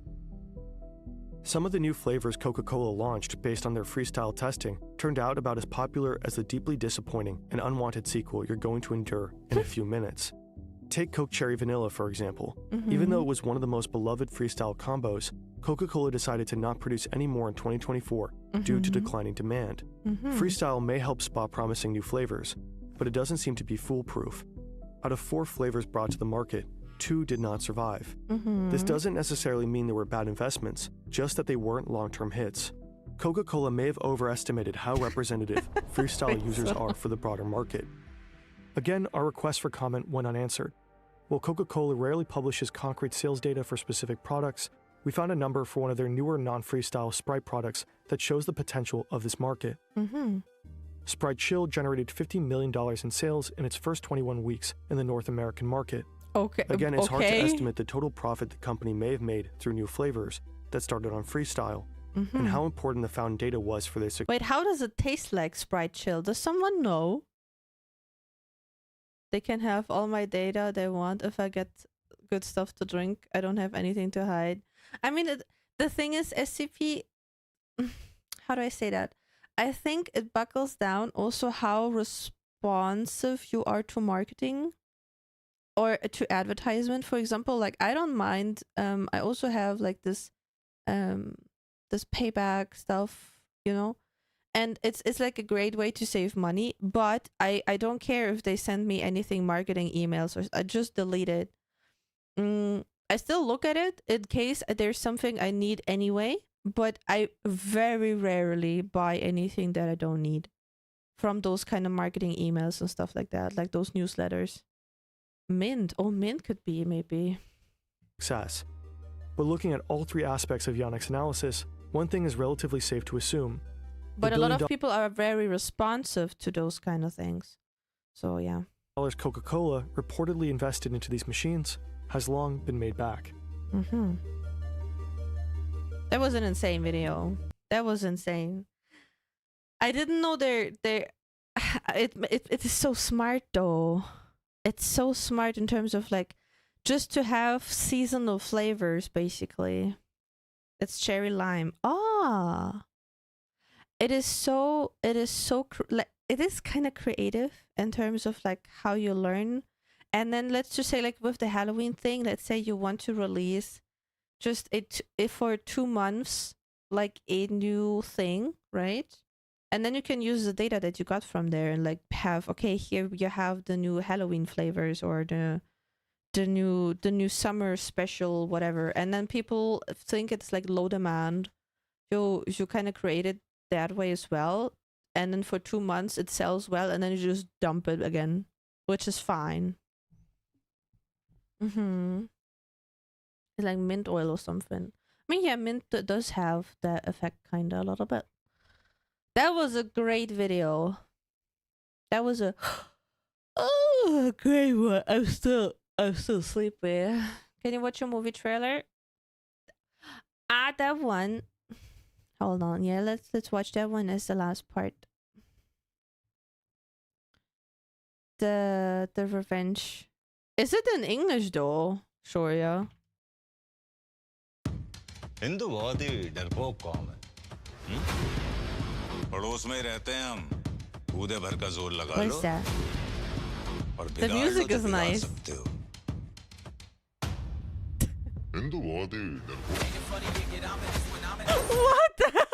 Some of the new flavors Coca-Cola launched based on their Freestyle testing turned out about as popular as the deeply disappointing and unwanted sequel you're going to endure in a few minutes. Take Coke Cherry Vanilla, for example. Even though it was one of the most beloved Freestyle combos, Coca-Cola decided to not produce any more in 2024 due to declining demand. Freestyle may help spot promising new flavors, but it doesn't seem to be foolproof. Out of 4 flavors brought to the market, 2 did not survive. This doesn't necessarily mean they were bad investments, just that they weren't long-term hits. Coca-Cola may have overestimated how representative Freestyle users are for the broader market. Again, our request for comment went unanswered. While Coca-Cola rarely publishes concrete sales data for specific products, we found a number for one of their newer non-Freestyle Sprite products that shows the potential of this market. Sprite Chill generated $50 million in sales in its first 21 weeks in the North American market. Again, it's hard to estimate the total profit the company may have made through new flavors that started on Freestyle, and how important the found data was for their success. Wait, how does it taste like, Sprite Chill? Does someone know? They can have all my data they want if I get good stuff to drink. I don't have anything to hide. I mean, the thing is, SCP, how do I say that? I think it buckles down also how responsive you are to marketing or to advertisement. For example, like I don't mind. I also have like this payback stuff, you know, and it's like a great way to save money. But I don't care if they send me anything marketing emails, or I just delete it. I still look at it in case there's something I need anyway, but I very rarely buy anything that I don't need from those kind of marketing emails and stuff like that, like those newsletters. Mint. Oh, Mint could be maybe. Success. But looking at all 3 aspects of Yannick's analysis, one thing is relatively safe to assume. But a lot of people are very responsive to those kind of things. So yeah. Coca-Cola reportedly invested into these machines has long been made back. That was an insane video. That was insane. I didn't know it is so smart though. It's so smart in terms of like just to have seasonal flavors basically. It's cherry lime. It is kind of creative in terms of like how you learn. And then let's just say like with the Halloween thing, let's say you want to release just it for 2 months, like a new thing, right? And then you can use the data that you got from there and like have, okay, here you have the new Halloween flavors or the new summer special, whatever. And then people think it's like low demand. You kind of create it that way as well. And then for 2 months it sells well, and then you just dump it again, which is fine. It's like mint oil or something. I mean, yeah, mint does have that effect kind of a little bit. That was a great video. That was a great one. I'm still sleepy. Can you watch a movie trailer? That one. Hold on. Yeah, let's watch that one as the last part. The revenge. Is it in English though? Sure, yeah. हिंदूवादी डरपोक कौम है पड़ोस में रहते हैं हम कूदे भर का जोर लगा लो और the music is nice. हिंदूवादी What the hell?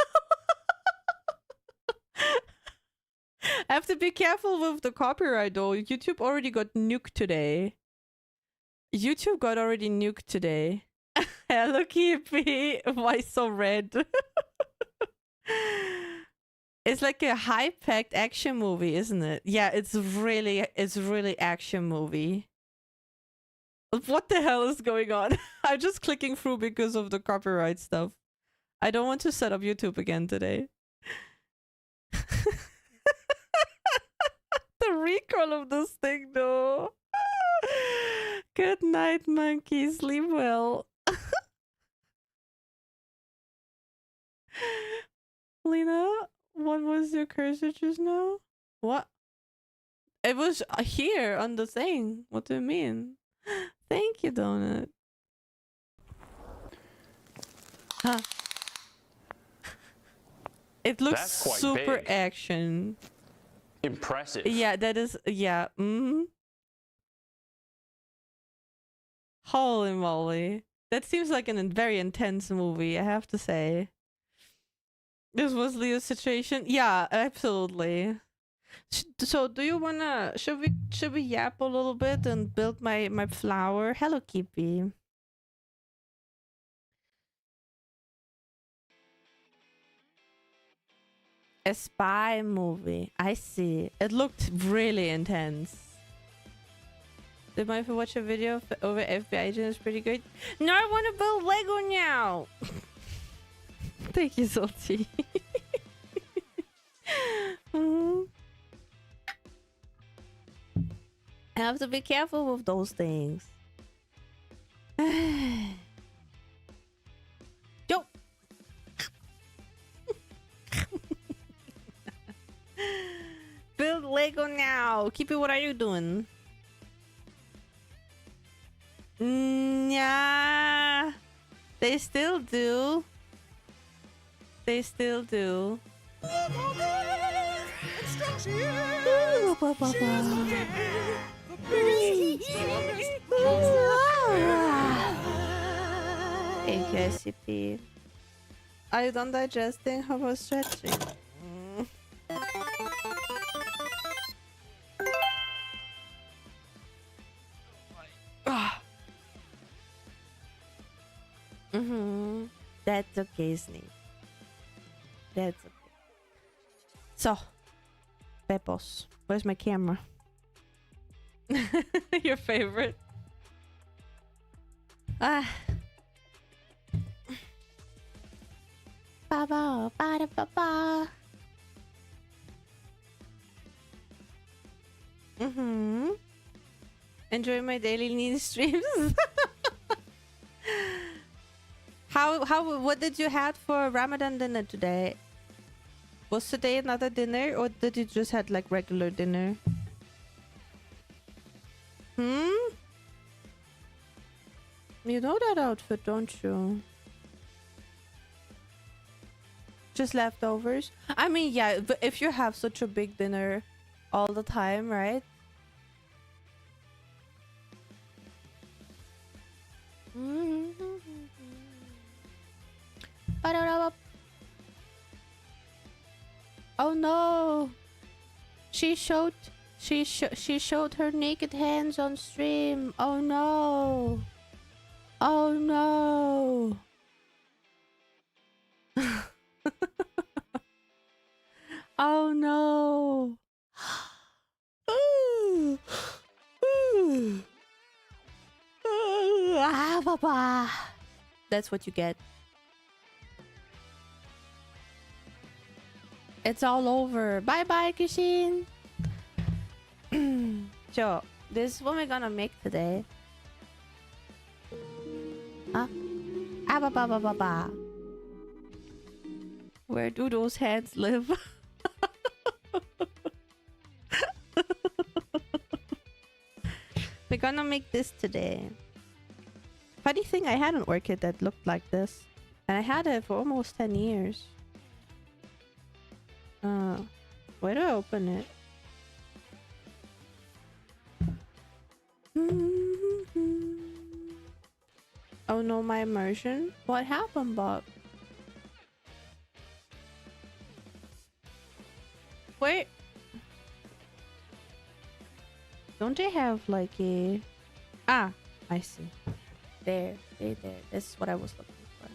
I have to be careful with the copyright though. YouTube already got nuked today. YouTube got already nuked today. Hello Kitty, why so red? It's like a high-packed action movie, isn't it? Yeah, it's really action movie. What the hell is going on? I'm just clicking through because of the copyright stuff. I don't want to set up YouTube again today. The recoil of this thing though. Good night, monkey. Sleep well. Lena, what was your cursor just now? What? It was here on the thing. What do you mean? Thank you, Donut. Huh. It looks super big. action. Impressive. Yeah, that is, yeah. Holy moly. That seems like a very intense movie, I have to say. This was Leo's situation. Yeah, absolutely. So do you wanna, should we yap a little bit and build my flower? Hello, Kippy. A spy movie. I see. It looked really intense. Did my watch a video over FBI agent is pretty good? No, I want to build Lego now. Thank you, Salty. I have to be careful with those things. Yo. Build Lego now. Keepy, what are you doing? Yeah. They still do. They still do. Thank you, SCP. Are you done digesting? How about stretching? That's okay, Snake. That's okay. So, Pepos, where's my camera? Your favorite? Ba ba ba da ba ba. Enjoy my daily news streams. What did you have for Ramadan dinner today? Was today another dinner, or did you just had like regular dinner? You know that outfit, don't you? Just leftovers? I mean, yeah, but if you have such a big dinner all the time, right? Oh no! She showed her naked hands on stream. Oh no! Oh no! Oh no! Ooh. Ooh. Ah, papa. That's what you get. It's all over. Bye bye, Kishin. So, this is what we're gonna make today. Huh? Ah, ba ba ba ba ba. Where do those hands live? We're gonna make this today. Funny thing, I had an orchid that looked like this. And I had it for almost 10 years. Where do I open it? Oh no, my immersion? What happened, Bob? Wait. Don't they have like a... Ah, I see. There. This is what I was looking for.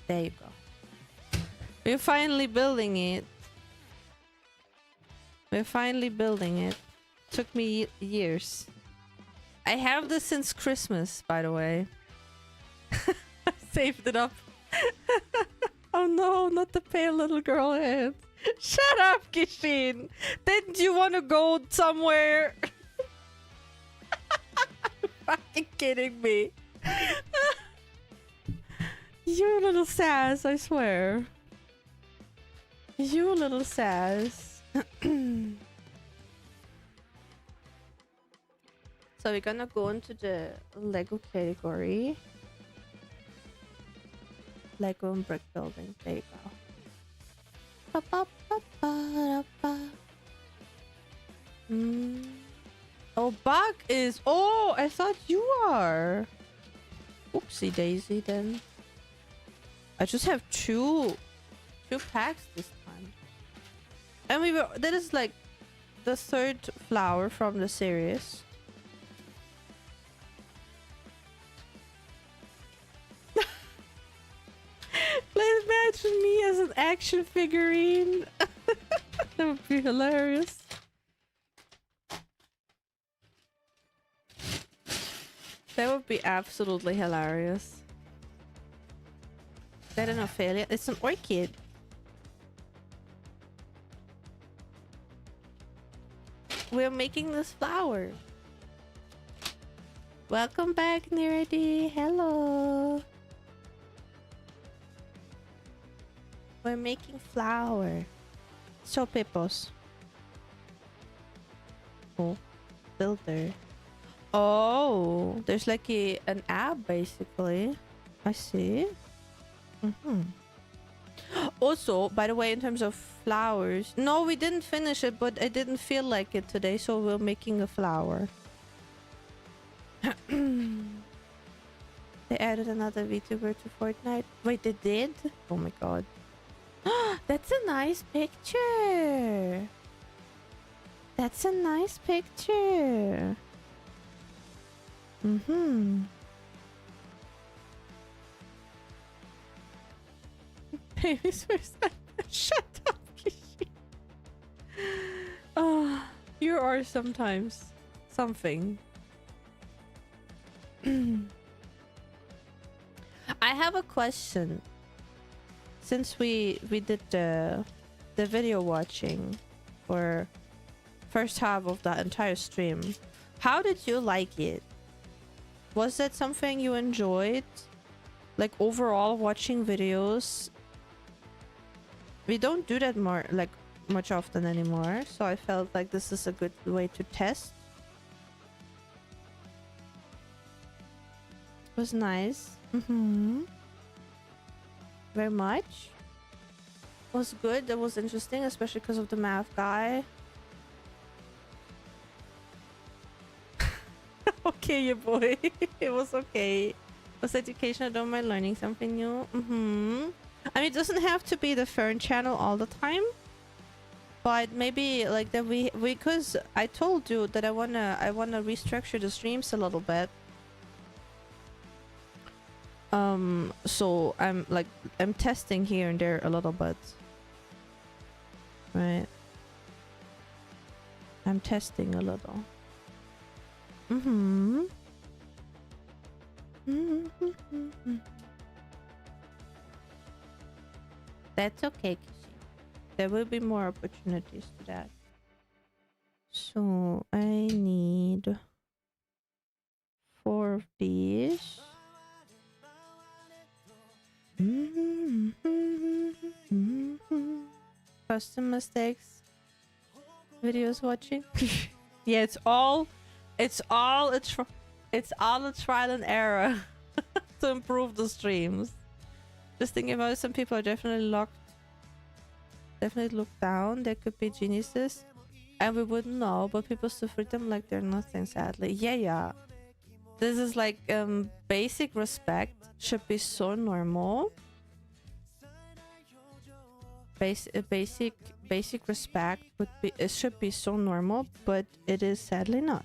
There you go. We're finally building it. We're finally building it. Took me years. I have this since Christmas, by the way. I saved it up. Oh no, not the pale little girl head. Shut up, Kishin! Didn't you want to go somewhere? Fucking kidding me. You little sass, I swear. You little sass. So we're gonna go into the Lego category. Lego and brick building. There you go. Oh, Buck is... Oh, I thought you are. Oopsie daisy then. I just have two packs this time. And that is like the third flower from the series. Let's imagine me as an action figurine. That would be hilarious. That would be absolutely hilarious. Is that an affiliate? It's an orchid. We're making this flower. Welcome back, Niradi. Hello. We're making flower. So pepos. Oh, builder. Oh, there's like an app basically. I see. Also, by the way, in terms of flowers, no, we didn't finish it, but I didn't feel like it today, so we're making a flower. They added another VTuber to Fortnite. Wait, they did? Oh my god. That's a nice picture. That's a nice picture. Baby's first time. Shut up, Kishi. Oh, you are sometimes something. I have a question. Since we did the video watching for first half of the entire stream, how did you like it? Was that something you enjoyed? Like overall watching videos? We don't do that much often anymore, so I felt like this is a good way to test. It was nice. Very much. It was good. It was interesting, especially because of the math guy. Okay, you boy. It was okay. Was education? I don't mind learning something new. I mean, it doesn't have to be the Fern channel all the time, but maybe like that we because I told you that I wanna restructure the streams a little bit. So I'm testing here and there a little bit. Right. I'm testing a little. That's okay, Kishi. There will be more opportunities to that. So I need 4 of these. Custom mistakes. Videos watching. Yeah, it's all a trial and error to improve the streams. Just thinking about it, some people are definitely looked down. There could be geniuses and we wouldn't know, but people still treat them like they're nothing, sadly. Yeah. This is like basic respect should be so normal. Basic respect should be so normal, but it is sadly not.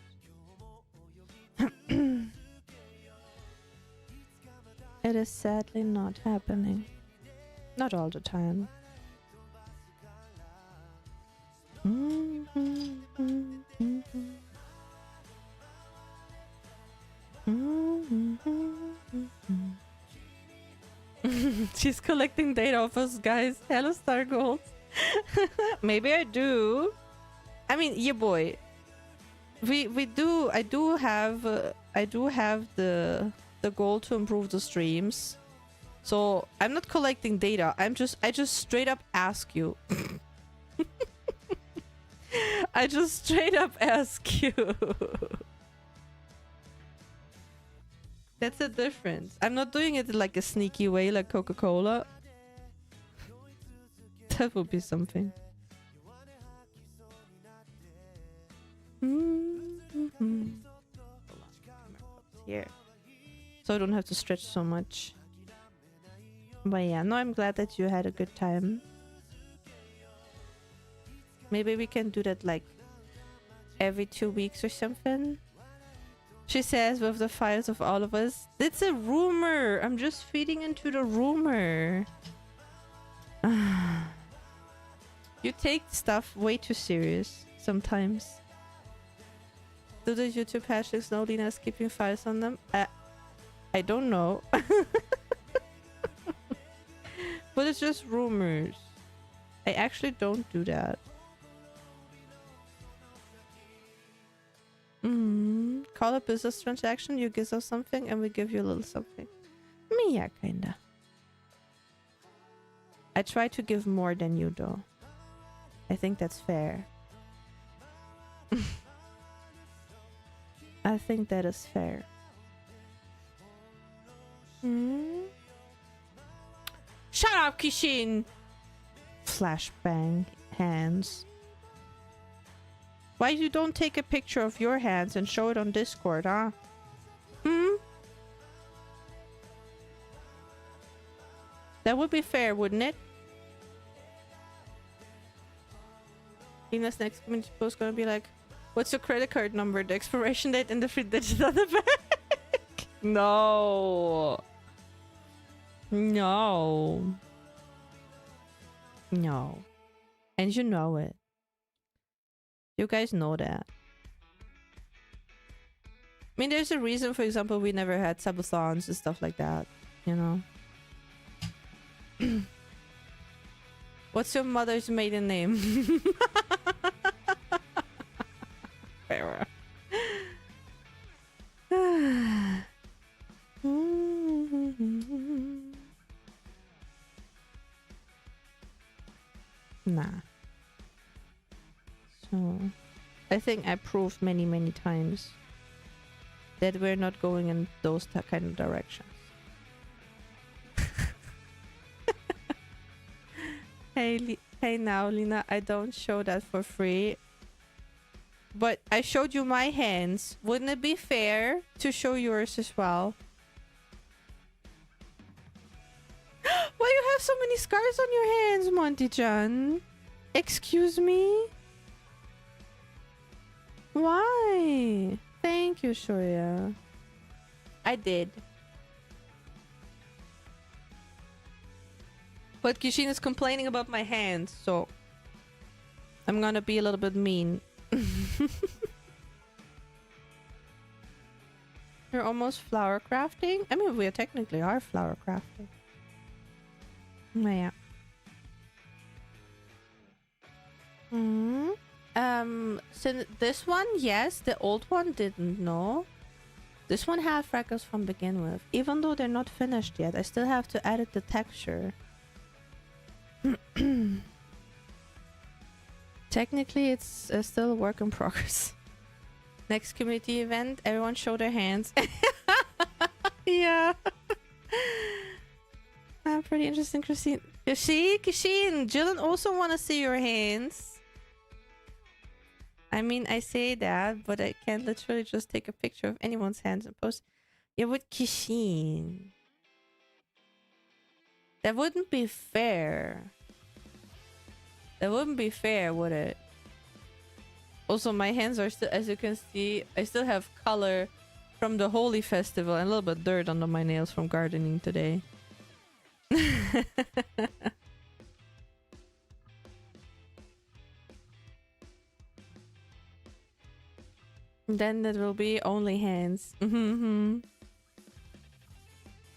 It is sadly not happening. Not all the time. She's collecting data of us, guys. Hello, Star Gold. Maybe I do. I mean, yeah, boy. We do. I do have the goal to improve the streams. So I'm not collecting data. I just straight up ask you. I just straight up ask you. That's the difference. I'm not doing it like a sneaky way like Coca-Cola. That would be something. Here. So I don't have to stretch so much. But yeah, no, I'm glad that you had a good time. Maybe we can do that like every 2 weeks or something. She says with the files of all of us. It's a rumor. I'm just feeding into the rumor. You take stuff way too serious sometimes. Do the YouTube hashtags know Lina's keeping files on them? I don't know. But it's just rumors. I actually don't do that. Call a business transaction, you give us something and we give you a little something. Me, yeah, kinda. I try to give more than you though. I think that's fair. I think that is fair. Shut up, Kishin! Flashbang hands. Why you don't take a picture of your hands and show it on Discord, huh? That would be fair, wouldn't it? Ina's next community post gonna be like, what's your credit card number, the expiration date, and the 3 digits on the back? No. No. No. And you know it. You guys know that. I mean, there's a reason, for example, we never had subathons and stuff like that, you know? What's your mother's maiden name? Fair. Nah. So, I think I proved many, many times that we're not going in those kind of directions. Hey now, Lina, I don't show that for free. But I showed you my hands. Wouldn't it be fair to show yours as well? have so many scars on your hands, Monty-chan? Excuse me? Why? Thank you, Shoya. I did. But Kishin is complaining about my hands, so I'm gonna be a little bit mean. You're almost flower crafting? I mean, we technically are flower crafting. Yeah. So this one, yes. The old one didn't know. This one had freckles from begin with. Even though they're not finished yet, I still have to edit the texture. Technically, it's still a work in progress. Next community event, everyone show their hands. Yeah. Pretty interesting, Christine. Kishin, Jillian also want to see your hands. I mean, I say that, but I can't literally just take a picture of anyone's hands and post. Yeah, with Kishin. That wouldn't be fair. That wouldn't be fair, would it? Also, my hands are still, as you can see, I still have color from the Holy Festival and a little bit dirt under my nails from gardening today. Then it will be only hands. I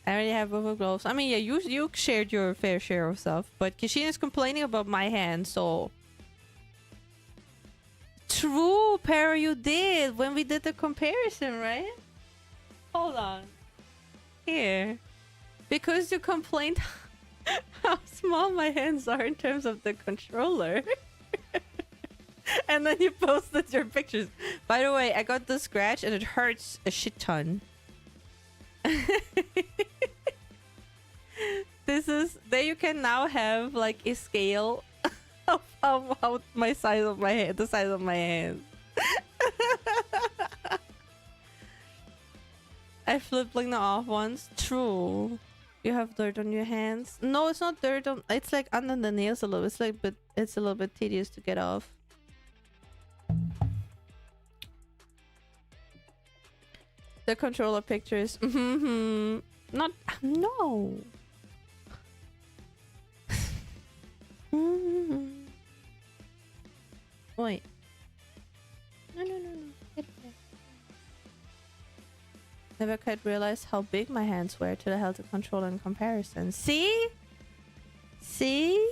already have bubble gloves. I mean, yeah, you shared your fair share of stuff, but Kishin is complaining about my hands, so... True, Para, you did when we did the comparison, right? Hold on. Here. Because you complained how small my hands are in terms of the controller. And then you posted your pictures. By the way, I got the scratch and it hurts a shit ton. This is... There you can now have like a scale of how my size of my hand, the size of my hand. I flipped like the off ones. True. You have dirt on your hands. No, it's not dirt on. It's like under the nails a little. It's like, but it's a little bit tedious to get off. The controller pictures. Not. No. Wait. No. Get back. Never quite realized how big my hands were till I held the controller in comparison. See? See?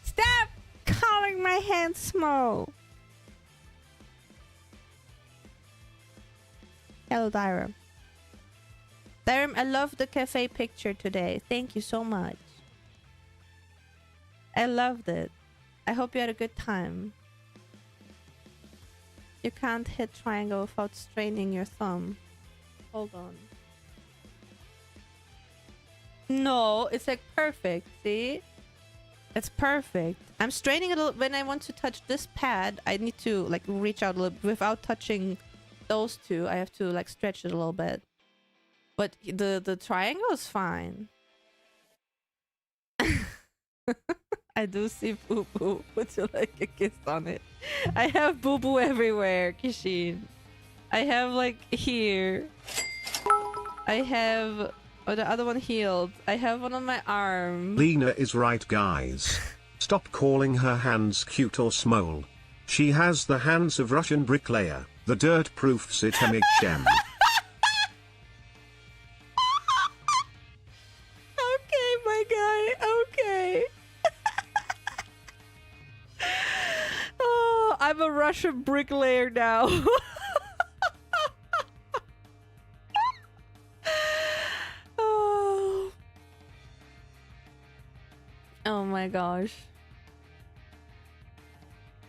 Stop calling my hands small. Hello, Dyram. Dyram, I love the cafe picture today. Thank you so much. I loved it. I hope you had a good time. You can't hit triangle without straining your thumb. Hold on. No, it's like perfect. See? It's perfect. I'm straining it a little. When I want to touch this pad, I need to like reach out a little without touching those two. I have to like stretch it a little bit. But the triangle is fine. I do see boo boo. Would you like a kiss on it? I have boo boo everywhere, Kishin. I have like here. I have the other one healed. I have one on my arm. Lena is right, guys. Stop calling her hands cute or small. She has the hands of Russian bricklayer. The dirt proofs it gem. Okay, my guy. Okay. Oh, I'm a Russian bricklayer now. Oh my gosh.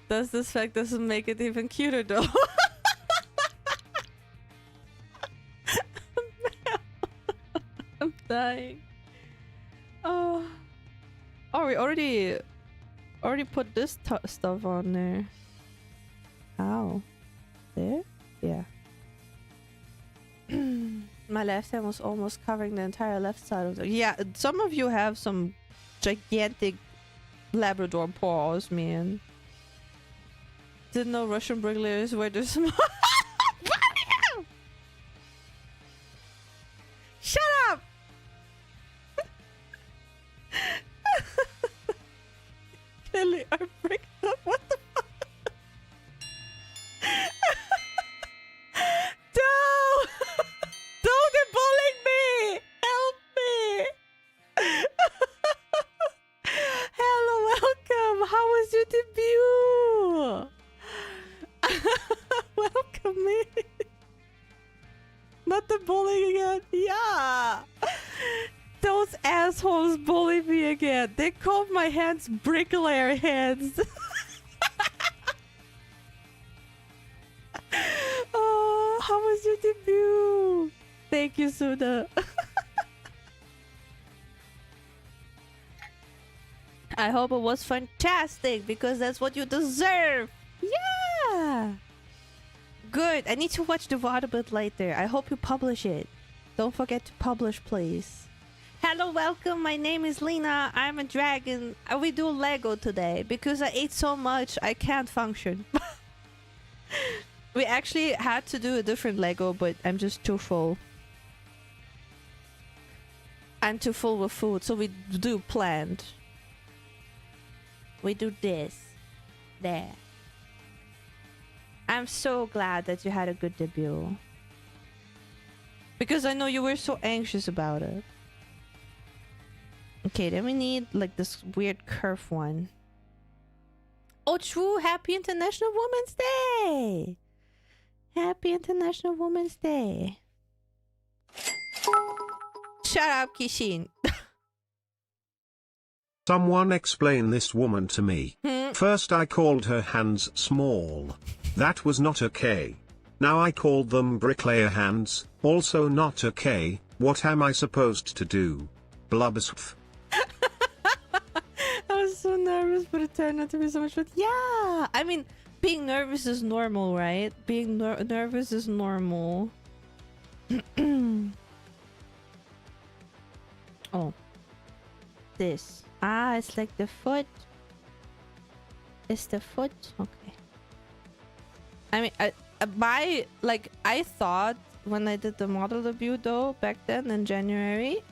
This fact doesn't make it even cuter though. I'm dying. Oh, we already put this stuff on there. How? There? Yeah. My left hand was almost covering the entire left side of the... Yeah, some of you have some gigantic Labrador paws, man. Didn't know Russian bricklayers were this small. Shut up! Kelly, I bricked up. What the fuck? No! Don't, they're bullying me! Help me! Hello, welcome! How was your debut? Welcome me! Not the bullying again. Yeah! Those assholes bully me again. They called my hands bricklayer hands. Oh, how was your debut? Thank you, Suda. I hope it was fantastic because that's what you deserve. Yeah. Good. I need to watch the VOD a bit later. I hope you publish it. Don't forget to publish, please. Hello, welcome. My name is Lena. I'm a dragon. We do Lego today because I ate so much I can't function. We actually had to do a different Lego, but I'm just too full. I'm too full with food, so we do planned. We do this. There. I'm so glad that you had a good debut. Because I know you were so anxious about it. Okay, then we need like this weird curve one. Oh, true! Happy International Women's Day! Happy International Women's Day. Shut up, Kishin. Someone explain this woman to me. First I called her hands small. That was not okay. Now I called them bricklayer hands, also not okay. What am I supposed to do? Blubbers. I was so nervous, but it turned out to be so much fun. Yeah! I mean, being nervous is normal, right? Being nervous is normal. Oh. This. Ah, it's like the foot. It's the foot? Okay. I mean, I thought when I did the model debut though, back then in January,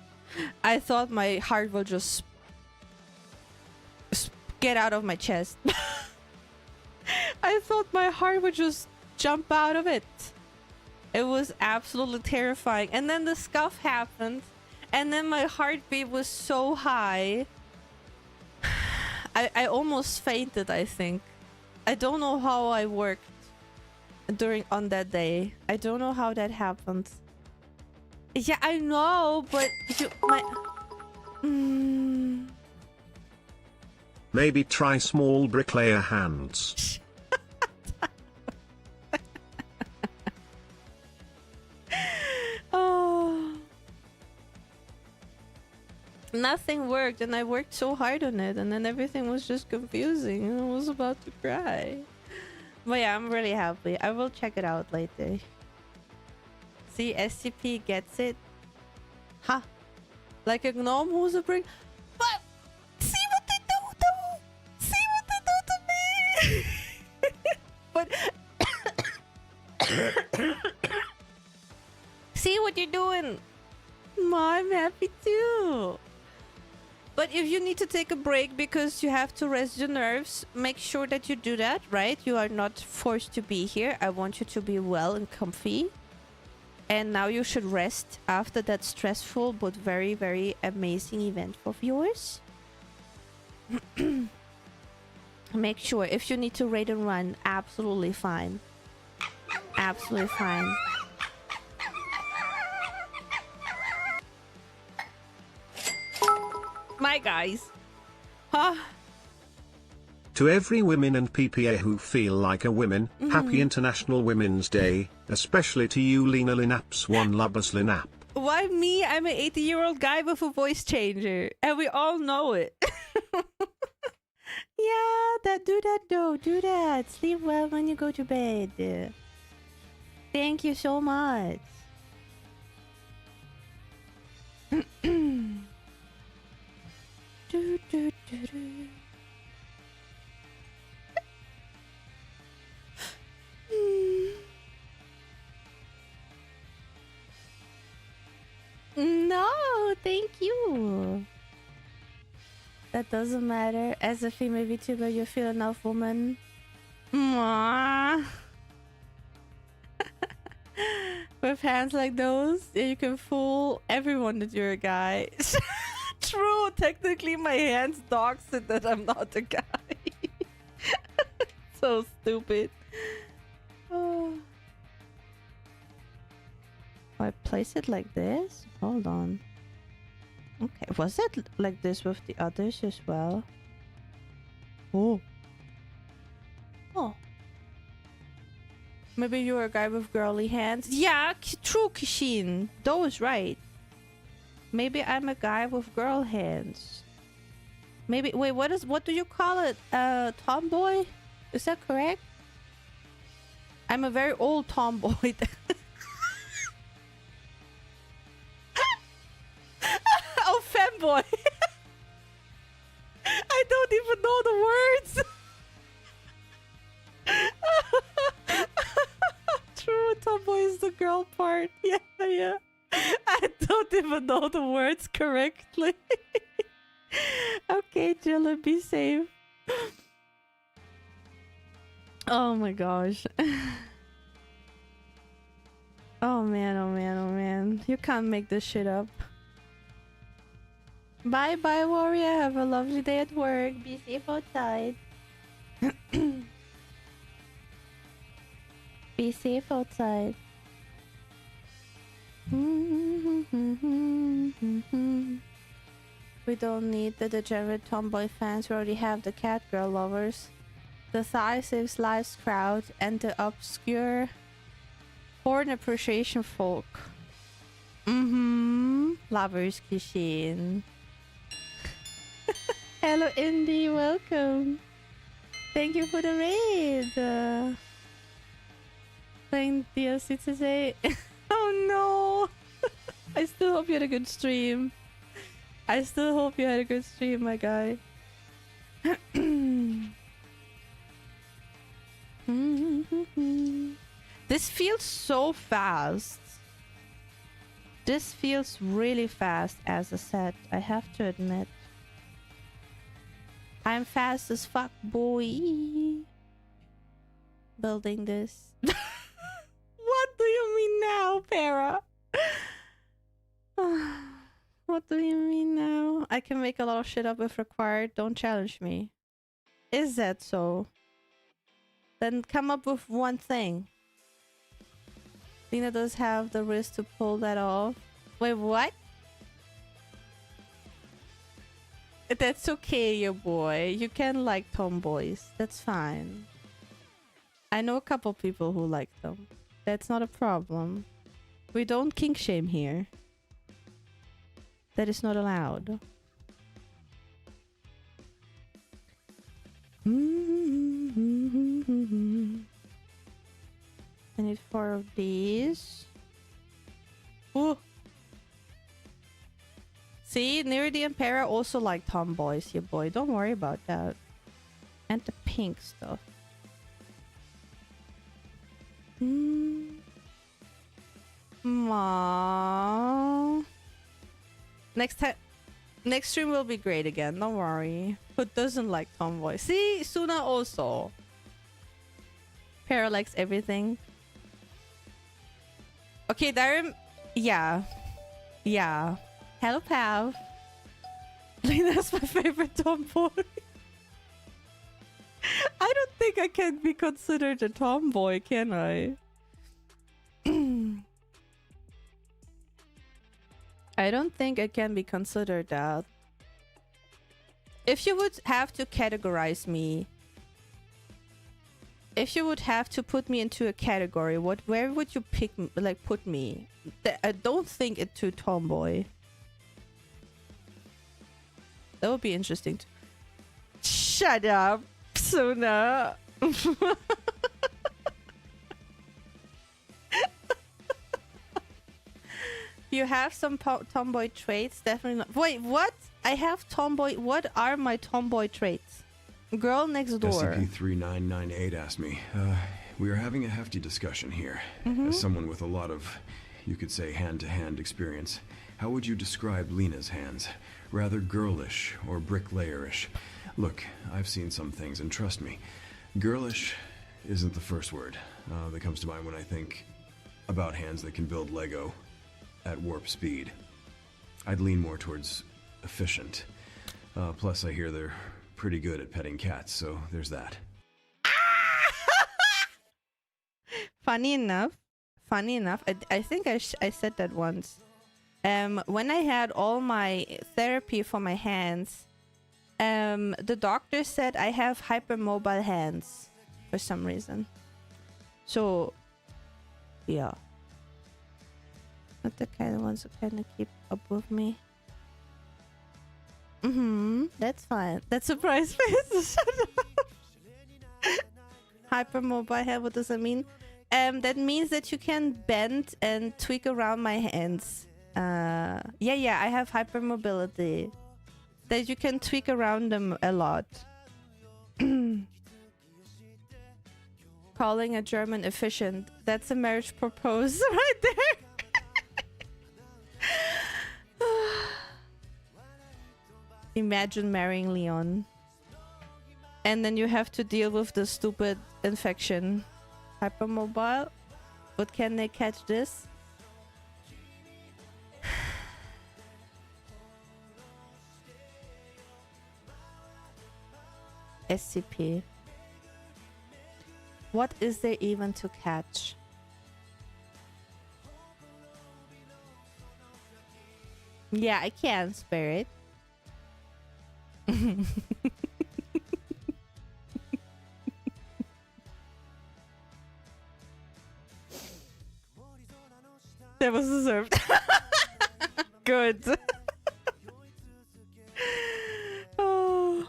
I thought my heart would just get out of my chest. I thought my heart would just jump out of it. It was absolutely terrifying. And then the scuff happened. And then my heartbeat was so high. I almost fainted, I think. I don't know how I worked on that day. I don't know how that happened. Yeah, I know, but Maybe try small bricklayer hands. Oh. Nothing worked, and I worked so hard on it, and then everything was just confusing, and I was about to cry. But yeah, I'm really happy. I will check it out later. See, SCP gets it. Ha! Like a gnome who's a brick. But see what they do, though. See what they do to me. But see what you're doing. I'm happy too. But if you need to take a break because you have to rest your nerves, make sure that you do that, right? You are not forced to be here. I want you to be well and comfy. And now you should rest after that stressful but very, very amazing event of yours. Make sure if you need to raid and run, absolutely fine. Absolutely fine. My guys. Huh? To every women and PPA who feel like a women, Happy International Women's Day, especially to you Lena Linaps one Lubbers Linap. Why me? I'm an 80-year-old guy with a voice changer. And we all know it. Yeah, do that though. Do that. Sleep well when you go to bed. Thank you so much. No, thank you. That doesn't matter. As a female VTuber, you feel enough, woman. Mwah. With hands like those, you can fool everyone that you're a guy. True, technically my hands dogs it that I'm not a guy. So stupid. Oh. I place it like this? Hold on. Okay, was it like this with the others as well? Oh. Oh. Maybe you're a guy with girly hands. Yeah, true, Kishin. Those right. Maybe I'm a guy with girl hands. Maybe wait, what do you call it? Tomboy? Is that correct? I'm a very old tomboy. Oh, femboy. I don't even know the words. True, tomboy is the girl part. Yeah, yeah. I don't even know the words correctly. Okay, Jilla, be safe. Oh my gosh. Oh man, oh man, oh man. You can't make this shit up. Bye bye, warrior. Have a lovely day at work. Be safe outside. Be safe outside. We don't need the degenerate tomboy fans. We already have the cat girl lovers, the thigh saves lives crowd, and the obscure porn appreciation folk. Lovers Kishin. Hello Indy, welcome. Thank you for the raid. Playing DLC today. Oh no. I still hope you had a good stream. I still hope you had a good stream, my guy. This feels so fast. This feels really fast as a set, I have to admit. I'm fast as fuck, boy. Building this. What do you mean now, Para? What do you mean now? I can make a lot of shit up if required. Don't challenge me. Is that so? Then come up with one thing. Lena does have the wrist to pull that off. Wait, what? That's okay, your boy. You can like tomboys. That's fine. I know a couple people who like them. That's not a problem. We don't kink shame here. That is not allowed. I need 4 of these. Ooh. See, Nerdy and Para also like tomboys, your boy. Don't worry about that. And the pink stuff. Aww. Next stream will be great again. Don't worry. Who doesn't like tomboys? See, Suna also. Para likes everything. Okay, Darim. Yeah. Yeah. Hello, Pav. Lena's my favorite tomboy. I don't think I can be considered a tomboy, can I? I don't think I can be considered that. If you would have to categorize me, if you would have to put me into a category, where would you pick, like, put me? I don't think it's too tomboy. That would be interesting. Shut up, Suna. You have some tomboy traits, definitely not. Wait, what? I have tomboy. What are my tomboy traits? Girl next door. SCP-3998 asked me. We are having a hefty discussion here. As someone with a lot of, you could say, hand-to-hand experience, How would you describe Lena's hands? Rather girlish or bricklayerish? Look, I've seen some things, and trust me, girlish isn't the first word that comes to mind when I think about hands that can build Lego at warp speed. I'd lean more towards efficient. Plus, I hear they're pretty good at petting cats, so there's that. Funny enough, I think I said that once. When I had all my therapy for my hands, the doctor said I have hypermobile hands for some reason. So, yeah. Not the kind of ones that kind of keep up with me. That's fine. That's surprise face. Shut up. Hypermobile hand, what does that mean? That means that you can bend and tweak around my hands. Yeah, I have hypermobility. That you can tweak around them a lot. Calling a German efficient. That's a marriage proposal right there. Imagine marrying Leon. And then you have to deal with the stupid infection. Hypermobile? But can they catch this? SCP. What is there even to catch? Yeah, I can spare it. That was deserved. Good. Oh.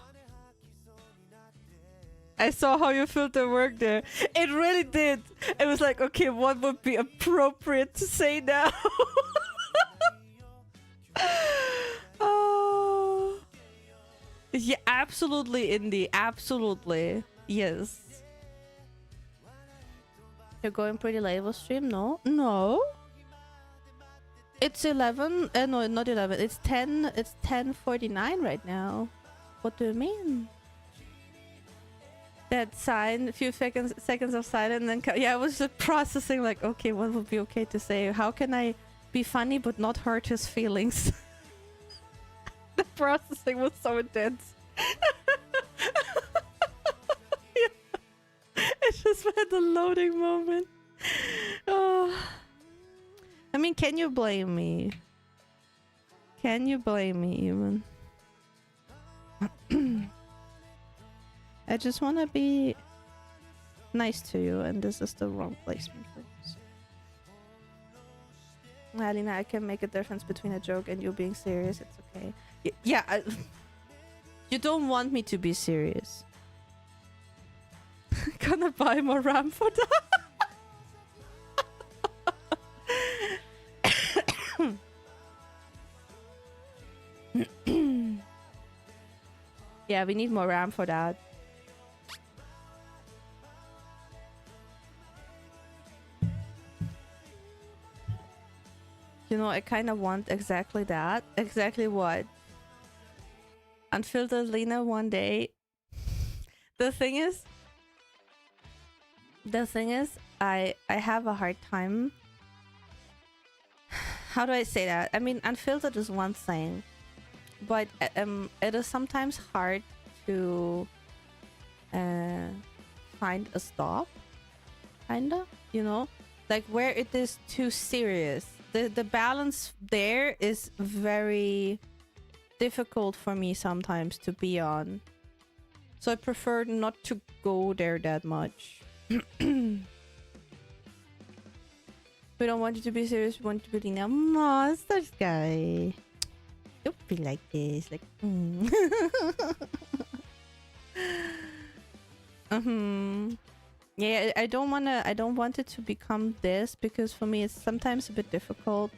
I saw how your filter worked there. It really did. It was like, okay, what would be appropriate to say now? Oh. Yeah, absolutely, Indy. Absolutely. Yes. You're going pretty late with stream? No? No? It's 11. No, not 11. It's 10. It's 10:49 right now. What do you mean? That sign, a few seconds of silence, and then yeah, I was just processing like, okay, what would be okay to say? How can I be funny but not hurt his feelings? The processing was so intense. Yeah. It just had a loading moment. Oh. I mean, can you blame me? Can you blame me even? I just want to be nice to you, and this is the wrong placement for this. Alina, I can make a difference between a joke and you being serious. It's okay. Yeah, you don't want me to be serious. Gonna buy more RAM for that. Yeah, we need more RAM for that. You know, I kind of want exactly that. Exactly what? Unfiltered Lena one day. The thing is, I have a hard time. How do I say that? I mean, unfiltered is one thing, but it is sometimes hard to find a stop, kinda, you know, like where it is too serious. The balance there is very difficult for me sometimes to be on, so I prefer not to go there that much. We don't want you to be serious, we want you to be Lina. Monster guy. Don't be like this, like yeah, I don't want it to become this, because for me it's sometimes a bit difficult.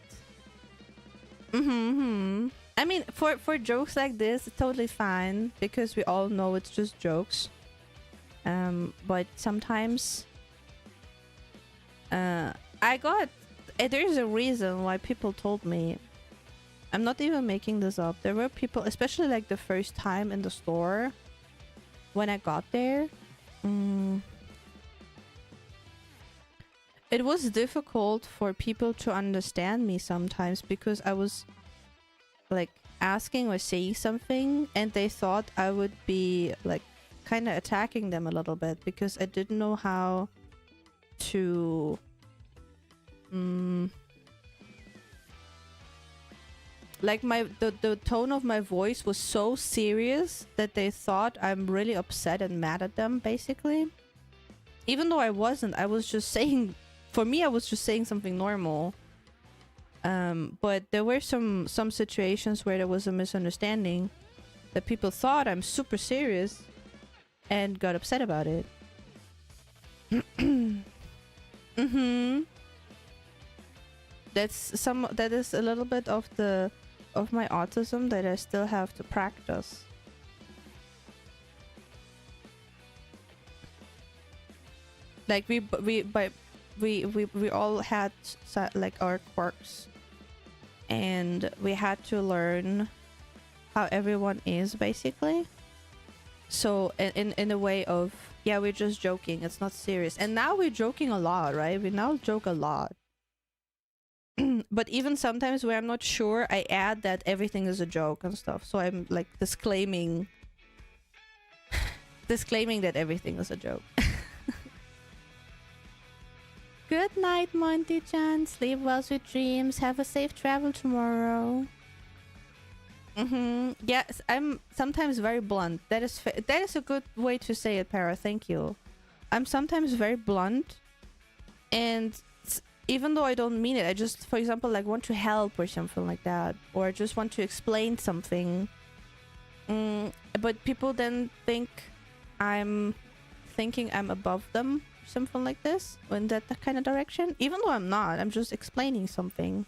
I mean, for jokes like this, it's totally fine, because we all know it's just jokes. But sometimes there's a reason why people told me I'm not even making this up. There were people, especially like the first time in the store when I got there. It was difficult for people to understand me sometimes because I was like asking or saying something and they thought I would be like kind of attacking them a little bit because I didn't know how to like the tone of my voice was so serious that they thought I'm really upset and mad at them, basically. Even though I wasn't, I was just saying, for me I was just saying something normal. But there were some situations where there was a misunderstanding that people thought I'm super serious and got upset about it. That is a little bit of my autism that I still have to practice. Like we all had like our quirks, and we had to learn how everyone is, basically. So in a way of, yeah, we're just joking, it's not serious. And now we're joking a lot, right? We now joke a lot. But even sometimes where I'm not sure, I add that everything is a joke and stuff. So I'm like disclaiming that everything is a joke. Good night, Monty-chan. Sleep well, sweet dreams. Have a safe travel tomorrow. Yes, I'm sometimes very blunt. That is a good way to say it, Para. Thank you. I'm sometimes very blunt, and even though I don't mean it, I just, for example, like want to help or something like that, or I just want to explain something. But people then think I'm thinking I'm above them, something like this, in that kind of direction. Even though I'm not, I'm just explaining something.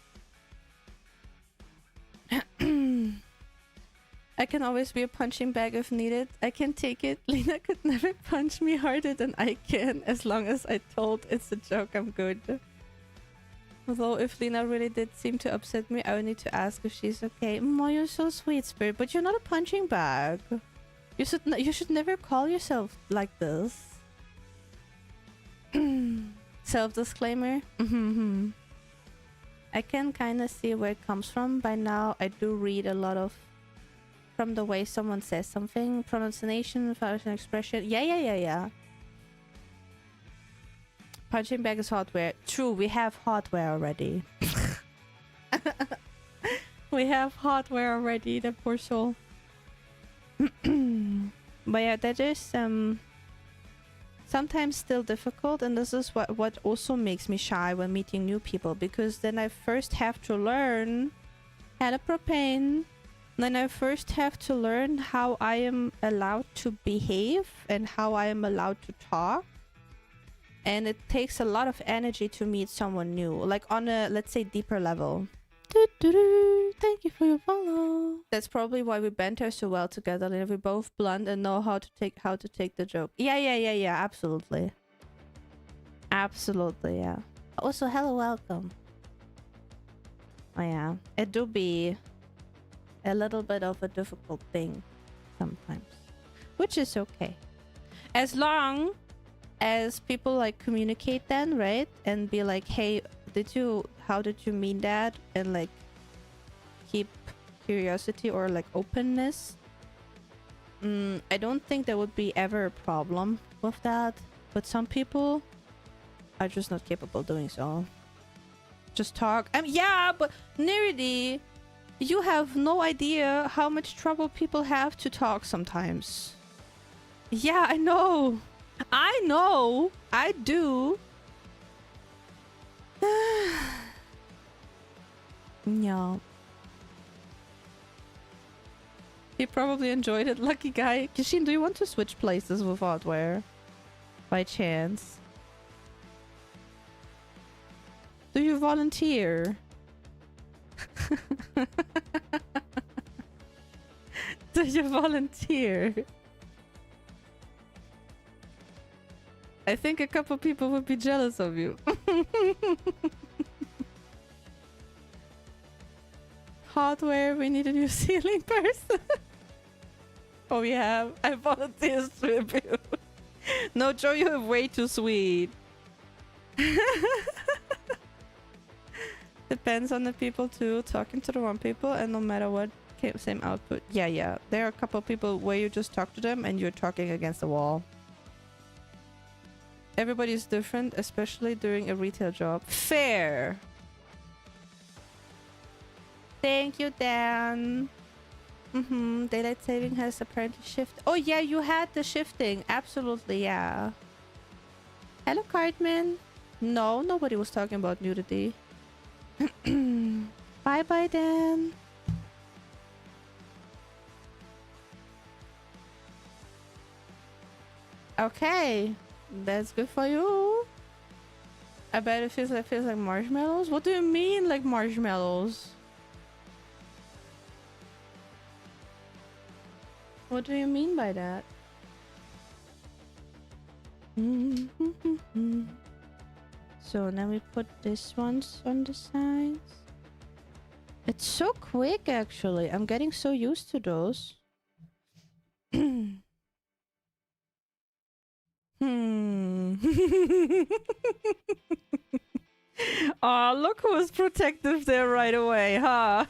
I can always be a punching bag if needed. I can take it. Lena could never punch me harder than I can. As long as I told it's a joke, I'm good. Although if Lena really did seem to upset me, I would need to ask if she's okay. Oh, you're so sweet, Spirit, but you're not a punching bag. You should never call yourself like this. Self-disclaimer. I can kind of see where it comes from. By now, I do read a lot of from the way someone says something, pronunciation, fashion, expression. Yeah. Punching bag is hardware. True, we have hardware already. We have hardware already, the poor soul. But yeah, that is sometimes still difficult, and this is what also makes me shy when meeting new people, because then I first have to learn how to propane. Then I first have to learn how I am allowed to behave and how I am allowed to talk. And it takes a lot of energy to meet someone new, like on a, let's say, deeper level. Thank you for your follow. That's probably why we banter so well together. Like, we're both blunt and know how to take the joke. Yeah. Absolutely. Absolutely, yeah. Also, hello, welcome. Oh yeah, it do be a little bit of a difficult thing sometimes, which is okay, as long as people like communicate then, right, and be like, hey, how did you mean that, and like keep curiosity or like openness. I don't think there would be ever a problem with that, but some people are just not capable doing so. Just talk. Yeah, but Nerdy, you have no idea how much trouble people have to talk sometimes. Yeah, I know. I do. Yeah. He probably enjoyed it. Lucky guy. Kishin, do you want to switch places with hardware? By chance? Do you volunteer? Do you volunteer? I think a couple people would be jealous of you. Hardware, we need a new ceiling person. Oh, we have. I volunteer tribute. No, Joe, you're way too sweet. Depends on the people too. Talking to the wrong people, and no matter what, same output. Yeah. There are a couple of people where you just talk to them and you're talking against the wall. Everybody's different, especially during a retail job. Fair. Thank you, Dan. Daylight saving has apparently shifted. Oh yeah, you had the shifting. Absolutely, yeah. Hello, Cartman. No, nobody was talking about nudity. Bye-bye, Dan. Okay. That's good for you. I bet it feels like marshmallows. What do you mean, like marshmallows? What do you mean by that? So now we put this ones on the sides. It's so quick, actually. I'm getting so used to those. Oh, look who was protective there right away, huh?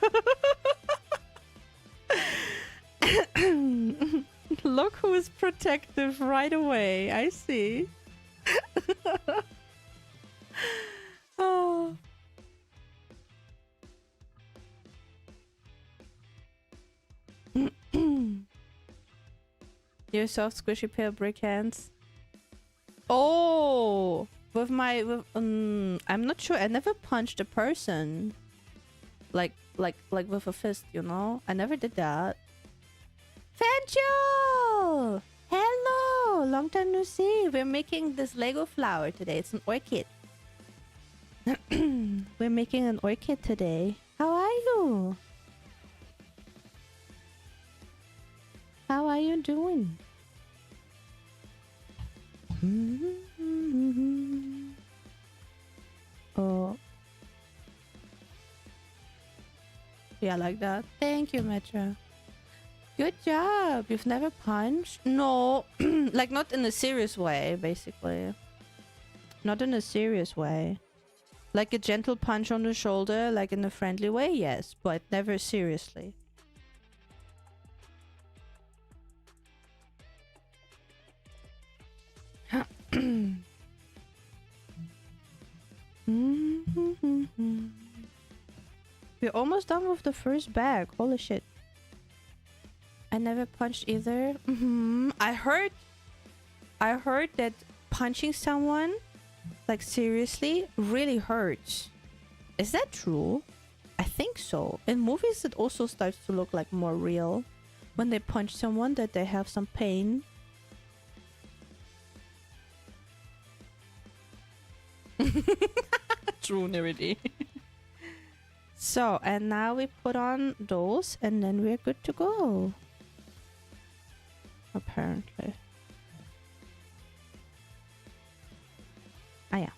Look who is protective right away. I see. Oh. Your soft, squishy, pale brick hands. Oh, with my I'm not sure. I never punched a person. Like with a fist, you know. I never did that. Fancho! Hello! Long time no see. We're making this Lego flower today. It's an orchid. We're making an orchid today. How are you? How are you doing? Oh. Yeah, like that. Thank you, Metra. Good job. You've never punched? No. Like, not in a serious way, basically. Not in a serious way. Like a gentle punch on the shoulder, like in a friendly way, yes. But never seriously. We're almost done with the first bag. Holy shit. I never punched either. I heard that punching someone, like seriously, really hurts. Is that true? I think so. In movies it also starts to look like more real. When they punch someone, that they have some pain. True, Nerdy. So, and now we put on those and then we're good to go. Apparently. Ah, yeah.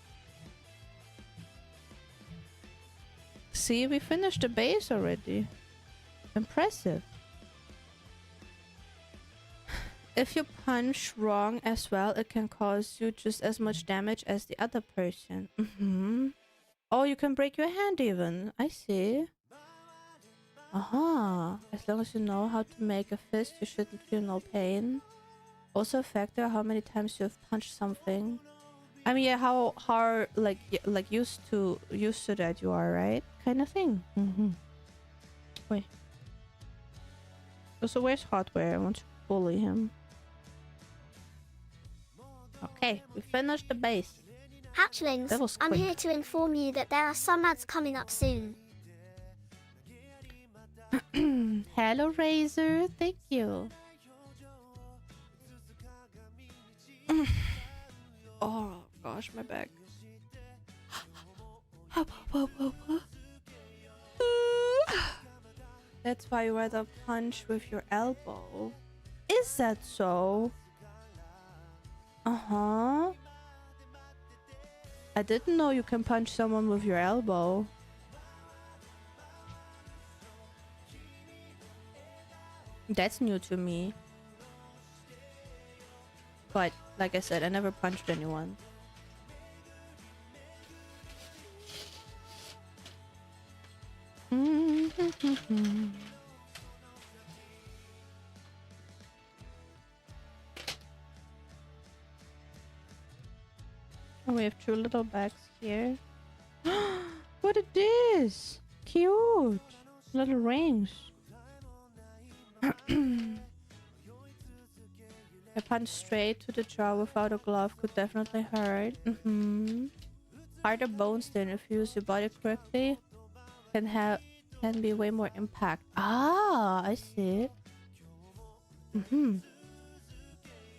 See, we finished the base already. Impressive. If you punch wrong as well, it can cause you just as much damage as the other person. Oh, you can break your hand even. I see. Aha. As long as you know how to make a fist, you shouldn't feel no pain. Also a factor how many times you have punched something. I mean, yeah, how hard, like used to that you are, right? Kind of thing. Wait. So where's Hardware? I want to bully him. Okay, we finished the base. Hatchlings, I'm here to inform you that there are some ads coming up soon. Hello, Razor. Thank you. Oh gosh, my back. That's why you rather punch with your elbow. Is that so? Uh-huh. I didn't know you can punch someone with your elbow. That's new to me. But like I said, I never punched anyone. We have 2 little bags here. What it is? Cute. Little rings. A punch straight to the jaw without a glove could definitely hurt. Harder bones then, if you use your body correctly, can be way more impact. Ah, I see.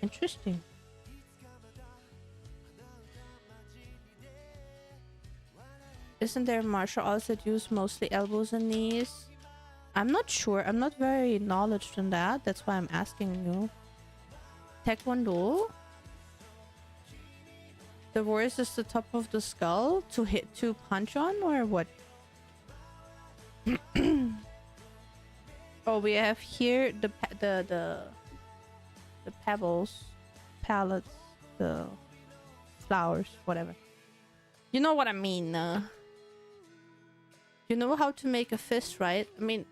Interesting. Isn't there martial arts that use mostly elbows and knees? I'm not sure. I'm not very knowledgeable in that. That's why I'm asking you. Taekwondo? The worst is the top of the skull to punch on, or what? Oh, we have here the pebbles, pallets, the flowers, whatever. You know what I mean. You know how to make a fist, right? I mean,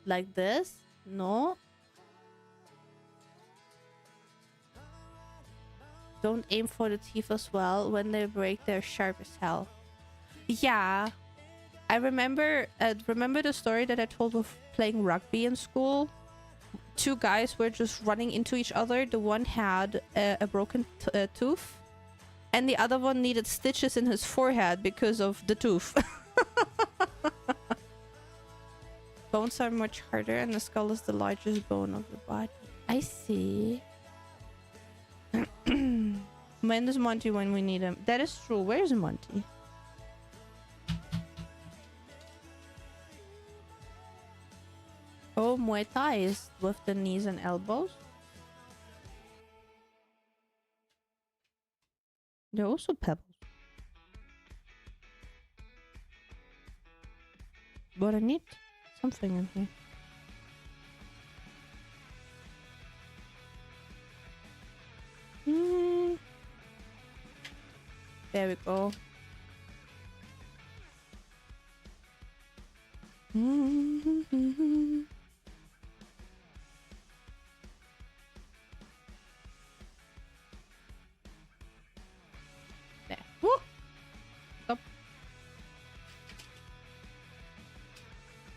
like this? No? Don't aim for the teeth as well. When they break, they're sharp as hell. Yeah. I remember the story that I told of playing rugby in school. 2 guys were just running into each other. The one had a broken tooth. And the other one needed stitches in his forehead because of the tooth. Bones are much harder and the skull is the largest bone of the body. I see. When is Monty when we need him? That is true. Where's Monty? Oh, Muay Thai is with the knees and elbows. They're also pebbles. But I need something in here. There we go. There. Woo! Stop.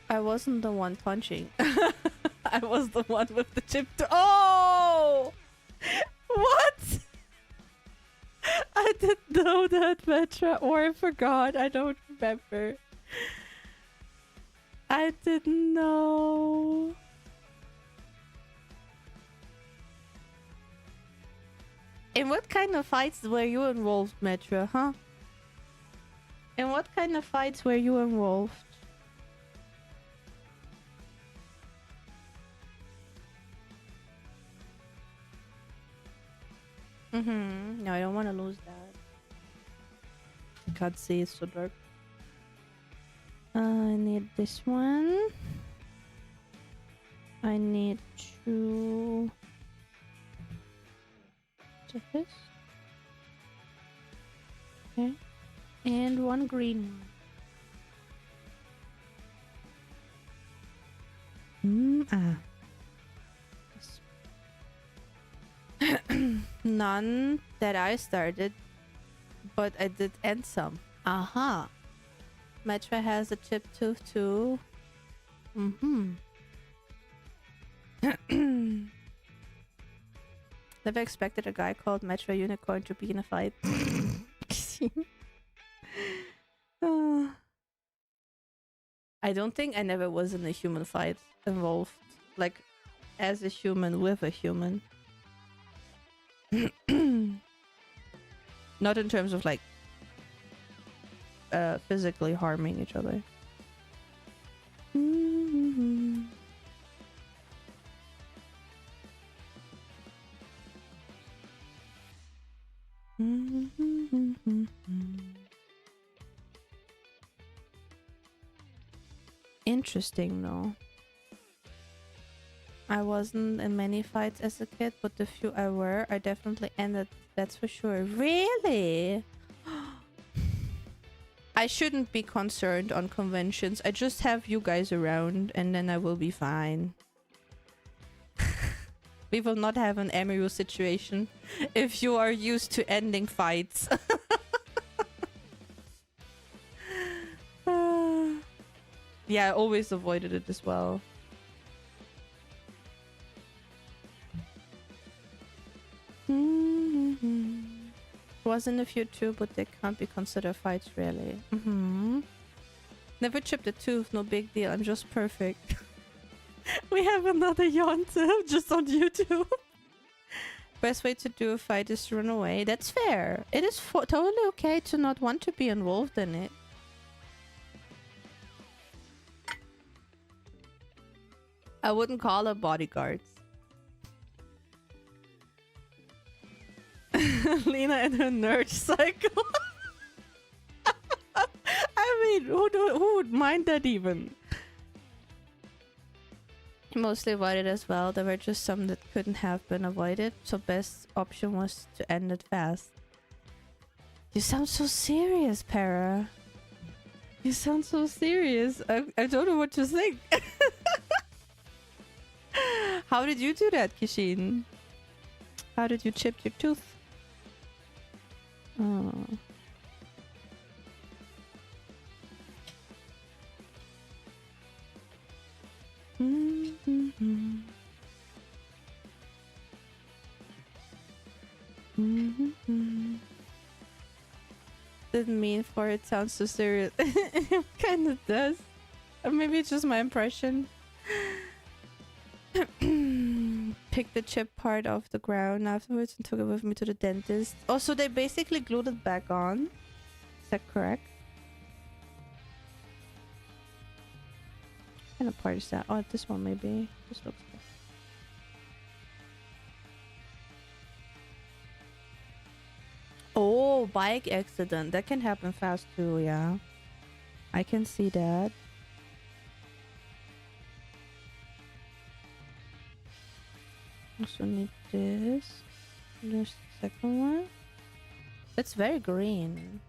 I wasn't the one punching. I was the one with the chip to— Oh! What? I didn't know that, Metra, or I forgot. I don't remember. I didn't know. In what kind of fights were you involved, Metra, huh? In what kind of fights were you involved? No, I don't want to lose that. I can't see, it's so dark. I need this one. I need to do this. Okay. And one green one. None that I started, but I did end some. Aha. Metra has a chip tooth too. Never expected a guy called Metra Unicorn to be in a fight. I don't think I never was in a human fight involved. Like, as a human with a human. Not in terms of like physically harming each other. Interesting though. I wasn't in many fights as a kid, but the few I were, I definitely ended. That's for sure. Really? I shouldn't be concerned on conventions. I just have you guys around and then I will be fine. We will not have an Emiru situation if you are used to ending fights. Yeah, I always avoided it as well. Wasn't a few too, but they can't be considered fights really. Never chipped a tooth, no big deal. I'm just perfect. We have another Yonta just on YouTube. Best way to do a fight is to run away. That's fair. It is totally okay to not want to be involved in it. I wouldn't call it bodyguards. Lena and her nerd cycle. I mean, who would mind that even? Mostly avoided as well. There were just some that couldn't have been avoided, so best option was to end it fast. You sound so serious, Para. You sound so serious. I don't know what to think. How did you do that, Kishin? How did you chip your tooth? Oh. Didn't mean for it sounds so serious. It kind of does. Or maybe it's just my impression. Picked the chip part off the ground afterwards and took it with me to the dentist. Oh, so they basically glued it back on. Is that correct? What kind of part is that? Oh, this one maybe. This looks good. Oh, bike accident. That can happen fast too, yeah. I can see that. Also need this. There's the second one. That's very green.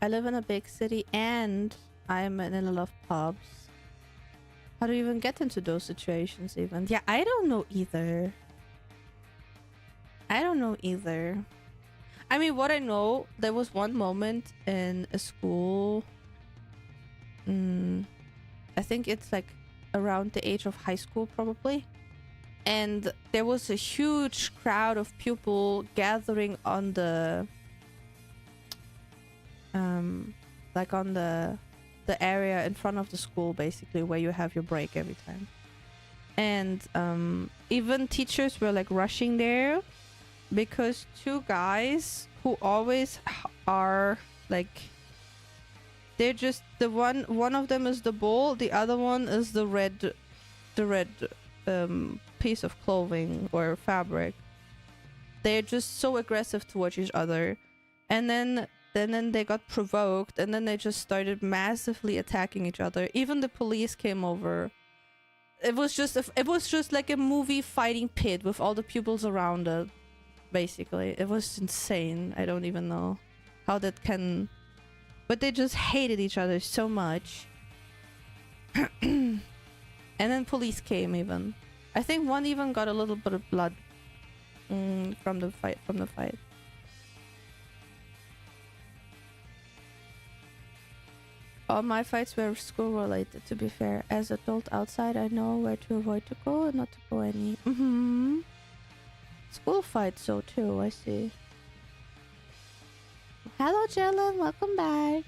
I live in a big city and I'm in a lot of pubs. How do you even get into those situations even? Yeah, I don't know either. I don't know either. I mean, what I know, there was one moment in a school. I think it's like around the age of high school probably. And there was a huge crowd of people gathering on the like on the area in front of the school, basically, where you have your break every time. And even teachers were like rushing there because two guys who always are like, they're just the one of them is the bull, the other one is the red piece of clothing or fabric. They're just so aggressive towards each other, and then they got provoked, and then they just started massively attacking each other. Even the police came over. It was just like a movie fighting pit with all the pupils around it. Basically, it was insane. I don't even know how that can. But they just hated each other so much. And then police came even. I think one even got a little bit of blood from the fight. All my fights were school related, to be fair. As an adult outside, I know where to avoid to go and not to go any. School fights, so too, I see. Hello, Jellen, welcome back.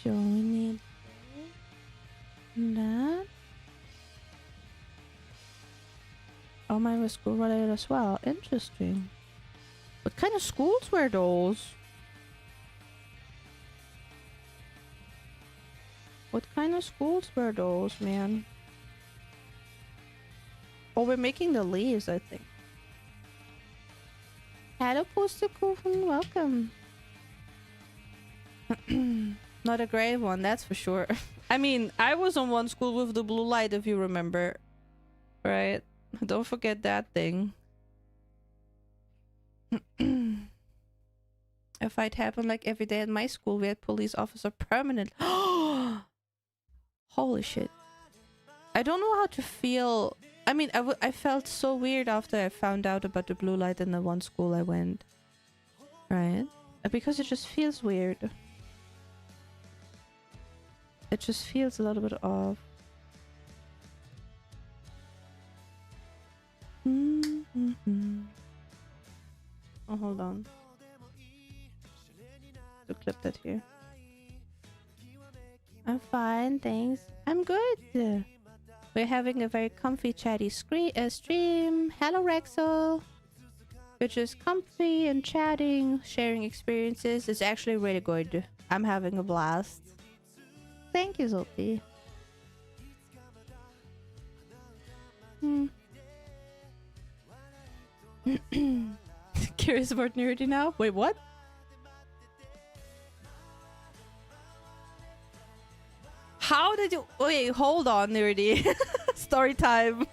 So we need that. Oh, mine was school related as well. Interesting. What kind of schools were those? What kind of schools were those, man? Oh, we're making the leaves, I think. Hello, Posterkuchen. Welcome. Not a great one, that's for sure. I mean, I was on one school with the blue light, if you remember. Right? Don't forget that thing. A fight happened like every day at my school. We had police officer permanent. Holy shit. I don't know how to feel. I mean, I felt so weird after I found out about the blue light in the one school I went. Right? Because it just feels weird. It just feels a little bit off. Oh, hold on. To clip that here. I'm fine, thanks. I'm good. We're having a very comfy, chatty stream. Hello, Rexel. We're just comfy and chatting, sharing experiences. It's actually really good. I'm having a blast. Thank you, Zolti. Curious about nerdy now? Wait, what? How did you... Wait, hold on, nerdy. Story time.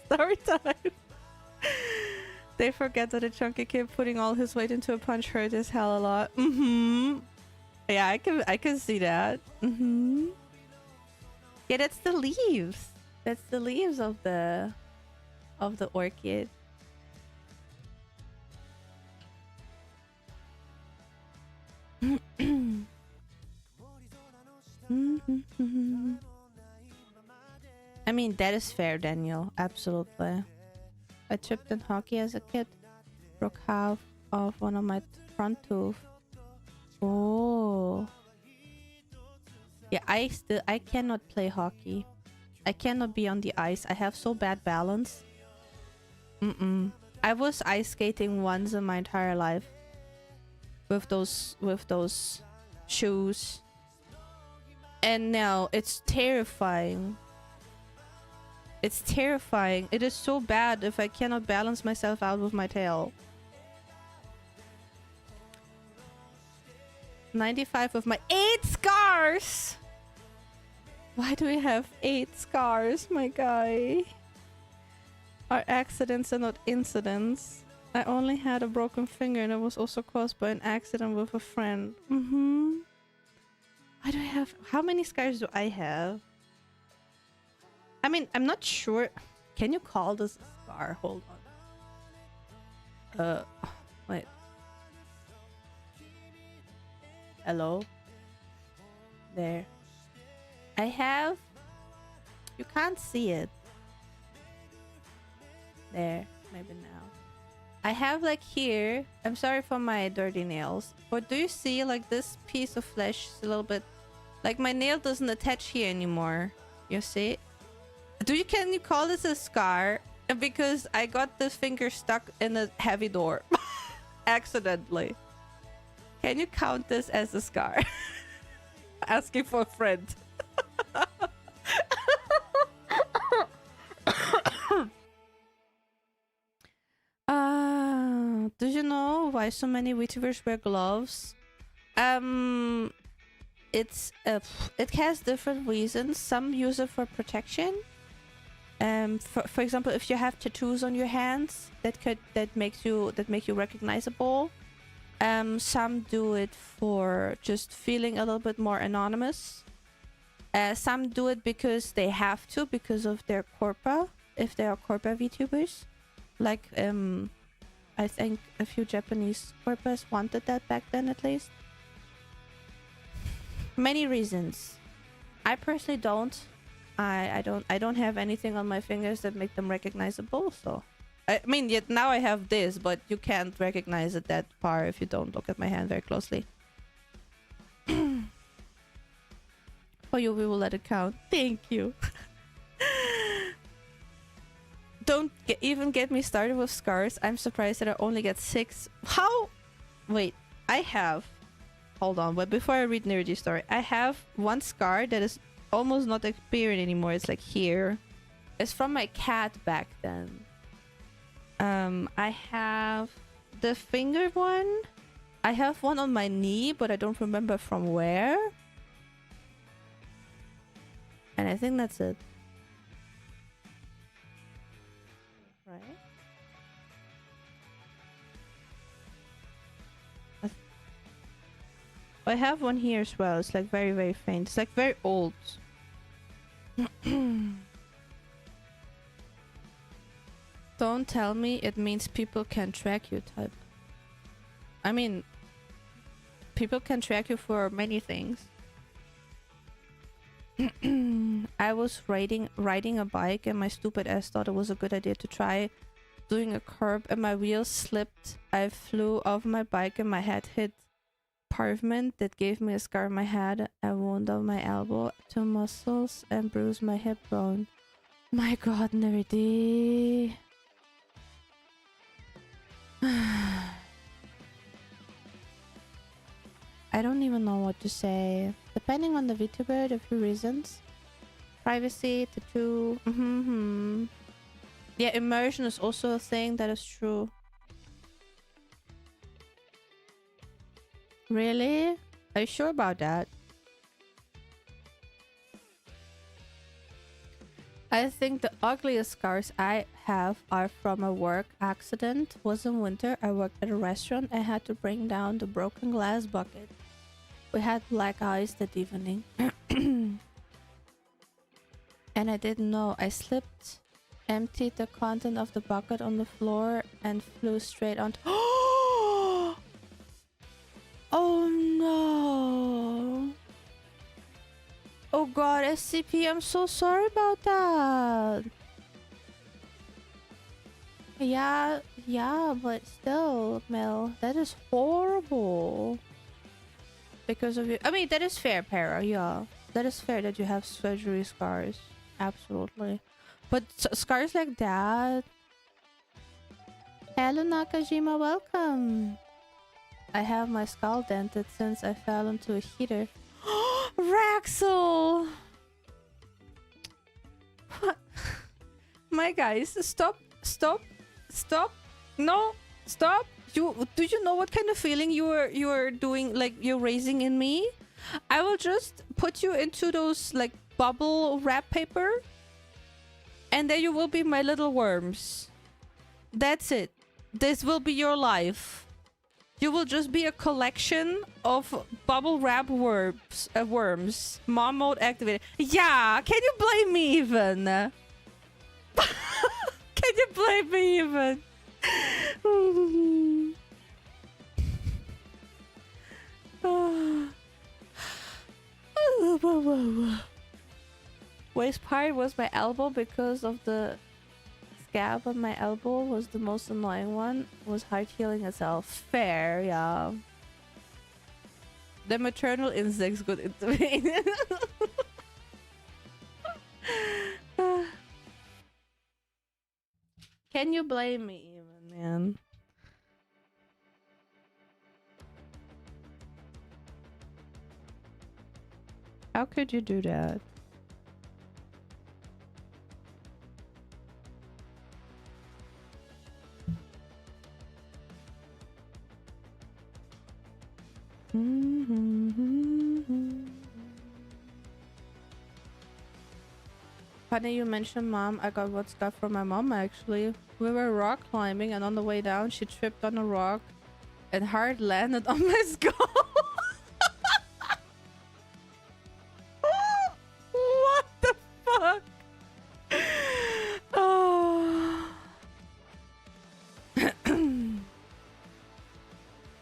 Story time. They forget that a chunky kid putting all his weight into a punch hurt his hell a lot. Yeah, I can see that. Yeah, that's the leaves. That's the leaves of the orchid. I mean, that is fair, Daniel. Absolutely. I tripped in hockey as a kid. Broke half of one of my front tooth. Oh. Yeah, I cannot play hockey. I cannot be on the ice. I have so bad balance. I was ice skating once in my entire life. With those shoes. And now it's terrifying. It's terrifying. It is so bad if I cannot balance myself out with my tail. 95 of my 8 scars! Why do we have 8 scars, my guy? Are accidents and not incidents. I only had a broken finger and it was also caused by an accident with a friend. Why do I have... How many scars do I have? I mean, I'm not sure. Can you call this a scar? Hold on. Wait. Hello? There. I have... You can't see it. There. Maybe now. I have like here... I'm sorry for my dirty nails. But do you see like this piece of flesh is a little bit... Like my nail doesn't attach here anymore. You see? Can you call this a scar? Because I got the finger stuck in a heavy door. Accidentally. Can you count this as a scar? Asking for a friend. Do you know why so many VTubers wear gloves? It has different reasons. Some use it for protection. For example, if you have tattoos on your hands, that make you recognizable. Some do it for just feeling a little bit more anonymous. Some do it because they have to, because of their corpa, if they are corpa VTubers. Like, I think a few Japanese corpas wanted that back then, at least. Many reasons. I personally don't. I don't have anything on my fingers that make them recognizable, so I mean, yet now I have this, but you can't recognize it that far if you don't look at my hand very closely. For you, we will let it count. Thank you. Don't even get me started with scars. I'm surprised that I only get 6. How? Wait, I have... Hold on, but before I read Nerdy Story, I have one scar that is almost not appearing anymore. It's like here. It's from my cat back then. I have the finger one. I have one on my knee, but I don't remember from where. And I think that's it. Right? I have one here as well. It's like very, very faint. It's like very old. Don't tell me it means people can track you type. I mean, people can track you for many things. I was riding a bike and my stupid ass thought it was a good idea to try doing a curb and my wheels slipped. I flew off my bike and my head hit pavement that gave me a scar on my head, a wound on my elbow, 2 muscles, and bruised my hip bone. My god, Nerdy. I don't even know what to say. Depending on the VTuber, a few reasons. Privacy, tattoo. Yeah, immersion is also a thing that is true. Really? Are you sure about that? I think the ugliest scars I have are from a work accident. Was in winter. I worked at a restaurant. I had to bring down the broken glass bucket. We had black eyes that evening. And I didn't know. I slipped, emptied the content of the bucket on the floor, and flew straight onto... Oh no! Oh god, SCP, I'm so sorry about that. Yeah, but still, Mel, that is horrible. Because of you. I mean, that is fair, Para, yeah. That is fair that you have surgery scars. Absolutely. But scars like that... Hello, Nakajima, welcome. I have my skull dented since I fell into a heater. Raxel! What? My guys, stop. No, stop. Do you know what kind of feeling you are doing, like you're raising in me? I will just put you into those like bubble wrap paper, and then you will be my little worms. That's it. This will be your life. You will just be a collection of bubble wrap worms. Mom mode activated. Yeah, can you blame me even? Can you blame me even? Worst part was my elbow because of the scab on my elbow was the most annoying one. Was hard healing itself. Fair, yeah. The maternal instincts could intervene. Can you blame me even, man? How could you do that? Funny you mentioned mom. I got one scar from my mom actually. We were rock climbing and on the way down she tripped on a rock and hard landed on my skull. What the fuck? Oh.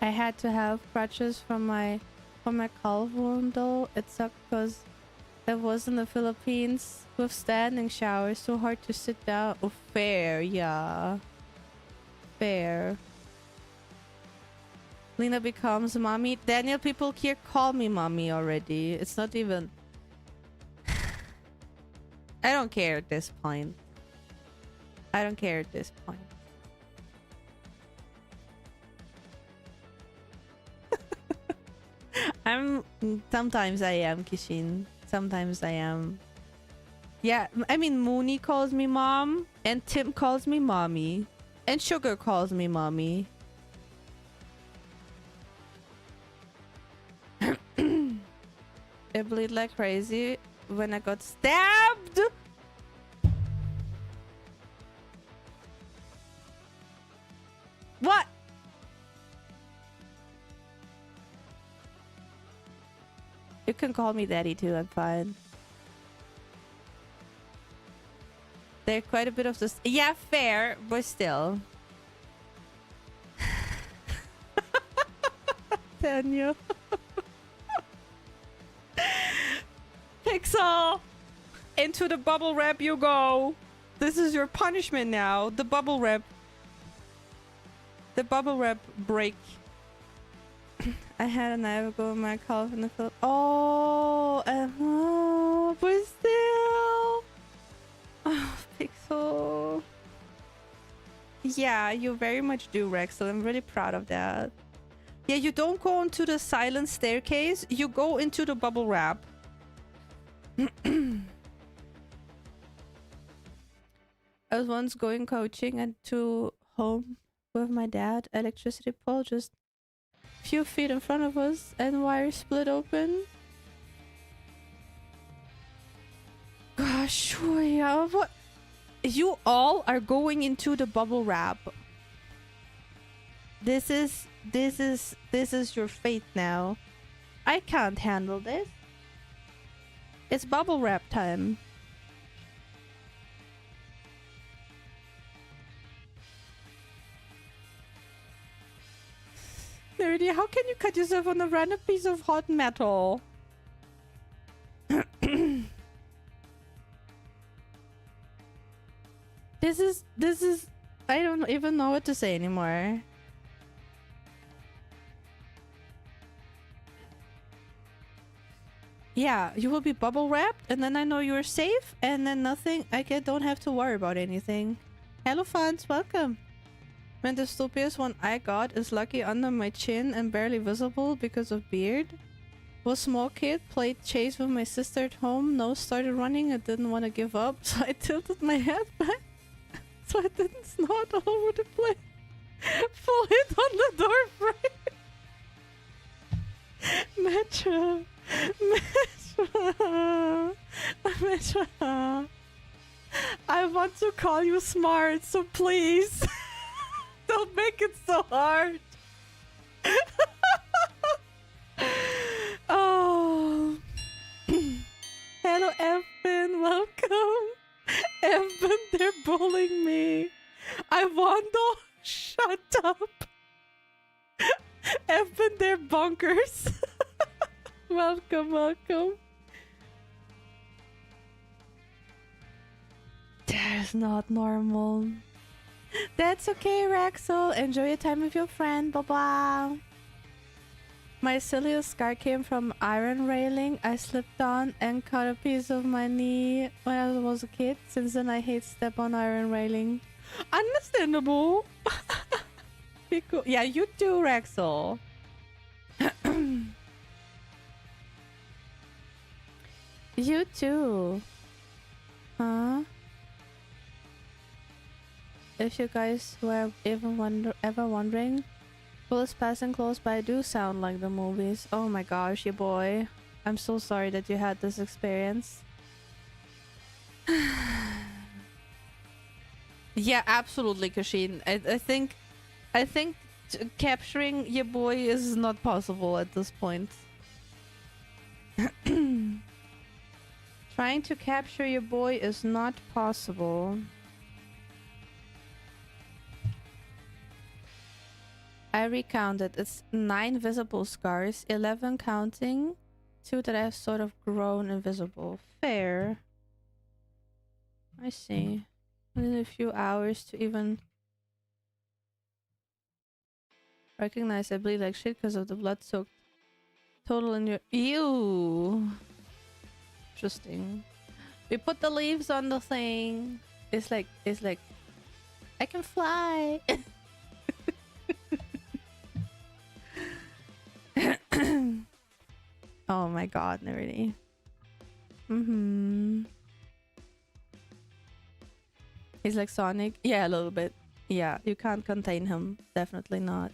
I had to have crutches for my calf wound though. It sucked because it was in the Philippines with standing showers, so hard to sit down. Oh, fair, yeah. Fair. Lena becomes mommy. Daniel, people here call me mommy already. It's not even... I don't care at this point. I don't care at this point. Sometimes I am, Kishin. Sometimes I am. Yeah, I mean, Mooney calls me mom, and Tim calls me mommy, and Sugar calls me mommy. I bleed like crazy when I got stabbed. What? You can call me daddy too, I'm fine. There's quite a bit of this. Yeah, fair, but still. Daniel. Pixel! Into the bubble wrap you go. This is your punishment now. The bubble wrap. The bubble wrap break. I had a knife go in my calf in the field. Oh, but still. Oh, Pixel. Yeah, you very much do, Rexel. I'm really proud of that. Yeah, you don't go into the silent staircase. You go into the bubble wrap. I was once going coaching and to home with my dad. Electricity pole just a few feet in front of us and wire split open. Gosh, yeah, what? You all are going into the bubble wrap. This is your fate now. I can't handle this. It's bubble wrap time. Nerdy, how can you cut yourself on a random piece of hot metal? This is I don't even know what to say anymore. Yeah, you will be bubble wrapped and then I know you're safe and then nothing, don't have to worry about anything. Hello fans, welcome. Man, the stupidest one I got is lucky under my chin and barely visible because of beard. Was small kid, played chase with my sister at home, nose started running, I didn't want to give up, so I tilted my head back so I didn't snort all over the place. Full hit on the door frame. Metro. Metro. I want to call you smart, so please don't make it so hard. Oh. Hello, Evan. Welcome. Evan, they're bullying me. I want to shut up. Evan, they're bonkers. Welcome, welcome. That's not normal. That's okay, Rexel. Enjoy your time with your friend. Bye-bye. My silliest scar came from iron railing I slipped on and cut a piece of my knee when I was a kid. Since then, I hate step on iron railing. Understandable. Be cool. Yeah, you too, Rexel. You too. Huh? If you guys were ever wondering, bullets passing close by do sound like the movies. Oh my gosh, you boy. I'm so sorry that you had this experience. Yeah, absolutely, Kashin. I think capturing your boy is not possible at this point. Trying to capture your boy is not possible. I recounted. It's 9 visible scars, 11 counting, 2 that have sort of grown invisible. Fair. I see. Only a few hours to even recognize I bleed like shit because of the blood soaked total in your— Ew. Interesting. We put the leaves on the thing. It's like I can fly. Oh my god, really. He's like Sonic. Yeah, a little bit. Yeah, you can't contain him. Definitely not.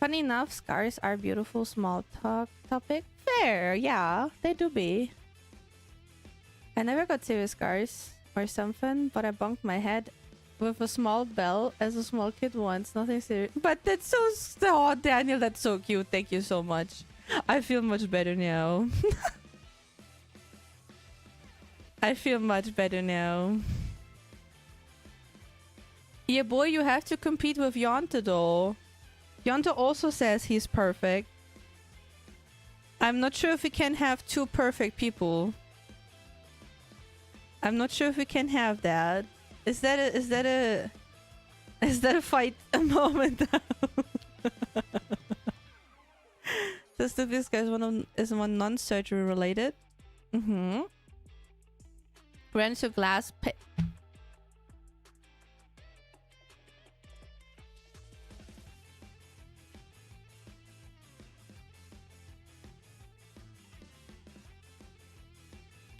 Funny enough, scars are beautiful small talk topic. fair. Yeah, they do be. I never got serious scars or something, but I bumped my head with a small bell as a small kid once. Nothing serious. But that's so... Oh, Daniel, that's so cute. Thank you so much. I feel much better now. I feel much better now. Yeah, boy, you have to compete with Yonta, though. Yonta also says he's perfect. I'm not sure if we can have two perfect people. I'm not sure if we can have that. Is that a fight a moment? Does this guy is one non-surgery related? Mm-hmm. Grants your glass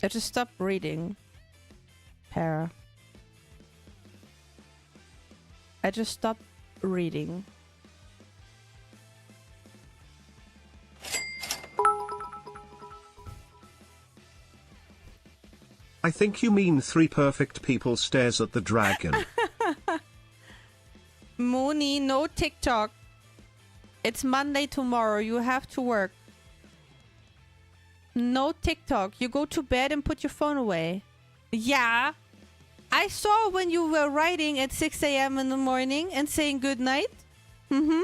I just stopped reading. Para. I just stopped reading. I think you mean 3 perfect people stares at the dragon. Mooney, no TikTok. It's Monday tomorrow. You have to work. No TikTok. You go to bed and put your phone away. Yeah. I saw when you were writing at 6 a.m. in the morning and saying good night. Mm-hmm.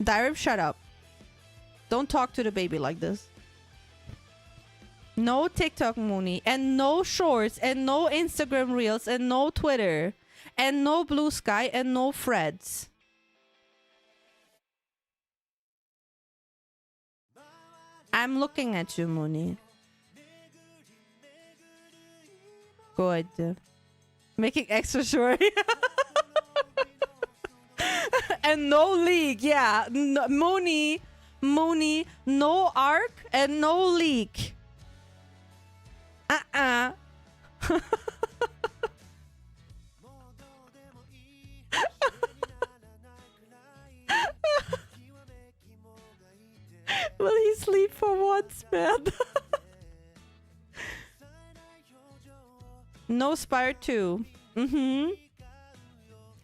Direp, shut up. Don't talk to the baby like this. No TikTok, Mooney. And no shorts. And no Instagram reels. And no Twitter. And no Blue Sky. And no Freds. I'm looking at you, Mooney. Good. Making extra sure. And no leak. Yeah. No, Mooney, no arc and no leak. Will he sleep for once, man? No Spire 2. Mm-hmm.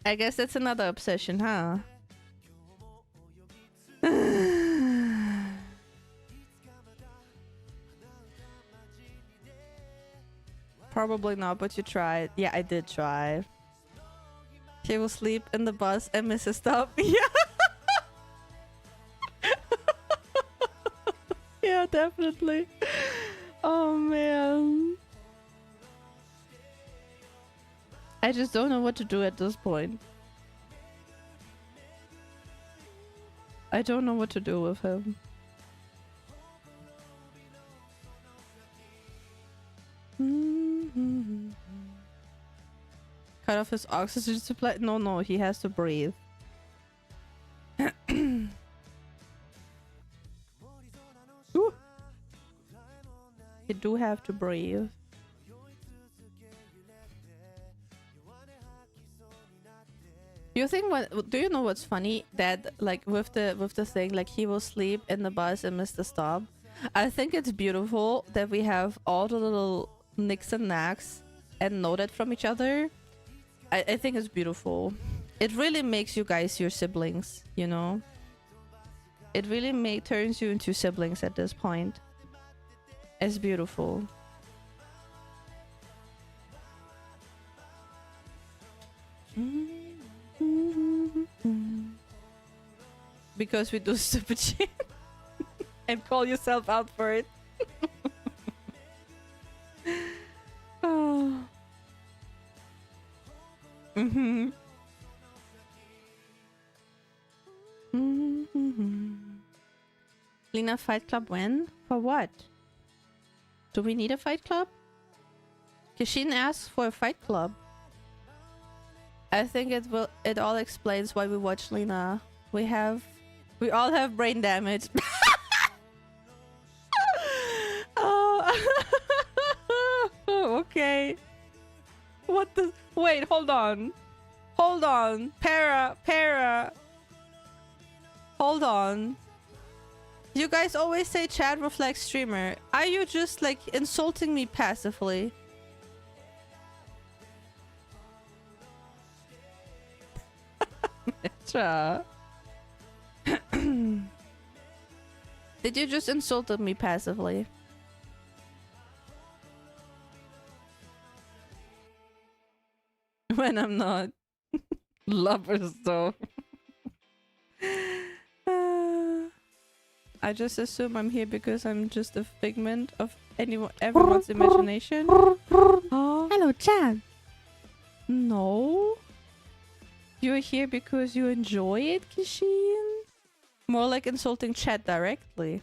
I guess that's another obsession, huh? Probably not, but you tried. Yeah, I did try. He will sleep in the bus and miss his stop. Yeah. Yeah, definitely. Oh, man. I just don't know what to do at this point. I don't know what to do with him. Cut off his oxygen supply? No, he has to breathe. Ooh. You do have to breathe. Do you know what's funny? That like with the thing, like he will sleep in the bus and miss the stop. I think it's beautiful that we have all the little nicks and knacks and know that from each other. I think it's beautiful. It really makes you guys your siblings, you know? It really turns you into siblings at this point. It's beautiful. Because we do stupid shit and call yourself out for it. Oh. Mm-hmm. Mm-hmm. Lena, Fight Club when? For what? Do we need a fight club? Kishin asks for a fight club. I think it all explains why we watch Lena. We all have brain damage. Oh. Okay. What the? Wait, hold on. Hold on. Para. Hold on. You guys always say chat reflects streamer. Are you just like insulting me passively? Mitra. Did you just insult me passively? When I'm not. Lovers though. I just assume I'm here because I'm just a figment of everyone's imagination. Oh. Hello, Chan. No. You're here because you enjoy it, Kishin? More like insulting chat directly.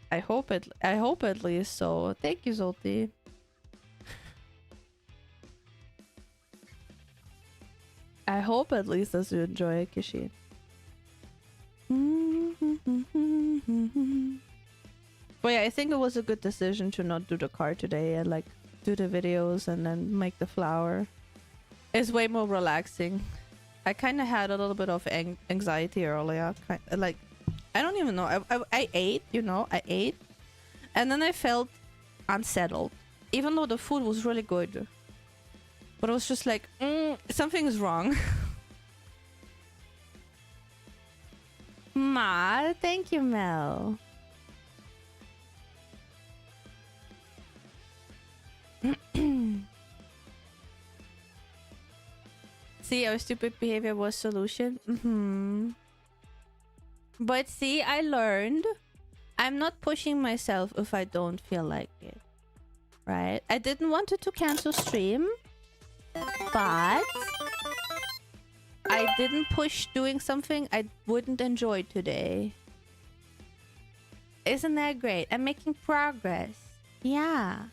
I hope at least so. Thank you, Zolti. I hope at least that you enjoy it, Kishin. But yeah, I think it was a good decision to not do the card today and like do the videos and then make the flower. It's way more relaxing. I kind of had a little bit of anxiety earlier. Like, I don't even know. I ate, you know, I ate. And then I felt unsettled. Even though the food was really good. But it was just like, something's wrong. Ma, thank you, Mel. See, our stupid behavior was solution. But see, I learned I'm not pushing myself if I don't feel like it. Right? I didn't want it to cancel stream. But I didn't push doing something I wouldn't enjoy today. Isn't that great? I'm making progress. Yeah.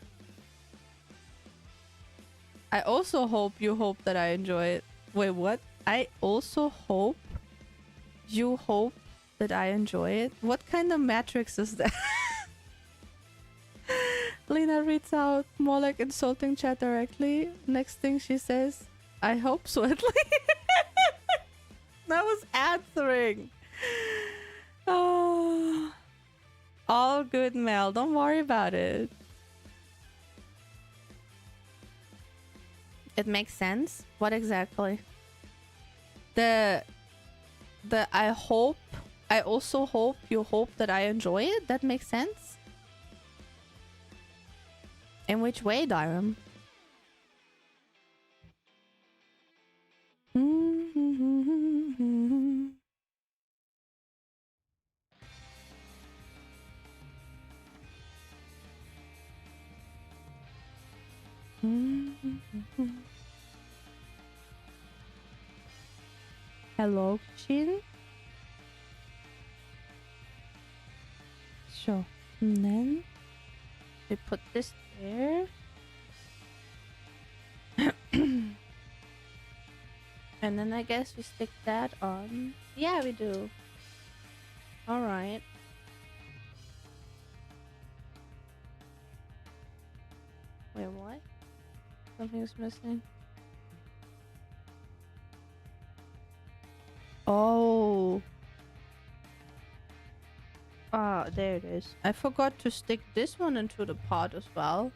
I also hope you hope that I enjoy it. Wait, what? I also hope you hope that I enjoy it? What kind of matrix is that? Lena reads out, more like insulting chat directly. Next thing she says, I hope so at least. That was answering. Oh, all good, Mel. Don't worry about it. It makes sense. What exactly? The I hope, I also hope you hope that I enjoy it. That makes sense. In which way, Dyram? Hello, Chin. So, and then we put this there. And then I guess we stick that on. Yeah, we do. Alright. Wait, what? Something's missing. Oh. Ah, there it is. I forgot to stick this one into the pot as well.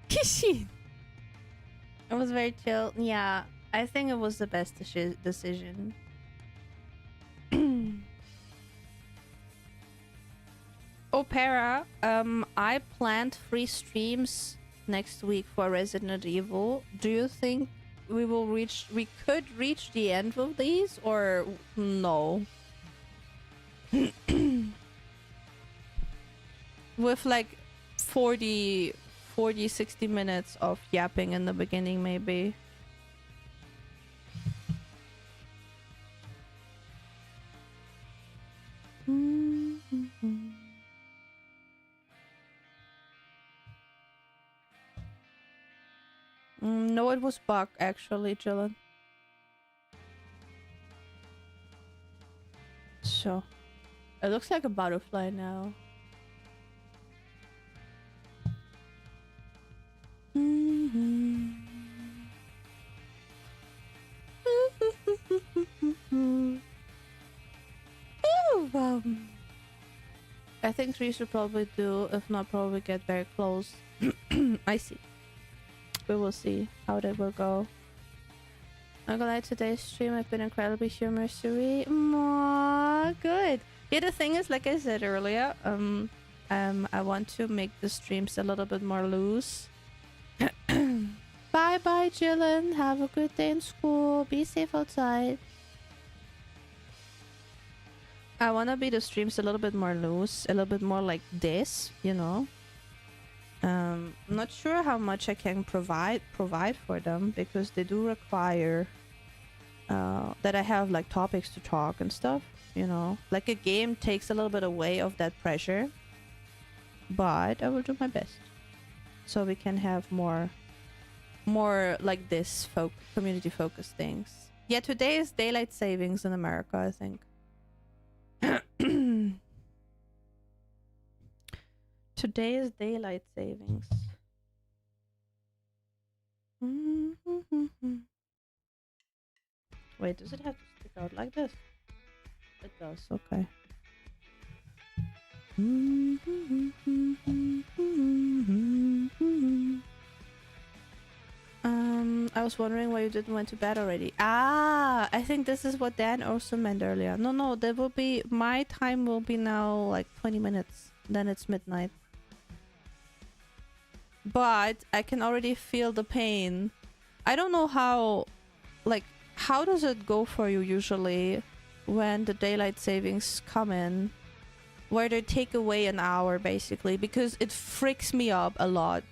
Kishin! It was very chill. Yeah, I think it was the best decision. Opera, I planned 3 streams next week for Resident Evil. Do you think we could reach the end of these or no? With like 40, 60 minutes of yapping in the beginning, maybe. No, it was Buck actually, Jillian. So, it looks like a butterfly now. I think 3 should probably do, if not probably get very close. I see. We will see how that will go. I'm gonna lie, today's stream I've been incredibly humorous, Suri. Aww, good. Yeah, the thing is, like I said earlier, I want to make the streams a little bit more loose. Bye bye, Jillian. Have a good day in school. Be safe outside. I want to be the streams a little bit more loose, a little bit more like this, you know. Not sure how much I can provide for them, because they do require that I have like topics to talk and stuff, you know. Like a game takes a little bit away of that pressure, but I will do my best so we can have more like this community focused things. Yeah, today is daylight savings in America, I think. Today is daylight savings. Wait, does it have to stick out like this? It does, okay. I was wondering why you didn't went to bed already. Ah, I think this is what Dan also meant earlier. No, there will be, my time will be now like 20 minutes. Then it's midnight. But I can already feel the pain. I don't know how, like, how does it go for you usually when the daylight savings come in? Where they take away an hour basically, because it freaks me up a lot.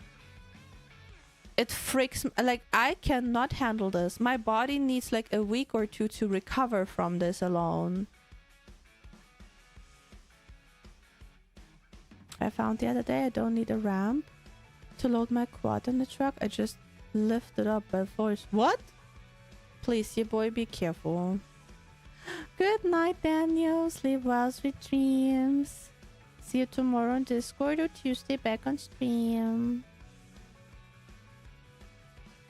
It freaks me, like, I cannot handle this. My body needs like a week or two to recover from this alone. I found the other day I don't need a ramp to load my quad in the truck. I just lift it up by force. What? Please, your boy, be careful. Good night, Daniel. Sleep well, sweet dreams. See you tomorrow on Discord, or Tuesday back on stream.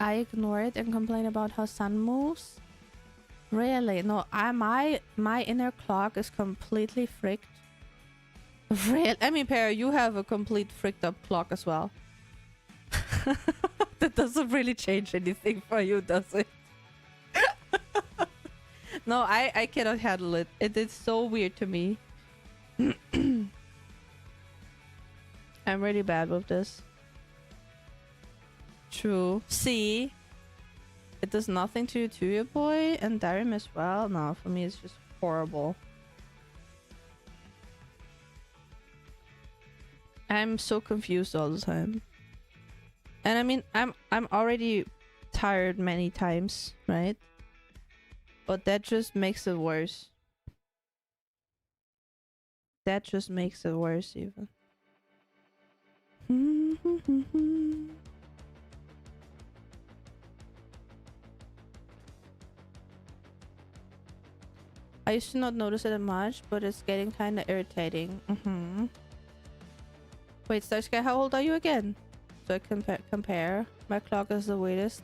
I ignore it and complain about how sun moves. Really? No, my inner clock is completely fricked. Real? I mean, Para, you have a complete fricked up clock as well. That doesn't really change anything for you, does it? No, I cannot handle it. It is so weird to me. I'm really bad with this. True. See? It does nothing to you too, your boy? And Darim as well? No, for me it's just horrible. I'm so confused all the time. And I mean, I'm already tired many times, right? But that just makes it worse. That just makes it worse even. I used to not notice it much, but it's getting kind of irritating. Wait, Starsky, how old are you again? So I can compare. My clock is the weirdest.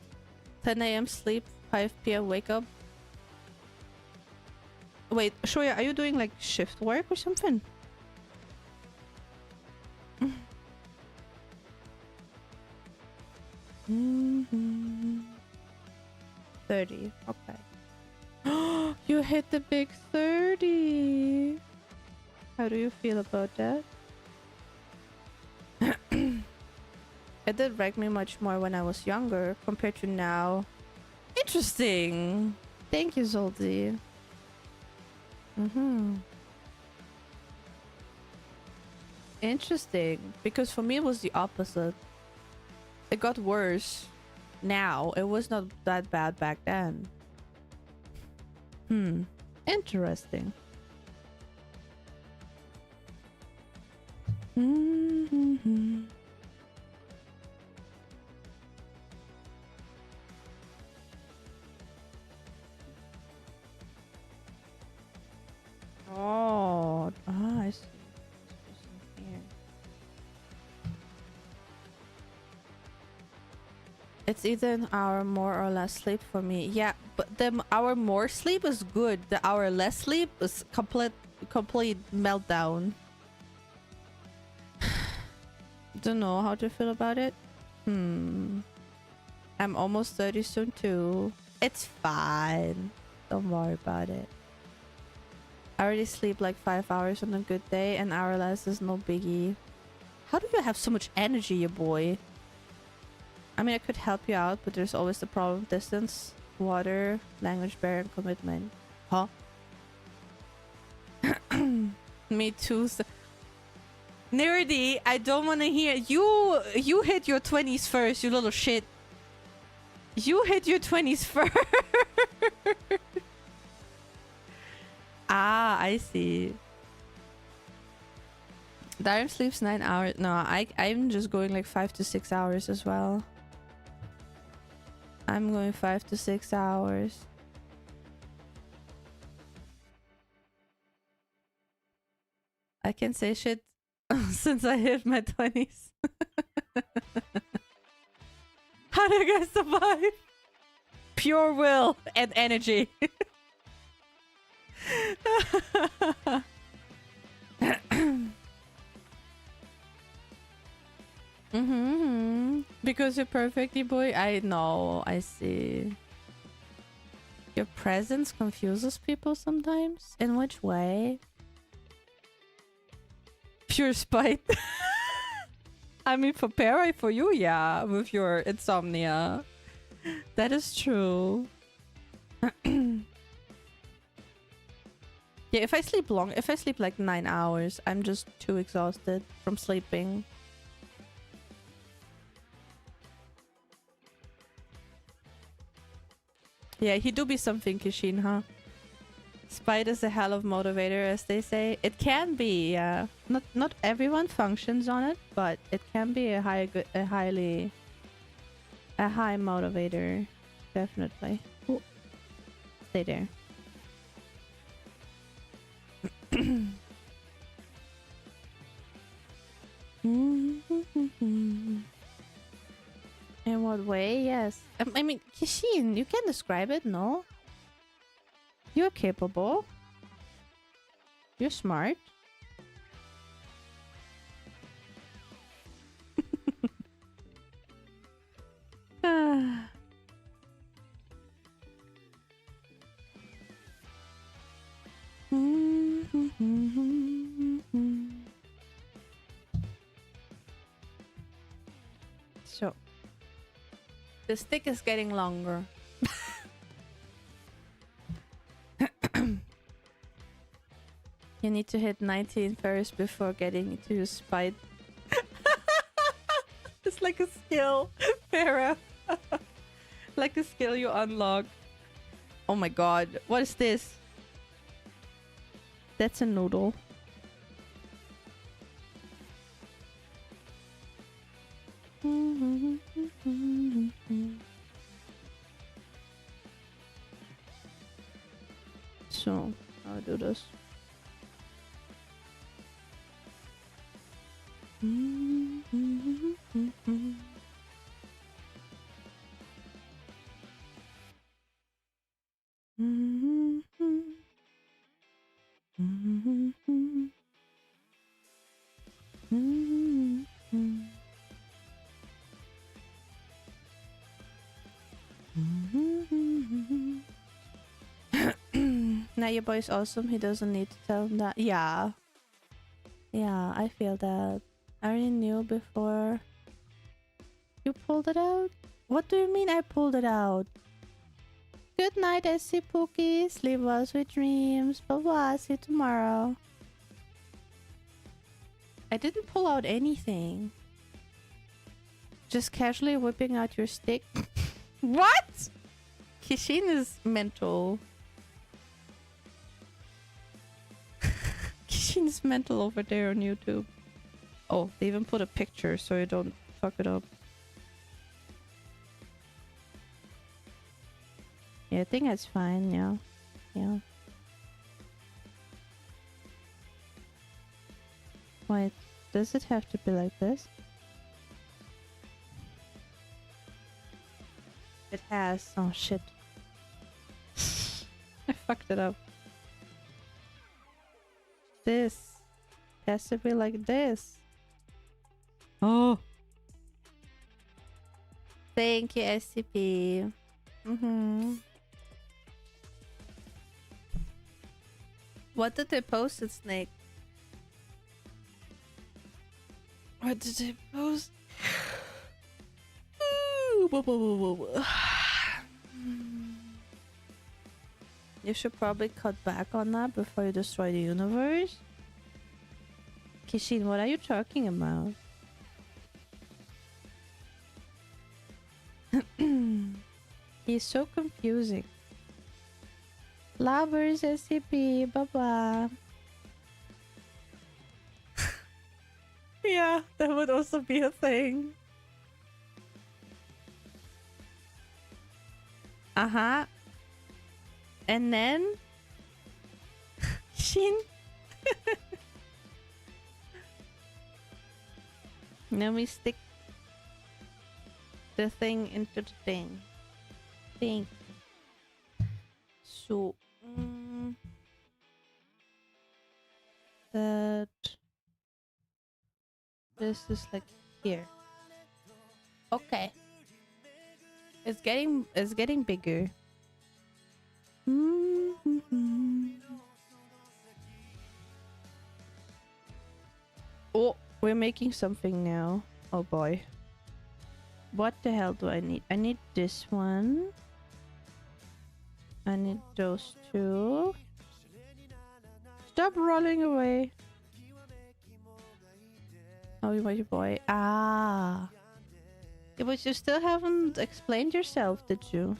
10 a.m. sleep, 5 p.m. wake up. Wait, Shoya, are you doing like shift work or something? 30. Okay. You hit the big 30. How do you feel about that? It did wreck me much more when I was younger compared to now. Interesting. Thank you, Zoldi. Interesting. Because for me it was the opposite. It got worse now. It was not that bad back then. Interesting. Oh, I see. Here. It's either an hour more or less sleep for me. Yeah, but the hour more sleep is good. The hour less sleep is complete meltdown. Don't know how to feel about it. I'm almost 30 soon too. It's fine. Don't worry about it. I already sleep like 5 hours on a good day, an hour less is no biggie. How do you have so much energy, you boy? I mean, I could help you out, but there's always the problem of distance, water, language barrier, and commitment. Huh? Me too. Nerdy, I don't want to hear you. You hit your 20s first, you little shit. You hit your 20s first. Ah, I see. Darren sleeps 9 hours. No, I'm just going like 5 to 6 hours as well. I'm going 5 to 6 hours. I can say shit since I hit my 20s. How do you guys survive? Pure will and energy. Because you're perfectly boy. I know, I see. Your presence confuses people sometimes. In which way? Pure spite. I mean, for you, yeah, with your insomnia. That is true. Yeah, if I sleep like 9 hours, I'm just too exhausted from sleeping. Yeah, he do be something, Kishin, huh? Spite is a hell of motivator, as they say. It can be, yeah. Not everyone functions on it, but it can be a high motivator, definitely. Ooh. Stay there. In what way? Yes. I mean, Kishin, you can describe it, no? You're capable. You're smart. So, the stick is getting longer. You need to hit 19 first before getting to spite. It's like a skill, Farah. Like a skill you unlock. Oh my god, what is this? That's a noodle. So, I'll do this. Now your boy's awesome. He doesn't need to tell him that. Yeah. Yeah, I feel that. I already knew before. You pulled it out? What do you mean I pulled it out? Good night, SC Pookie. Sleep well, sweet dreams. Bye-bye. See you tomorrow. I didn't pull out anything. Just casually whipping out your stick. What? Kishin is mental. Kishin is mental over there on YouTube. Oh, they even put a picture so you don't fuck it up. Yeah, I think that's fine, yeah. Yeah. Wait, does it have to be like this? It has. Oh shit. I fucked it up. this. It has to be like this. Oh. Thank you, SCP. What did they post it, Snake? What did they post? You should probably cut back on that before you destroy the universe. Kishin, what are you talking about? He's so confusing. Lovers, SCP, blah blah. Yeah, that would also be a thing. Uh-huh. And then Shin. Then we stick the thing into the thing. So that this is like here. Okay. It's getting bigger. Oh, we're making something now. Oh boy. What the hell do I need? I need this one. I need those two. Stop rolling away. Oh, my boy. Ah. Yeah, but you still haven't explained yourself, did you?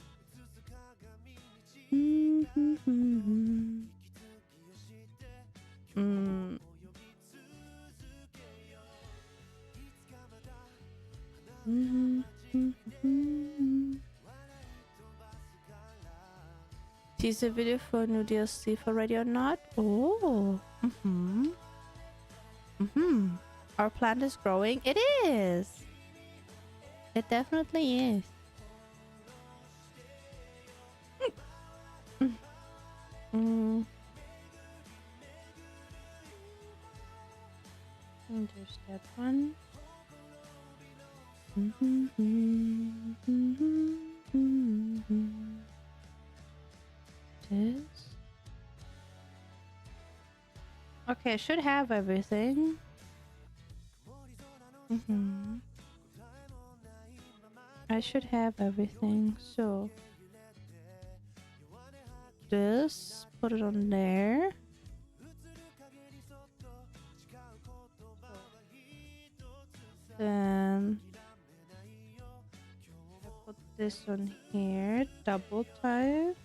Teaser video for new DLC for ready or not? Oh. Our plant is growing. It is. It definitely is. And there's that one. This. Okay, I should have everything. I should have everything. So this, put it on there. Then I put this on here, double type.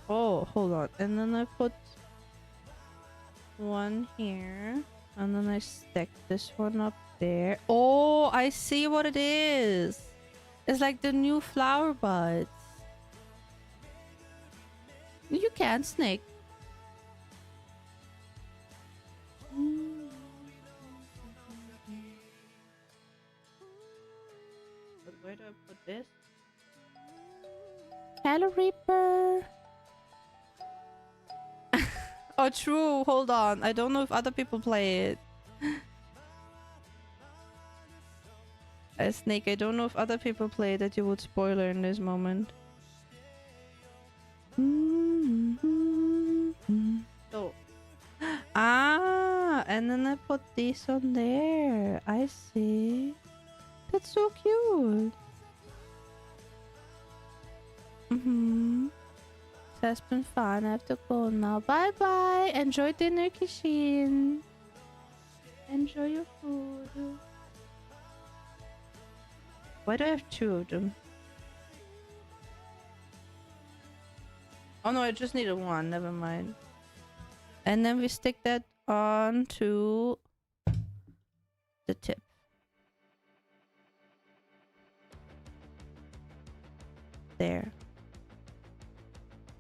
Oh, hold on. And then I put one here. And then I stick this one up there. Oh, I see what it is. It's like the new flower buds. You can't, Snake. But where do I put this? Hello, Reaper. Oh, true. Hold on. I don't know if other people play it. Snake, I don't know if other people play it that you would spoiler in this moment. Oh. Ah, and then I put this on there. I see. That's so cute. It has been fun. I have to go now. Bye bye. Enjoy dinner, Kishin. Enjoy your food. Why do I have two of them? Oh no, I just needed one. Never mind. And then we stick that onto the tip. There.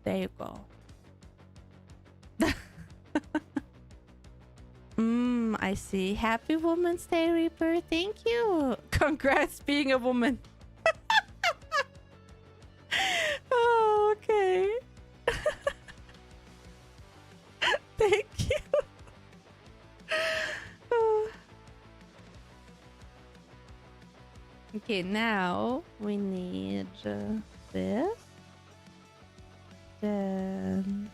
There you go. I see. Happy Women's Day, Reaper. Thank you. Congrats being a woman. Oh, okay. Thank you. Okay, now we need this. Then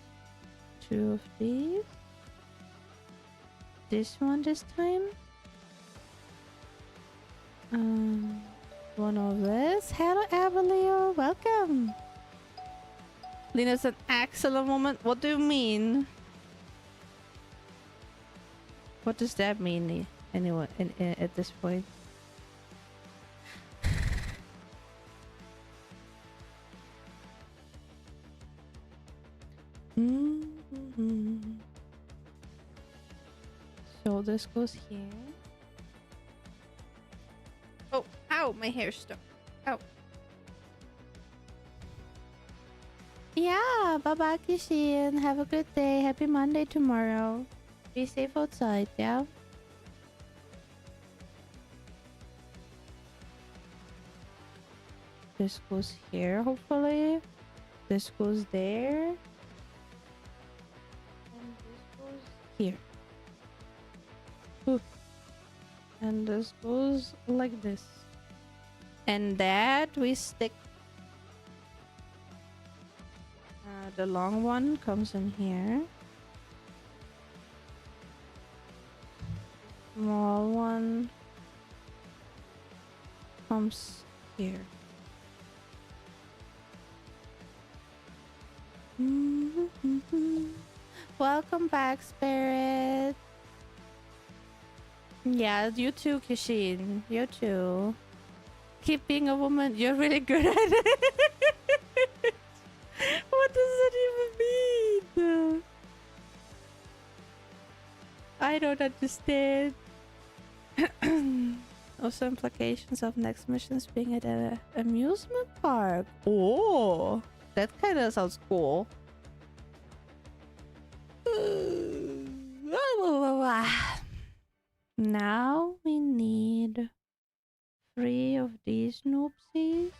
2 of these. This one this time. One of this. Hello, Avalio. Welcome. Lina's an excellent woman. What do you mean? What does that mean, anyway, at this point? So this goes here. Oh, ow, my hair stuck. Ow. Yeah, bye-bye, Kishin. Have a good day. Happy Monday tomorrow. Be safe outside, yeah? This goes here, hopefully. This goes there. And this goes here. Ooh. And this goes like this. And that we stick. The long one comes in here. Small one comes here. Welcome back, Spirit. Yeah, you too, Kishin. You too. Keep being a woman. You're really good at it. What does that even mean? I don't understand. Also implications of next missions being at an amusement park. Oh, that kind of sounds cool. Now we need 3 of these noopsies.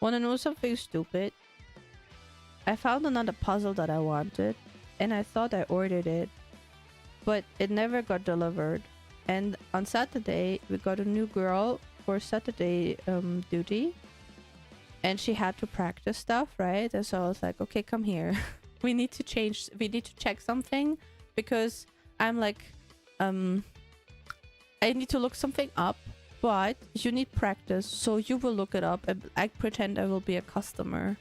Wanna know something stupid? I found another puzzle that I wanted, and I thought I ordered it, but it never got delivered. And on Saturday, we got a new girl for Saturday duty, and she had to practice stuff, right? And so I was like, okay, come here. We need to check something, because I'm like, I need to look something up, but you need practice, so you will look it up, and I pretend I will be a customer.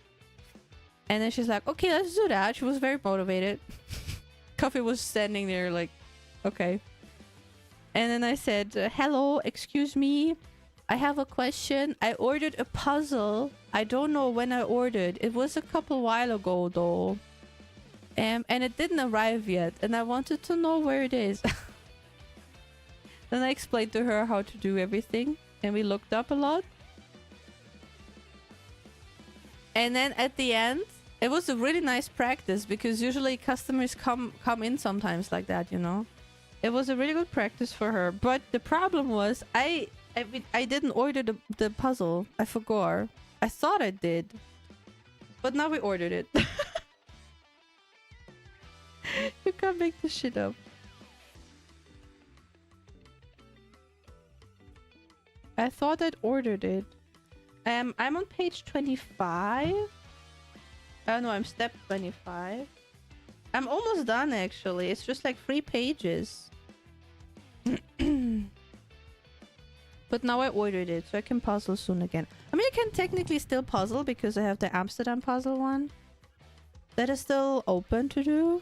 And then she's like, okay, let's do that. She was very motivated. Coffee was standing there like, okay. And then I said, hello, excuse me. I have a question. I ordered a puzzle. I don't know when I ordered. It was a couple while ago though. And it didn't arrive yet. And I wanted to know where it is. Then I explained to her how to do everything. And we looked up a lot. And then at the end, it was a really nice practice, because usually customers come in sometimes like that, you know. It was a really good practice for her. But the problem was I didn't order the puzzle. I forgot. I thought I did. But now we ordered it. You can't make this shit up. I thought I'd ordered it. I'm on page 25. Oh no, I'm step 25. I'm almost done actually. It's just like 3 pages. But now I ordered it, so I can puzzle soon again. I mean, I can technically still puzzle because I have the Amsterdam puzzle one. That is still open to do.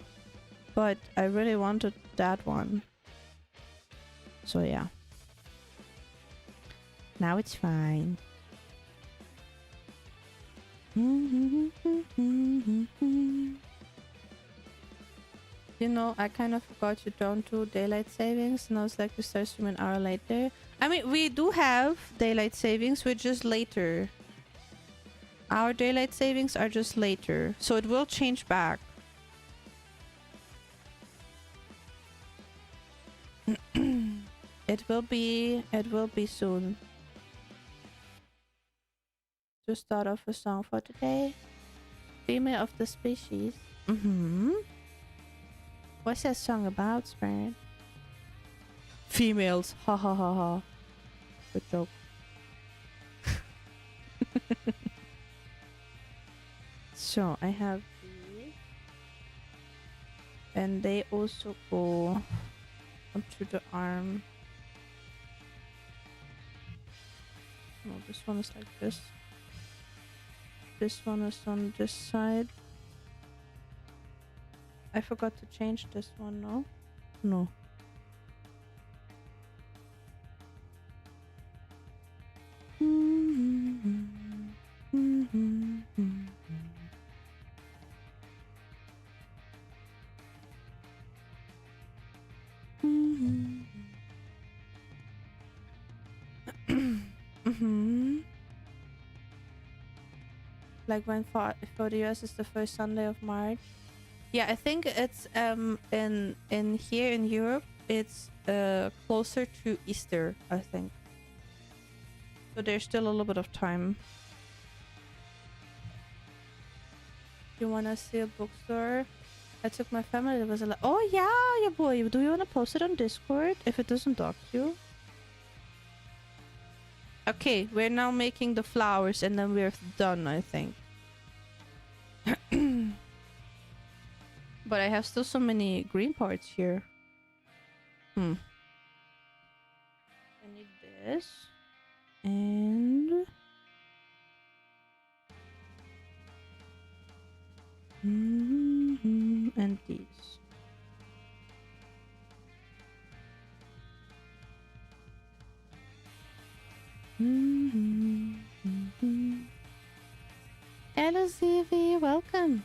But I really wanted that one. So yeah. Now it's fine. You know, I kind of forgot you don't do daylight savings, and I was like, you start streaming an hour later. I mean, we do have daylight savings, we're just later. Our daylight savings are just later, so it will change back. It will be soon. To start off a song for today. Female of the species. What's that song about, Spirit? Females. Ha ha ha ha. Good joke. So I have these. And they also go up to the arm. Oh, this one is like this. This one is on this side. I forgot to change this one, no? No. Like when for the US is the first Sunday of March. Yeah, I think it's in here in Europe it's closer to Easter, I think. So there's still a little bit of time. You wanna see a bookstore? I took my family. There was a lot. Oh yeah, yeah boy. Do you wanna post it on Discord if it doesn't dock you? Okay, we're now making the flowers and then we're done, I think. But I have still so many green parts here. I need this. And... and these. Hello ZV, welcome.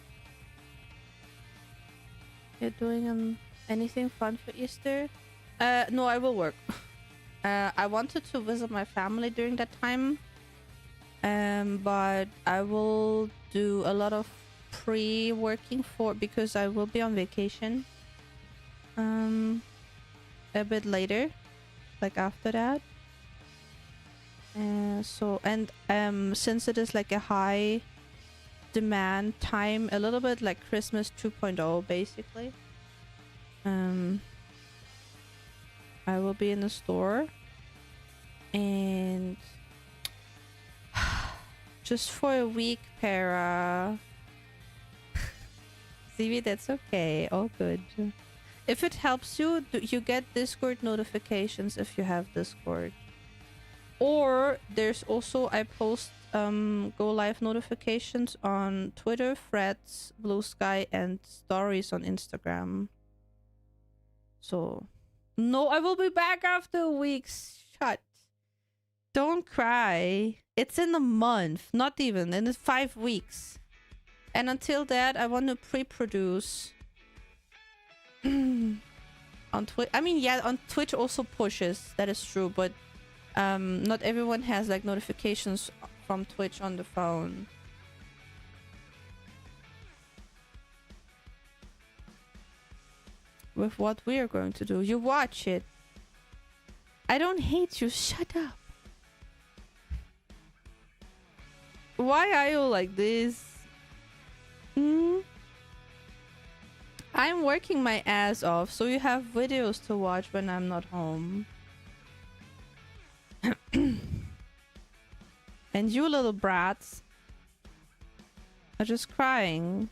You're doing anything fun for Easter? No, I will work. I wanted to visit my family during that time, but I will do a lot of pre-working because I will be on vacation a bit later, like after that. Since it is like a high demand time, a little bit like Christmas 2.0 basically, I will be in the store and just for a week, Para. CV, that's okay, all good. If it helps you, you get Discord notifications if you have Discord. Or there's also, I post go live notifications on Twitter, Threads, Blue Sky, and stories on Instagram. So, no, I will be back after a week. Shut. Don't cry. It's in a month, not even, in 5 weeks. And until that, I want to pre-produce on Twitch. I mean, yeah, on Twitch also pushes. That is true, but not everyone has like notifications from Twitch on the phone. With what we are going to do, you watch it. I don't hate you. Shut up. Why are you like this? I'm working my ass off, so you have videos to watch when I'm not home. And you little brats are just crying.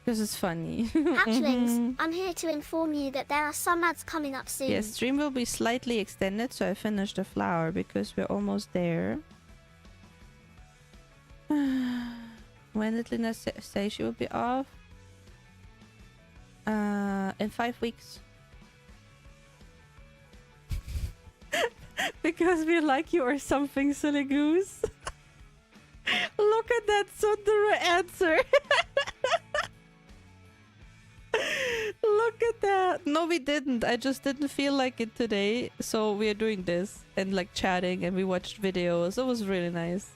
Because it's funny. Hatchlings, I'm here to inform you that there are some ads coming up soon. Yes, stream will be slightly extended, so I finished the flower because we're almost there. When did Lina say she will be off? In 5 weeks. Because we like you or something, silly goose. Look at that Sundara answer. Look at that. No, No, we didn't. I just didn't feel like it today. So we are doing this and like chatting and we watched videos. It was really nice.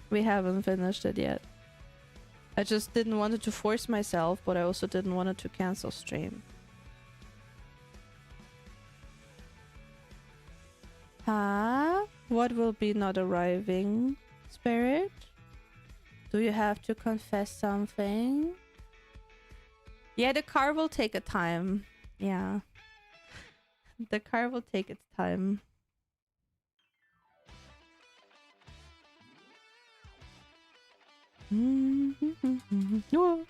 We haven't finished it yet. I just didn't want it to force myself, but I also didn't want it to cancel stream. Huh? What will be not arriving, Spirit? Do you have to confess something? Yeah, the car will take a time. Yeah. The car will take its time. Oh.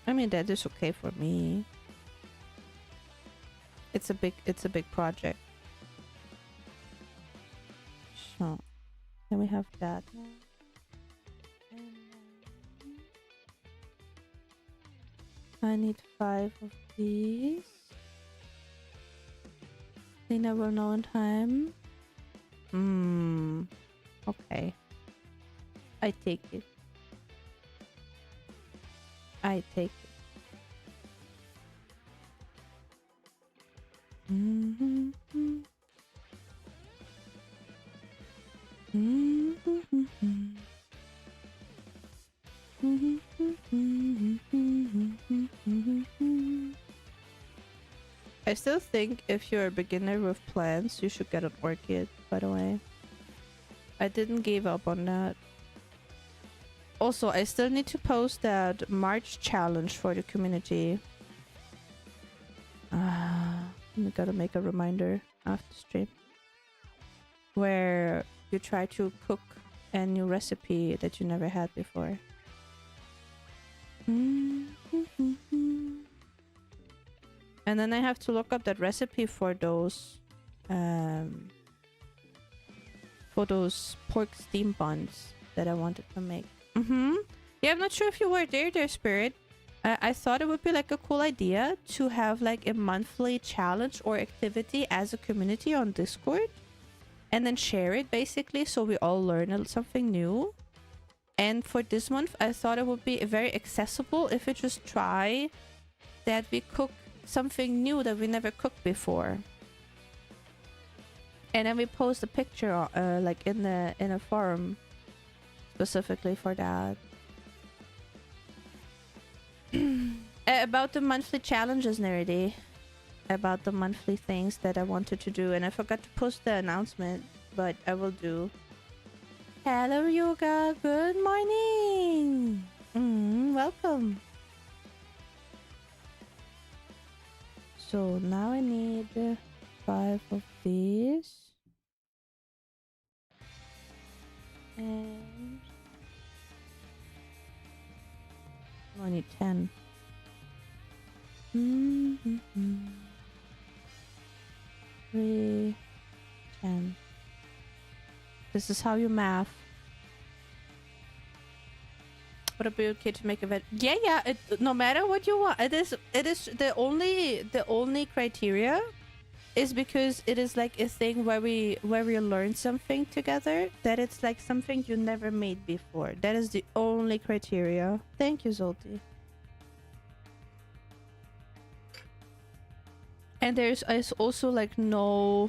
I mean, that is okay for me. It's a big project. So, then we have that. I need 5 of these. Lena will know in time. Okay. I take it. I take it. I still think if you're a beginner with plants, you should get an orchid, by the way. I didn't give up on that. Also, I still need to post that March challenge for the community. I gotta make a reminder after stream. Where you try to cook a new recipe that you never had before. And then I have to look up that recipe for those pork steam buns that I wanted to make. Yeah, I'm not sure if you were there, Spirit. I thought it would be like a cool idea to have like a monthly challenge or activity as a community on Discord. And then share it basically so we all learn something new. And for this month, I thought it would be very accessible if we just try that we cook something new that we never cooked before. And then we post a picture like in a forum specifically for that. About the monthly challenges, Nerdy. About the monthly things that I wanted to do, and I forgot to post the announcement, but I will do. Hello, Yoga. Good morning. Welcome. So now I need 5 of these. And I need 10. 3, 10. This is how you math. Would it be okay to make a vet? Yeah. No matter what you want, it is the only criteria is because it is like a thing where we learn something together, that it's like something you never made before. That is the only criteria. Thank you, Zolti. And there's also like no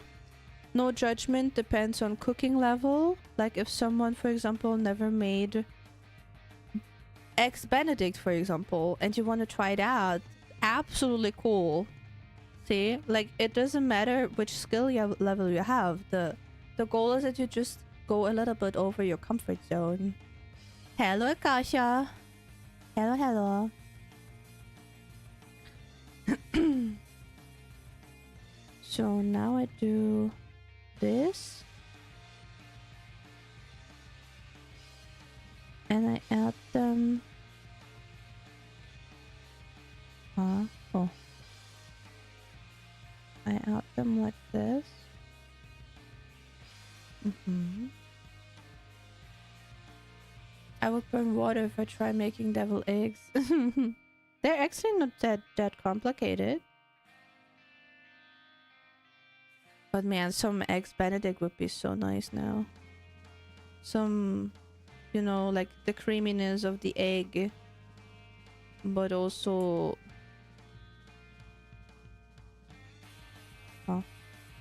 judgment, depends on cooking level. Like if someone, for example, never made Eggs Benedict, for example, and you want to try it out, absolutely cool. See, like it doesn't matter which skill level you have. The goal is that you just go a little bit over your comfort zone. Hello, Akasha. Hello. So now I do this. And I add them. Oh. I add them like this. I would burn water if I try making devil eggs. They're actually not that complicated. But man, some eggs Benedict would be so nice now. Some, you know, like the creaminess of the egg, but also... Oh,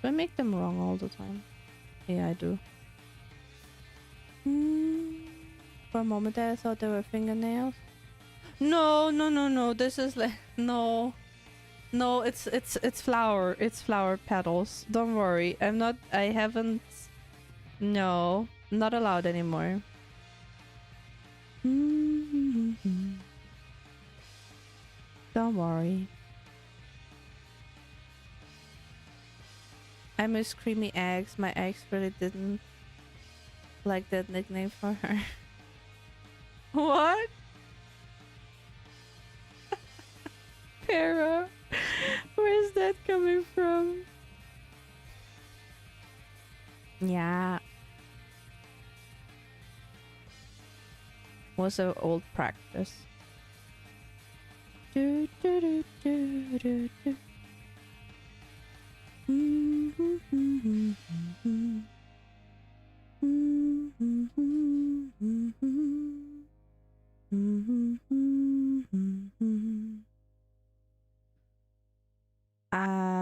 do I make them wrong all the time? Yeah, I do. For a moment there, I thought they were fingernails. No, no, no, no. This is like no, no. It's flower. It's flower petals. Don't worry. I'm not. I haven't. No, not allowed anymore. Don't worry. I miss creamy eggs. My ex really didn't like that nickname for her. What? Para? Where's that coming from? Yeah. Was an old practice. Do, do, do, do, do, do.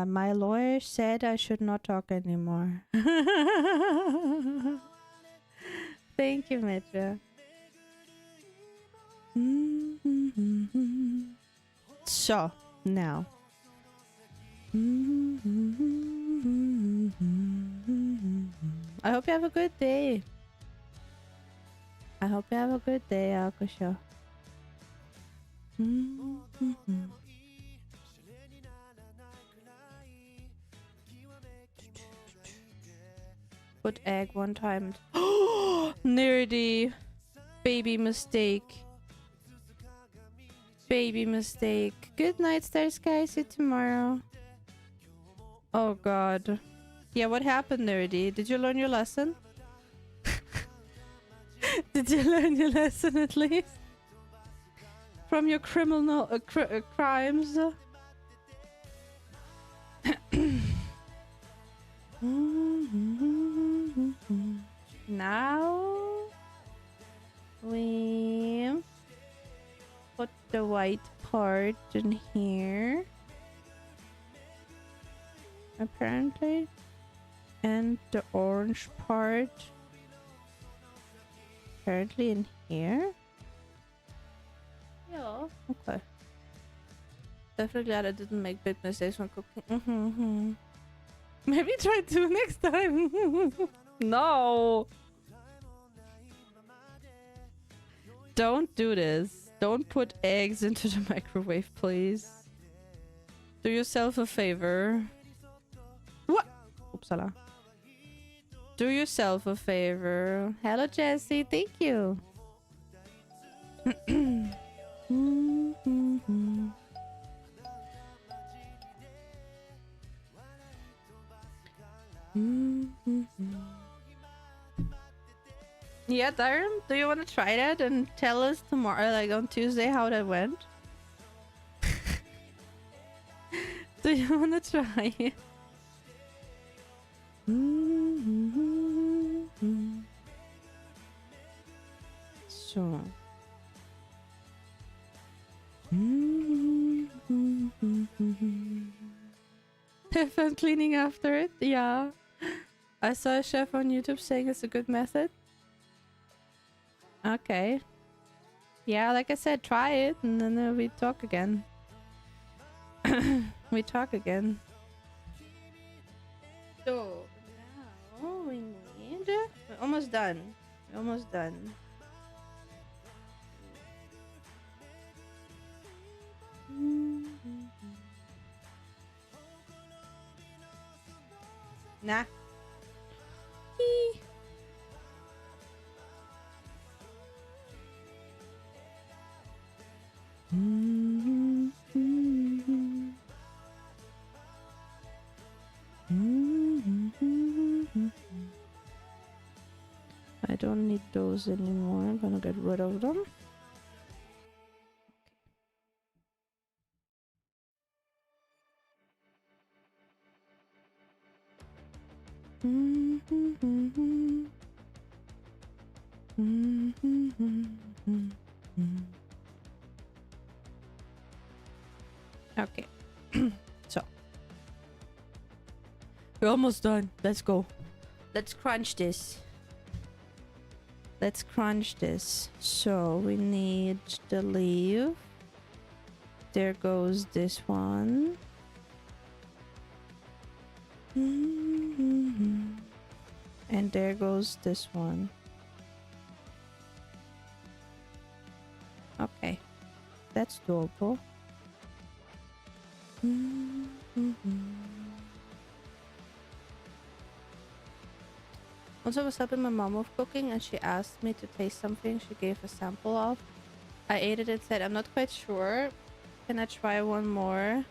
My lawyer said I should not talk anymore. Thank you, Mitra. So, now. I hope you have a good day. I hope you have a good day, Akusha. Put egg one time. Nerdy. Baby mistake. Baby mistake. Good night, Star Sky. See you tomorrow. Oh god. Yeah, what happened, Nerdy? Did you learn your lesson? Did you learn your lesson at least? From your criminal crimes? Now we put the white part in here, apparently, and the orange part apparently in here. Yeah. Okay. Definitely glad I didn't make big mistakes when cooking. Maybe try to next time. No. Don't do this. Don't put eggs into the microwave, please. Do yourself a favor. What? Oopsala. Do yourself a favor. Hello, Jessie. Thank you. Yeah, Darren, do you want to try that and tell us tomorrow, like on Tuesday, how that went? Do you want to try it? So. Have fun cleaning after it? Yeah. I saw a chef on YouTube saying it's a good method. Okay. Yeah, like I said, try it and then we talk again. We talk again. So, now we need... We're almost done. We're almost done. Nah. Eee. I don't need those anymore. I'm gonna get rid of them. Okay. So. We're almost done. Let's go. Let's crunch this. Let's crunch this. So we need the leaf. There goes this one. And there goes this one. Okay. That's doable. Once I was helping my mom with cooking and she asked me to taste something she gave a sample of. I ate it and said, I'm not quite sure. Can I try one more?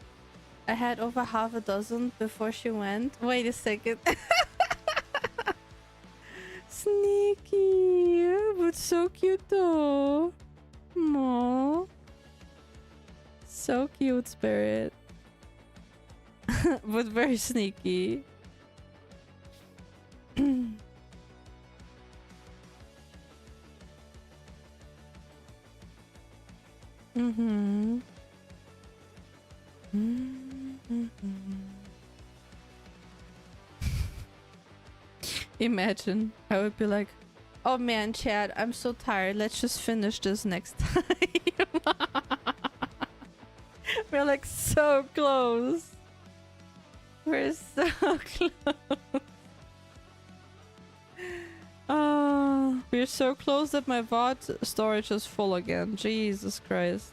I had over half a dozen before she went. Wait a second. Sneaky, but so cute though. Aww. So cute, Spirit. But very sneaky. Imagine I would be like, oh man, Chad, I'm so tired, let's just finish this next time. We're like so close. We're so close. Oh, we're so close that my VOD storage is full again. Jesus Christ.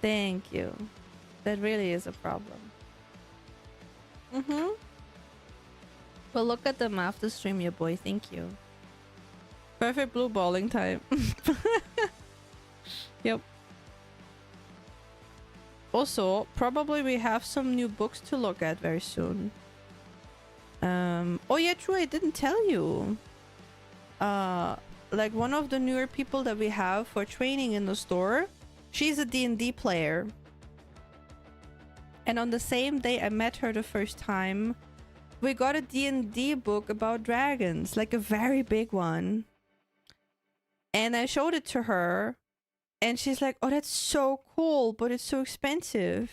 Thank you. That really is a problem. Well, look at them after stream, your boy. Thank you. Perfect blue balling time. Yep. Also, probably we have some new books to look at very soon. Oh yeah, true, I didn't tell you. Like one of the newer people that we have for training in the store, she's a D&D player. And on the same day I met her the first time, we got a D&D book about dragons, like a very big one. And I showed it to her. And she's like, oh, that's so cool, but it's so expensive.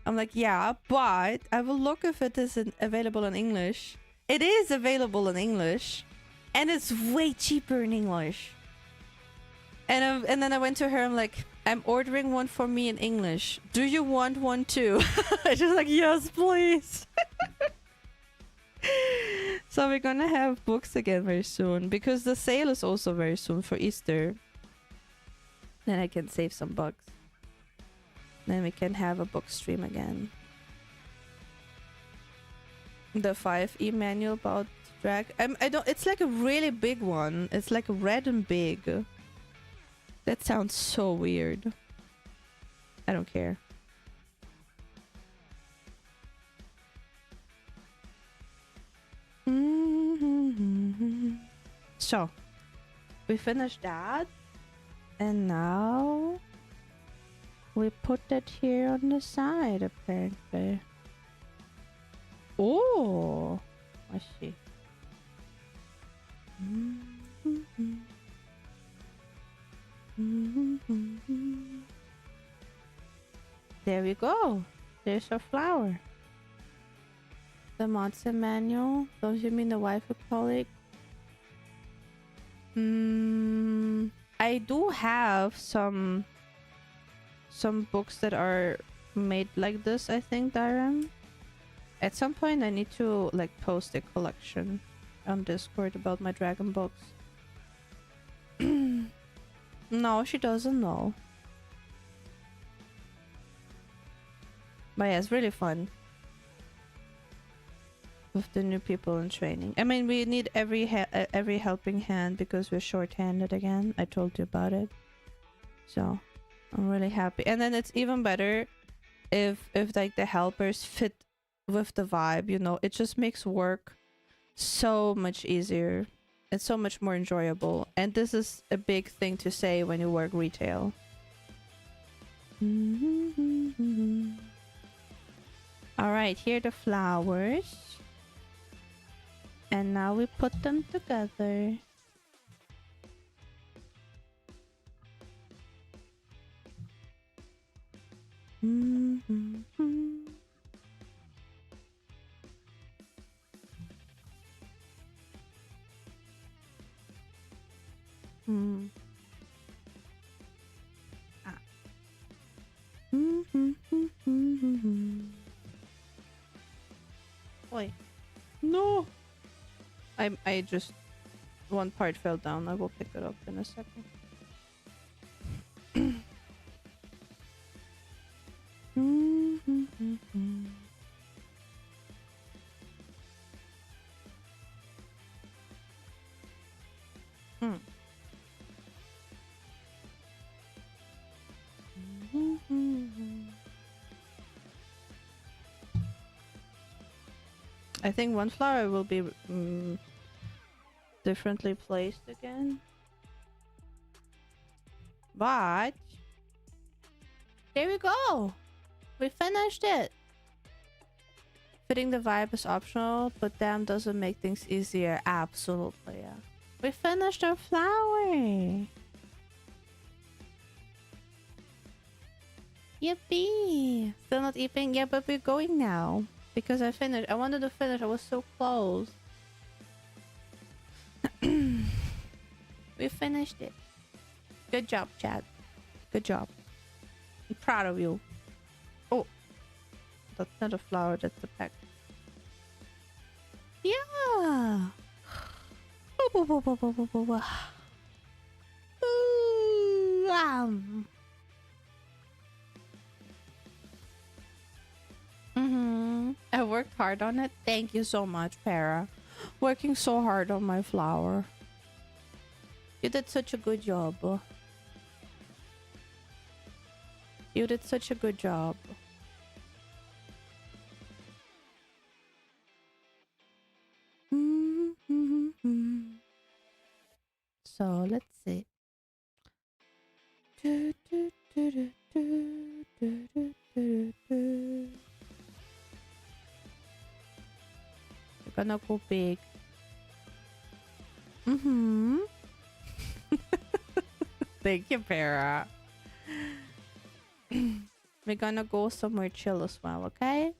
I'm like, yeah, but I will look if it is available in English. It is available in English. And it's way cheaper in English. And then I went to her, I'm like, I'm ordering one for me in English. Do you want one too? She's like, yes, please. So we're gonna have books again very soon. Because the sale is also very soon for Easter. Then I can save some bucks. Then we can have a book stream again. The 5e manual about drag. I don't. It's like a really big one. It's like red and big. That sounds so weird. I don't care. So we finished that. And now we put that here on the side, apparently. Oh, I see. There we go. There's our flower. The monster manual. Don't you mean the waifu colleague? I do have some books that are made like this, I think, Darren. At some point I need to like post a collection on Discord about my dragon books. No, she doesn't know. But yeah, it's really fun. With the new people in training. I mean, we need every helping hand because we're short-handed again. I told you about it. So, I'm really happy. And then it's even better if like the helpers fit with the vibe, you know. It just makes work so much easier. It's so much more enjoyable. And this is a big thing to say when you work retail. All right, here are the flowers. And now we put them together. Oi. No! I just... One part fell down. I will pick it up in a second. I think one flower will be differently placed again. But there we go. We finished it. Fitting the vibe is optional, but damn doesn't make things easier. Absolutely, yeah. We finished our flower. Yippee! Still not eating? Yeah, but we're going now. Because I finished. I wanted to finish. I was so close. We finished it. Good job, Chad. Good job. I'm proud of you. Oh. That's not a flower. That's a peck. Yeah. I worked hard on it. Thank you so much, Para. Working so hard on my flower. You did such a good job. You did such a good job. So let's see. We're gonna go big. Thank you, Para. We're gonna go somewhere chill as well, okay?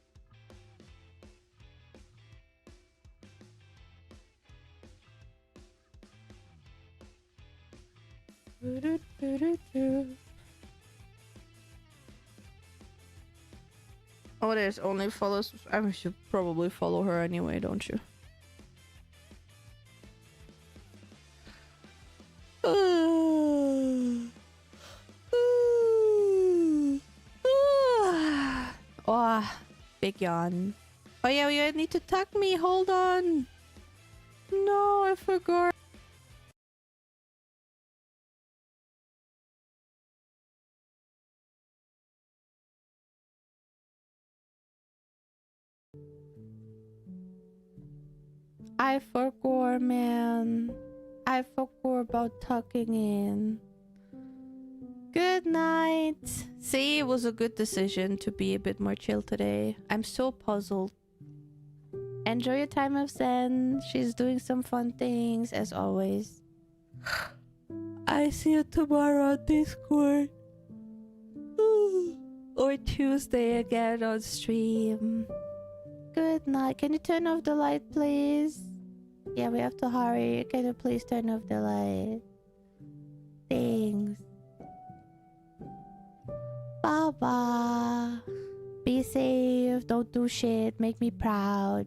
Oh, there's only follows. I mean, you should probably follow her anyway, don't you? Oh, big yawn. Oh yeah, you need to tag me. Hold on. No, I forgot. I forgot, man. I forgot about tucking in. Good night. See, it was a good decision to be a bit more chill today. I'm so puzzled. Enjoy your time of Zen. She's doing some fun things, as always. I see you tomorrow on Discord. Or Tuesday again on stream. Good night. Can you turn off the light, please? Yeah, we have to hurry. Can you please turn off the light? Thanks. Bye-bye. Be safe. Don't do shit. Make me proud.